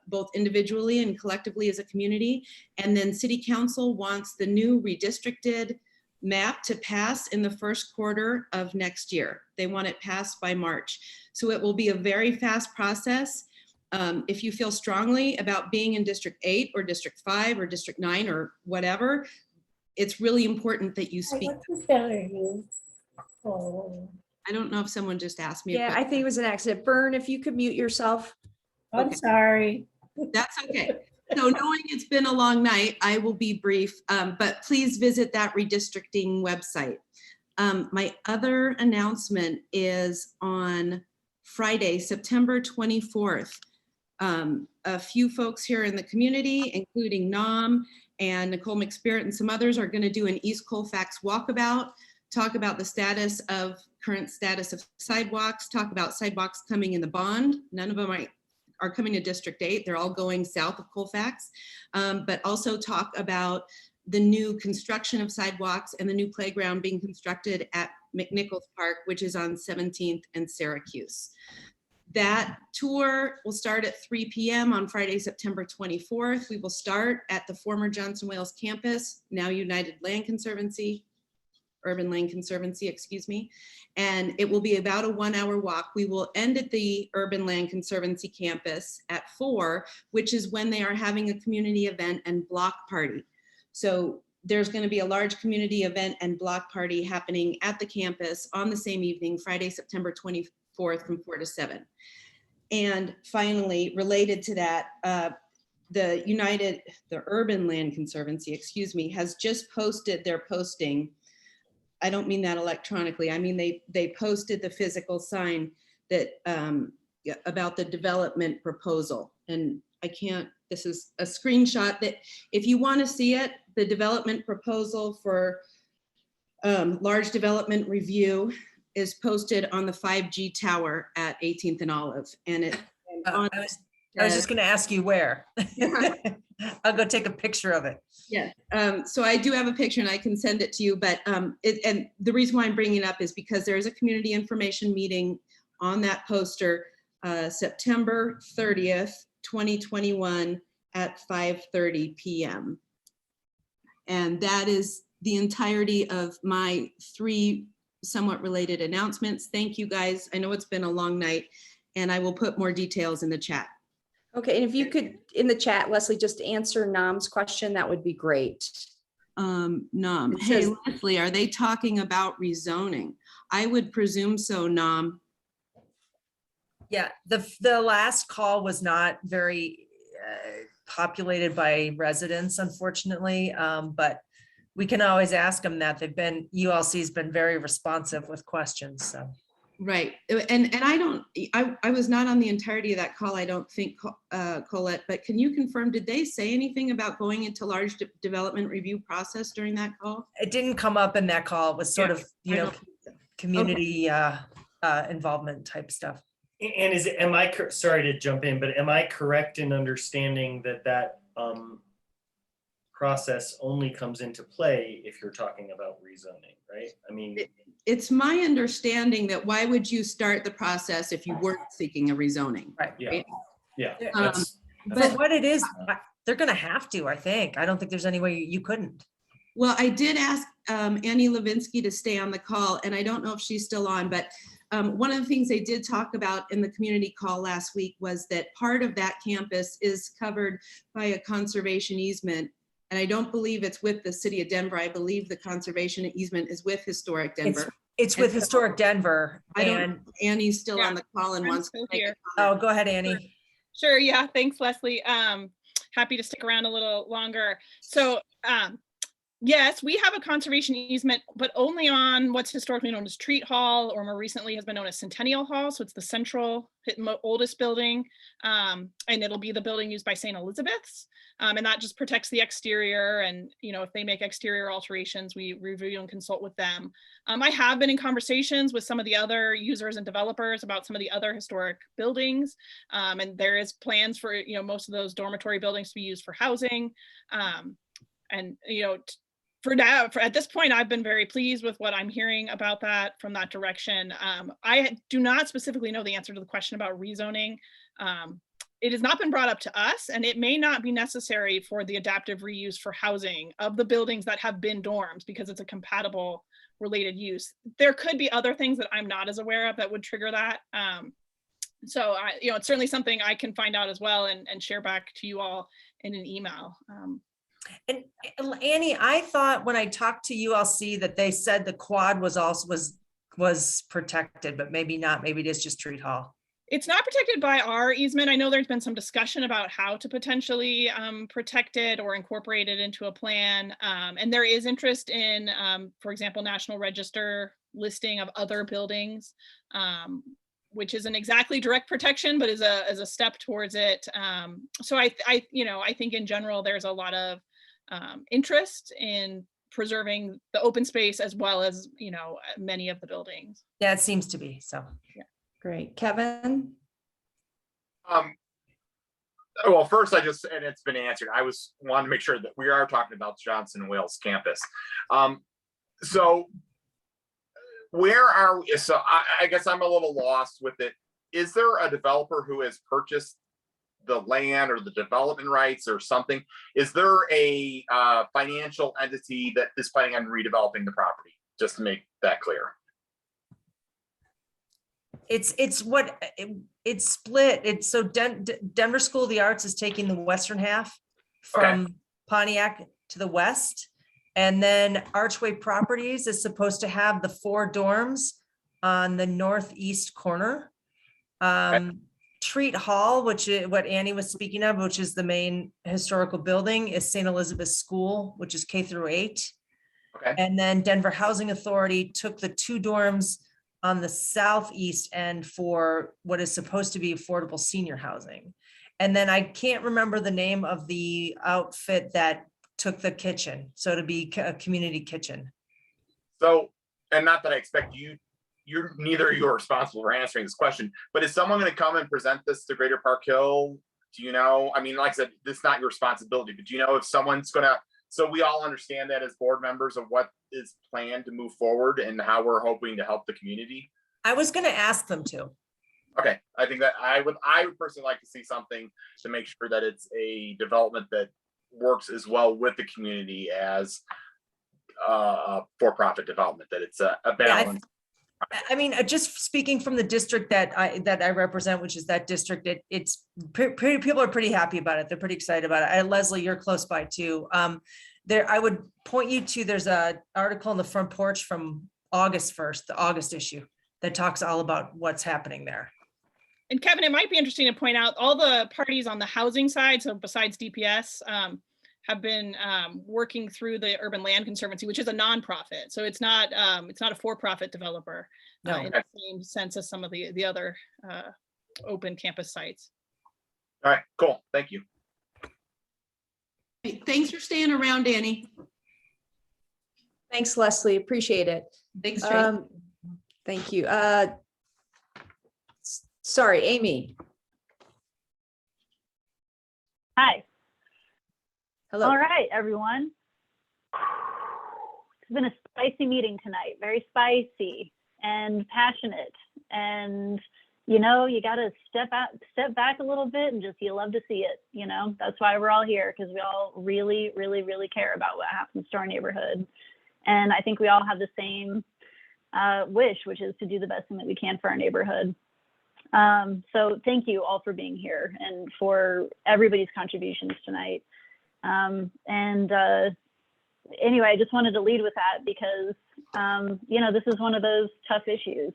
both individually and collectively as a community. And then City Council wants the new redistricted map to pass in the first quarter of next year. They want it passed by March. So it will be a very fast process. If you feel strongly about being in District 8 or District 5 or District 9 or whatever, it's really important that you speak. I don't know if someone just asked me. Yeah, I think it was an accident. Bern, if you could mute yourself. I'm sorry. That's okay. So knowing it's been a long night, I will be brief, but please visit that redistricting website. My other announcement is on Friday, September 24th. A few folks here in the community, including NOM and Nicole McSpirit and some others, are going to do an East Colfax walkabout, talk about the current status of sidewalks, talk about sidewalks coming in the bond. None of them are coming to District 8. They're all going south of Colfax, but also talk about the new construction of sidewalks and the new playground being constructed at McNichols Park, which is on 17th and Syracuse. That tour will start at 3 p.m. on Friday, September 24th. We will start at the former Johnson Wales campus, now United Land Conservancy, Urban Land Conservancy, excuse me. And it will be about a 1-hour walk. We will end at the Urban Land Conservancy campus at 4, which is when they are having a community event and block party. So there's going to be a large community event and block party happening at the campus on the same evening, Friday, September 24th from 4 to 7. And finally, related to that, the Urban Land Conservancy, excuse me, has just posted their posting. I don't mean that electronically. I mean, they posted the physical sign that about the development proposal. And this is a screenshot that if you want to see it, the development proposal for large development review is posted on the 5G tower at 18th and Olive. And I was just going to ask you where. I'll go take a picture of it. Yeah. So I do have a picture and I can send it to you, but and the reason why I'm bringing it up is because there is a community information meeting on that poster, September 30th, 2021 at 5:30 p.m. And that is the entirety of my 3 somewhat related announcements. Thank you guys. I know it's been a long night and I will put more details in the chat. Okay, and if you could, in the chat, Leslie, just answer Nam's question, that would be great. Nam, It hey, says- Leslie, are they talking about rezoning? I would presume so, Nam. Yeah, the last call was not very populated by residents, unfortunately, but we can always ask them that. ULC's been very responsive with questions, so. Right, and I was not on the entirety of that call, I don't think, Colette, but can you confirm, did they say anything about going into large development review process during that call? It didn't come up in that call. It was sort of, community involvement type stuff. And sorry to jump in, but am I correct in understanding that process only comes into play if you're talking about rezoning, right? I mean, It's my understanding that why would you start the process if you weren't seeking a rezoning? Right. Right? Yeah. But what it is, they're going to have to, I think. I don't think there's any way you couldn't. Well, I did ask Annie Levinsky to stay on the call, and I don't know if she's still on, but one of the things they did talk about in the community call last week was that part of that campus is covered by a conservation easement. And I don't believe it's with the city of Denver. I believe the conservation easement is with Historic Denver. It's with Historic Denver. I don't, Annie's still on the call and I'm wants still to make here. a comment. Oh, go ahead, Annie. Sure, yeah, thanks, Leslie. Happy to stick around a little longer. So yes, we have a conservation easement, but only on what's historically known as Treat Hall, or more recently has been known as Centennial Hall. So it's the central oldest building, and it'll be the building used by St. Elizabeth's. And that just protects the exterior. And, if they make exterior alterations, we review and consult with them. I have been in conversations with some of the other users and developers about some of the other historic buildings. And there is plans for, most of those dormitory buildings to be used for housing. And, for now, at this point, I've been very pleased with what I'm hearing about that from that direction. I do not specifically know the answer to the question about rezoning. It has not been brought up to us, and it may not be necessary for the adaptive reuse for housing of the buildings that have been dorms because it's a compatible related use. There could be other things that I'm not as aware of that would trigger that. So it's certainly something I can find out as well and share back to you all in an email. And Annie, I thought when I talked to ULC that they said the quad was protected, but maybe not. Maybe it is just Treat Hall. It's not protected by our easement. I know there's been some discussion about how to potentially protect it or incorporate it into a plan. And there is interest in, for example, National Register listing of other buildings, which isn't exactly direct protection, but is a step towards it. So I think in general, there's a lot of interest in preserving the open space as well as, many of the buildings. Yeah, it seems to be, so. Yeah. Great. Kevin? Well, first and it's been answered. I wanted to make sure that we are talking about Johnson Wales campus. So where are we? So I guess I'm a little lost with it. is there a developer who has purchased the land or the development rights or something? Is there a financial entity that is planning on redeveloping the property? Just to make that clear. It's split. It's so Denver School of the Arts is taking the western half from Pontiac to the west. And then Archway Properties is supposed to have the 4 dorms on the northeast corner. Treat Hall, which is what Annie was speaking of, which is the main historical building, is St. Elizabeth's School, which is K-8. Okay. And then Denver Housing Authority took the 2 dorms on the southeast end for what is supposed to be affordable senior housing. And then I can't remember the name of the outfit that took the kitchen. So to be a community kitchen. So, and not that I expect neither of you are responsible for answering this question, but is someone going to come and present this to Greater Park Hill? Do you know? I mean, like I said, this is not your responsibility, but do you know if someone's going to, so we all understand that as board members of what is planned to move forward and how we're hoping to help the community? I was going to ask them to. Okay, I think that I would personally like to see something to make sure that it's a development that works as well with the community as for-profit development, that it's a balance. I mean, just speaking from the district that I represent, which is that district, it's people are pretty happy about it. They're pretty excited about it. Leslie, you're close by too. I would point you to, there's a article on the front porch from August 1st, the August issue, that talks all about what's happening there. And Kevin, it might be interesting to point out all the parties on the housing side, so besides DPS, have been working through the Urban Land Conservancy, which is a nonprofit. So it's not a for-profit developer in the same sense as some of the other open campus sites. All right, cool. Thank you. Thanks for staying around, Annie. Thanks, Leslie. Appreciate it. Thanks, Tracy. Thank you. Sorry, Amy. Hi. Hello. All right, everyone. It's been a spicy meeting tonight, very spicy and passionate. And, you know, you got to step back a little bit and you love to see it. You know, that's why we're all here, because we all really, really, really care about what happens to our neighborhood. And I think we all have the same wish, which is to do the best thing that we can for our neighborhood. So thank you all for being here and for everybody's contributions tonight. Anyway, I just wanted to lead with that because, you know, this is one of those tough issues.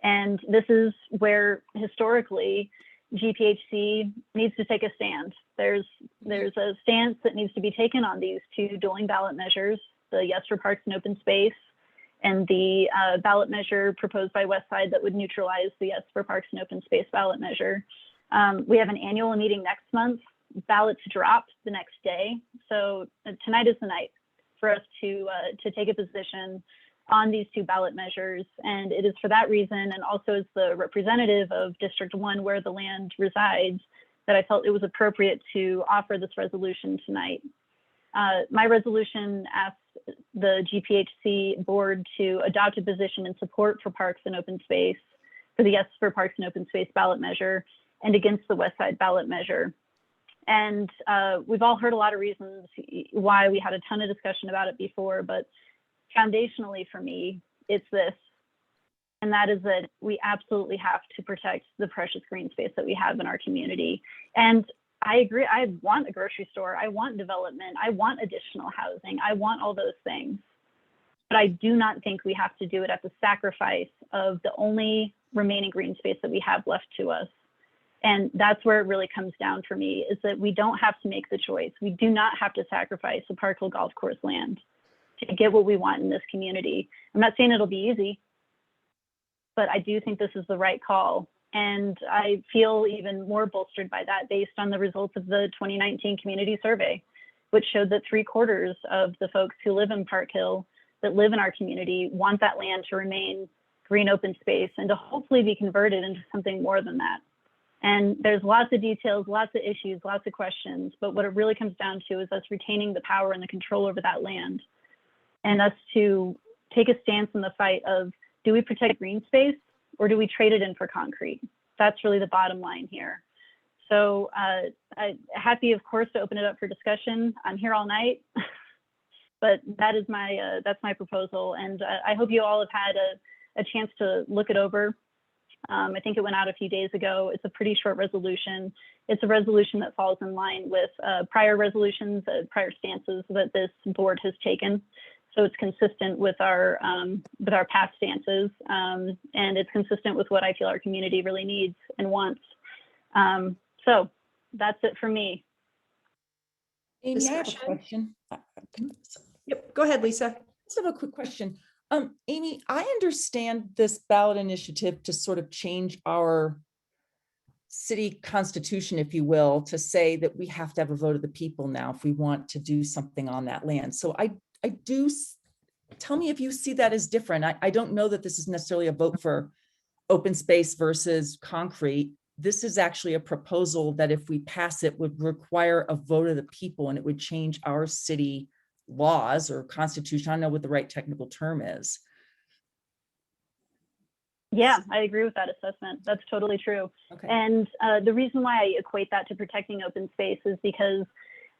And this is where historically GPHC needs to take a stand. There's a stance that needs to be taken on these 2 dueling ballot measures, the Yes for Parks and Open Space, and the ballot measure proposed by Westside that would neutralize the Yes for Parks and Open Space ballot measure. We have an annual meeting next month. Ballots drop the next day. So tonight is the night for us to take a position on these 2 ballot measures. And it is for that reason, and also as the representative of District 1 where the land resides, that I felt it was appropriate to offer this resolution tonight. My resolution asks the GPHC board to adopt a position in support for Parks and Open Space, for the Yes for Parks and Open Space ballot measure, and against the Westside ballot measure. And we've all heard a lot of reasons why. We had a ton of discussion about it before, but foundationally for me, it's this, and that is that we absolutely have to protect the precious green space that we have in our community. And I agree, I want a grocery store, I want development, I want additional housing, I want all those things. But I do not think we have to do it at the sacrifice of the only remaining green space that we have left to us. And that's where it really comes down for me, is that we don't have to make the choice. We do not have to sacrifice the Park Hill Golf Course land to get what we want in this community. I'm not saying it'll be easy, but I do think this is the right call. And I feel even more bolstered by that based on the results of the 2019 community survey, which showed that 3/4 of the folks who live in Park Hill, that live in our community, want that land to remain green open space and to hopefully be converted into something more than that. And there's lots of details, lots of issues, lots of questions, but what it really comes down to is us retaining the power and the control over that land, and us to take a stance in the fight of, do we protect green space or do we trade it in for concrete? That's really the bottom line here. So I'm happy, of course, to open it up for discussion. I'm here all night, but that's my proposal. And I hope you all have had a chance to look it over. I think it went out a few days ago. It's a pretty short resolution. It's a resolution that falls in line with prior resolutions, prior stances that this board has taken. So it's consistent with our past stances, and it's consistent with what I feel our community really needs and wants. So that's it for me. Amy, I have a question. Yep, go ahead, Lisa. I just have a quick question. Amy, I understand this ballot initiative to sort of change our city constitution, if you will, to say that we have to have a vote of the people now if we want to do something on that land. So I do, tell me if you see that as different. I don't know that this is necessarily a vote for open space versus concrete. This is actually a proposal that if we pass it would require a vote of the people, and it would change our city laws or constitution. I don't know what the right technical term is. Yeah, I agree with that assessment. That's totally true. Okay. And the reason why I equate that to protecting open space is because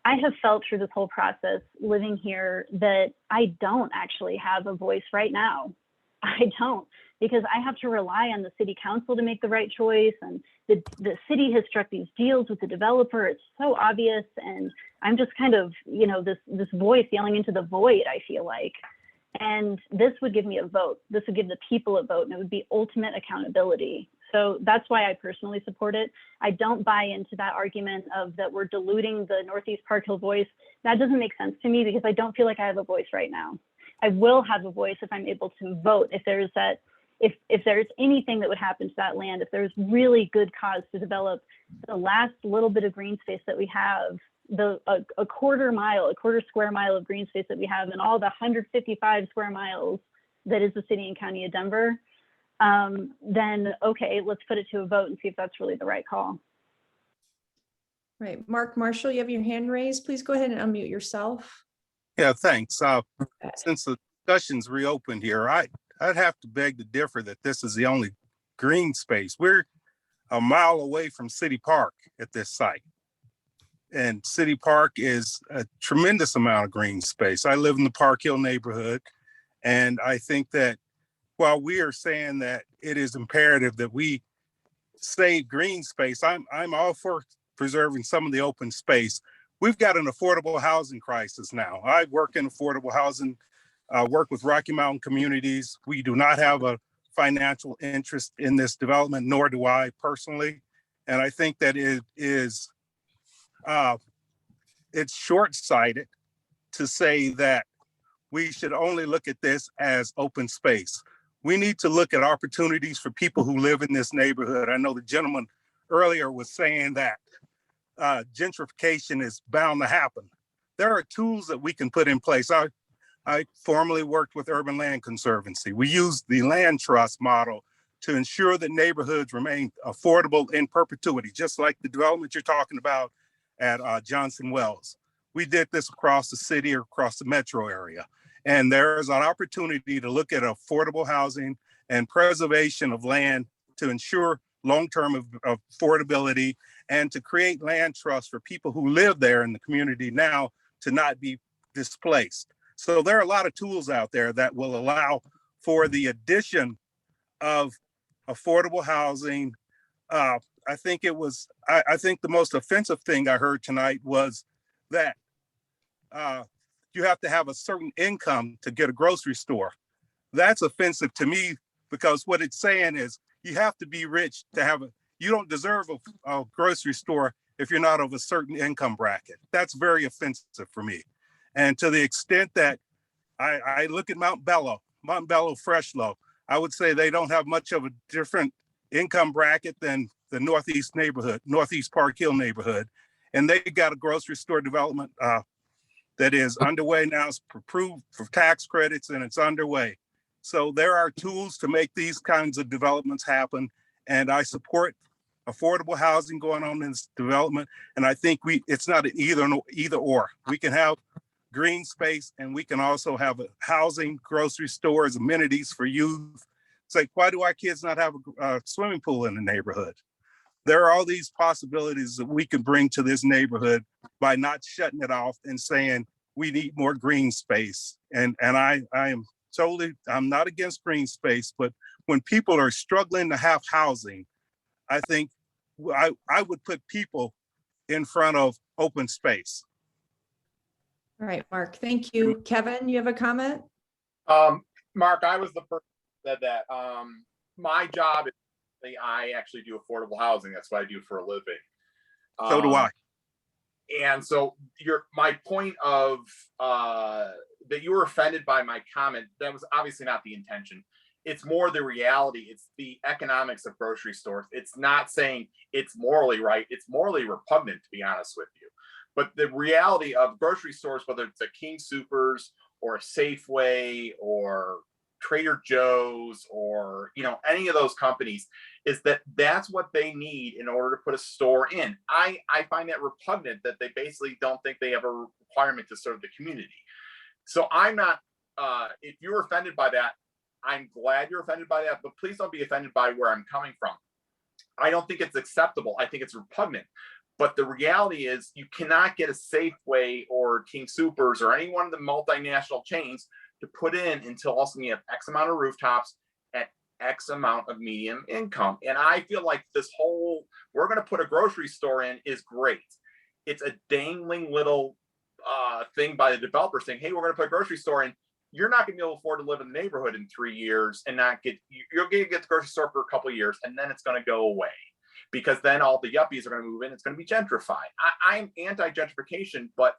I have felt through this whole process living here that I don't actually have a voice right now. I don't, because I have to rely on the city council to make the right choice. And the city has struck these deals with the developer. It's so obvious. And I'm just kind of, this voice yelling into the void, I feel like. And this would give me a vote. This would give the people a vote, and it would be ultimate accountability. So that's why I personally support it. I don't buy into that argument of that we're diluting the Northeast Park Hill voice. That doesn't make sense to me because I don't feel like I have a voice right now. I will have a voice if I'm able to vote, if there's that, if there's anything that would happen to that land, if there's really good cause to develop the last little bit of green space that we have, a quarter square mile of green space that we have, and all the 155 square miles that is the city and county of Denver, then okay, let's put it to a vote and see if that's really the right call. Right, Mark Marshall, you have your hand raised. Please go ahead and unmute yourself. Yeah, thanks. Since the discussion's reopened here, I'd have to beg to differ that this is the only green space. We're a mile away from City Park at this site. And City Park is a tremendous amount of green space. I live in the Park Hill neighborhood. And I think that while we are saying that it is imperative that we save green space, I'm all for preserving some of the open space. We've got an affordable housing crisis now. I work in affordable housing, work with Rocky Mountain communities. We do not have a financial interest in this development, nor do I personally. And I think that it is, it's short-sighted to say that we should only look at this as open space. We need to look at opportunities for people who live in this neighborhood. I know the gentleman earlier was saying that gentrification is bound to happen. There are tools that we can put in place. I formerly worked with Urban Land Conservancy. We used the land trust model to ensure that neighborhoods remain affordable in perpetuity, just like the development you're talking about at Johnson Wells. We did this across the city or across the metro area. And there is an opportunity to look at affordable housing and preservation of land to ensure long-term affordability and to create land trusts for people who live there in the community now to not be displaced. So there are a lot of tools out there that will allow for the addition of affordable housing. I think the most offensive thing I heard tonight was that you have to have a certain income to get a grocery store. That's offensive to me because what it's saying is you have to be rich to have you don't deserve a grocery store if you're not of a certain income bracket. That's very offensive for me. And to the extent that I look at Mount Bello, Freshlow, I would say they don't have much of a different income bracket than the Northeast neighborhood, Northeast Park Hill neighborhood. And they got a grocery store development that is underway now. It's approved for tax credits and it's underway. So there are tools to make these kinds of developments happen. And I support affordable housing going on in this development. And I think it's not an either or. We can have green space and we can also have housing, grocery stores, amenities for youth. It's like, why do our kids not have a swimming pool in the neighborhood? there are all these possibilities that we can bring to this neighborhood by not shutting it off and saying we need more green space. And I am totally, I'm not against green space, but when people are struggling to have housing, I think I would put people in front of open space. All right, Mark, thank you. Kevin, you have a comment? Mark, I was the person that said that. My job is I actually do affordable housing. That's what I do for a living. So do I. And so my point of that you were offended by my comment, that was obviously not the intention. It's more the reality. It's the economics of grocery stores. It's not saying it's morally right. It's morally repugnant, to be honest with you. But the reality of grocery stores, whether it's a King Soopers or a Safeway or Trader Joe's or, you know, any of those companies, is that that's what they need in order to put a store in. I find that repugnant that they basically don't think they have a requirement to serve the community. So I'm not, if you're offended by that, I'm glad you're offended by that, but please don't be offended by where I'm coming from. I don't think it's acceptable. I think it's repugnant. But the reality is you cannot get a Safeway or King Soopers or any one of the multinational chains to put in until also you have X amount of rooftops at X amount of median income. And I feel like this whole, we're going to put a grocery store in is great. It's a dangling little thing by the developer saying, hey, we're going to put a grocery store in. You're not going to be able to afford to live in the neighborhood in 3 years and not get, you're going to get the grocery store for a couple of years and then it's going to go away. Because then all the yuppies are going to move in. It's going to be gentrified. I'm anti-gentrification, but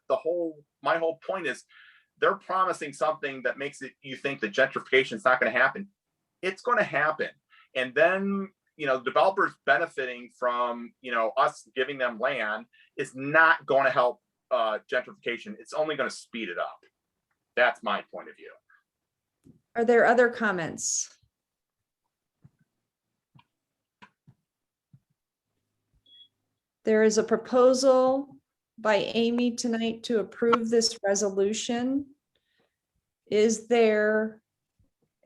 my whole point is they're promising something that makes it you think that gentrification is not going to happen. It's going to happen, and then developers benefiting from us giving them land is not going to help gentrification. It's only going to speed it up. That's my point of view. Are there other comments? There is a proposal by Amy tonight to approve this resolution. Is there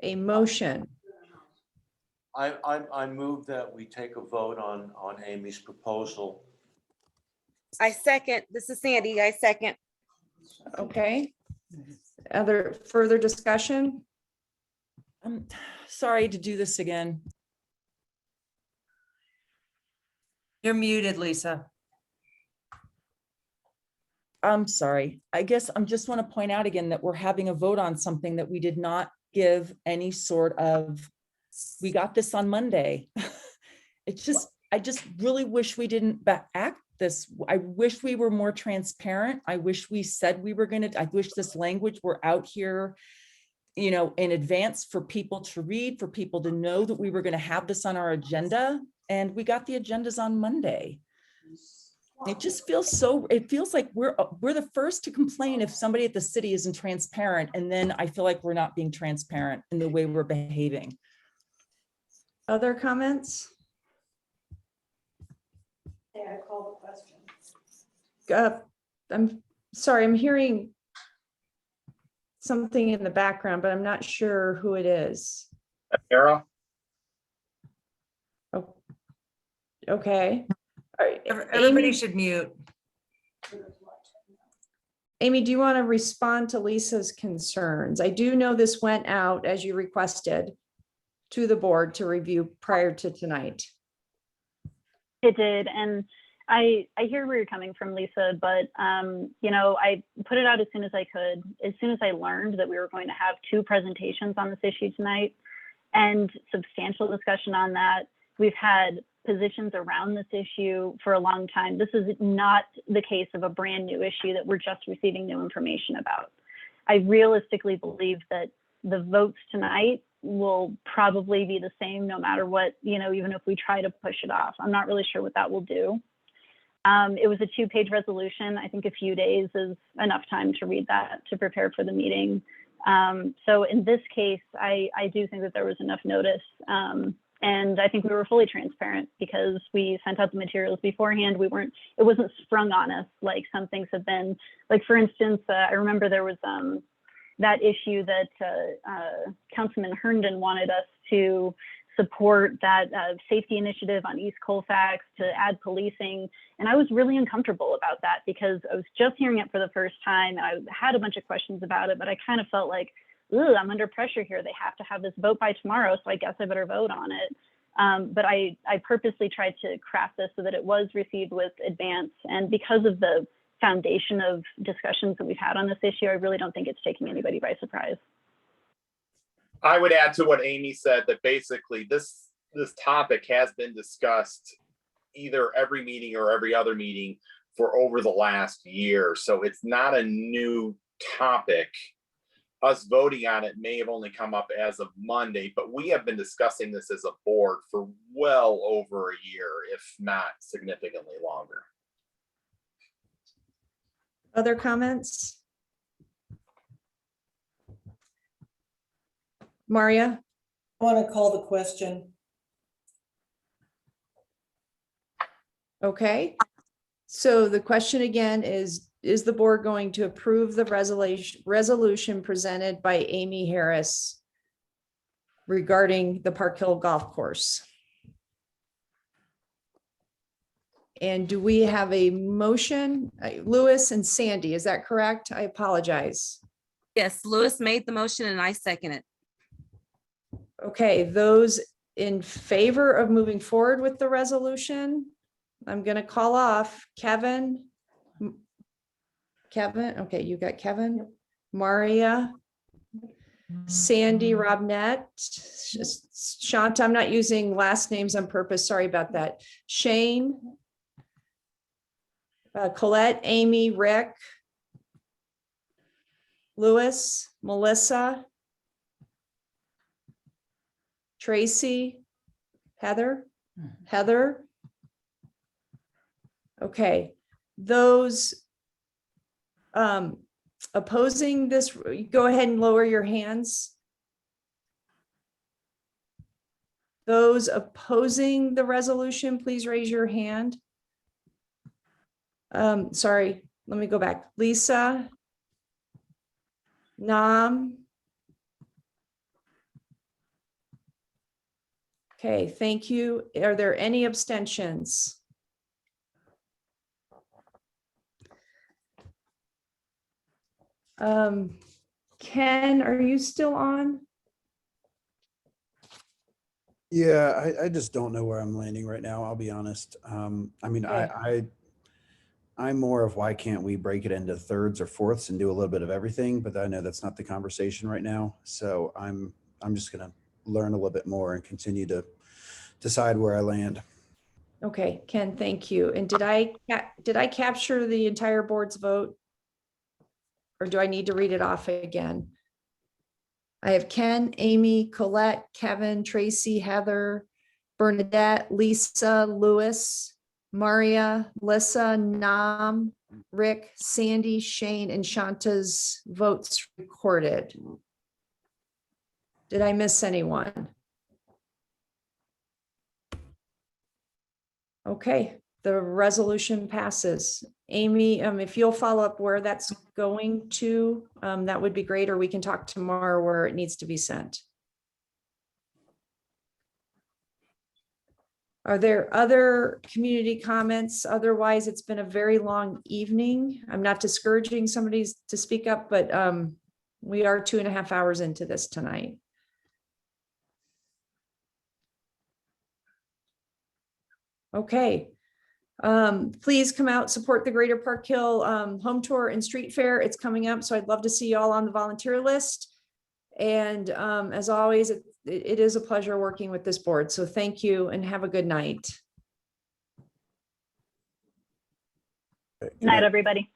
a motion? I move that we take a vote on Amy's proposal. I second. This is Sandy. I second. Okay. Other further discussion? I'm sorry to do this again. You're muted, Lisa. I'm sorry. I guess I just want to point out again that we're having a vote on something that we did not give any sort of, we got this on Monday. It's just, I just really wish we didn't act this. I wish we were more transparent. I wish we said we were going to, I wish this language were out here, in advance for people to read, for people to know that we were going to have this on our agenda. And we got the agendas on Monday. It just feels so, it feels like we're the first to complain if somebody at the city isn't transparent. And then I feel like we're not being transparent in the way we're behaving. Other comments? Yeah, I call the question. I'm sorry, I'm hearing something in the background, but I'm not sure who it is. Sarah? Oh, okay. All right. Everybody should mute. Amy, do you want to respond to Lisa's concerns? I do know this went out as you requested to the board to review prior to tonight. It did, and I hear where you're coming from, Lisa, but I put it out as soon as I could, as soon as I learned that we were going to have 2 presentations on this issue tonight and substantial discussion on that. We've had positions around this issue for a long time. This is not the case of a brand new issue that we're just receiving new information about. I realistically believe that the votes tonight will probably be the same no matter what, even if we try to push it off. I'm not really sure what that will do. It was a 2-page resolution. I think a few days is enough time to read that to prepare for the meeting. So in this case, I do think that there was enough notice. And I think we were fully transparent because we sent out the materials beforehand. It wasn't sprung on us like some things have been. Like, for instance, I remember there was that issue that Councilman Herndon wanted us to support that safety initiative on East Colfax to add policing. And I was really uncomfortable about that because I was just hearing it for the first time. I had a bunch of questions about it, but I kind of felt like, ooh, I'm under pressure here. They have to have this vote by tomorrow, so I guess I better vote on it. But I purposely tried to craft this so that it was received with advance. And because of the foundation of discussions that we've had on this issue, I really don't think it's taking anybody by surprise. I would add to what Amy said that basically this topic has been discussed either every meeting or every other meeting for over the last year. So it's not a new topic. Us voting on it may have only come up as of Monday, but we have been discussing this as a board for well over a year, if not significantly longer. Other comments? Maria? I want to call the question. Okay. So the question again is the board going to approve the resolution presented by Amy Harris regarding the Park Hill Golf Course? And do we have a motion? Lewis and Sandy, is that correct? I apologize. Yes, Lewis made the motion and I second it. Okay, those in favor of moving forward with the resolution, I'm going to call off Kevin. Kevin, okay, you got Kevin, Maria, Sandy, Robnett, Shanta, I'm not using last names on purpose, sorry about that. Shane, Colette, Amy, Rick, Lewis, Melissa, Tracy, Heather. Okay, those opposing this, go ahead and lower your hands. Those opposing the resolution, please raise your hand. Sorry, let me go back. Lisa, Nam. Okay, thank you. Are there any abstentions? Ken, are you still on? Yeah, I just don't know where I'm landing right now. I'll be honest. I mean, Okay. I'm more of why can't we break it into thirds or fourths and do a little bit of everything, but I know that's not the conversation right now. So I'm just gonna learn a little bit more and continue to decide where I land. Okay, Ken, thank you. And did I capture the entire board's vote? Or do I need to read it off again? I have Ken, Amy, Colette, Kevin, Tracy, Heather, Bernadette, Lisa, Lewis, Maria, Lissa, Nam, Rick, Sandy, Shane, and Shanta's votes recorded. Did I miss anyone? Okay, the resolution passes. Amy, if you'll follow up where that's going to, that would be great, or we can talk tomorrow where it needs to be sent. Are there other community comments? Otherwise, it's been a very long evening. I'm not discouraging somebody to speak up, but we are 2.5 hours into this tonight. Okay. Please come out, support the Greater Park Hill home tour and street fair. It's coming up, so I'd love to see you all on the volunteer list. And as always, it is a pleasure working with this board. So thank you and have a good night. Night, everybody.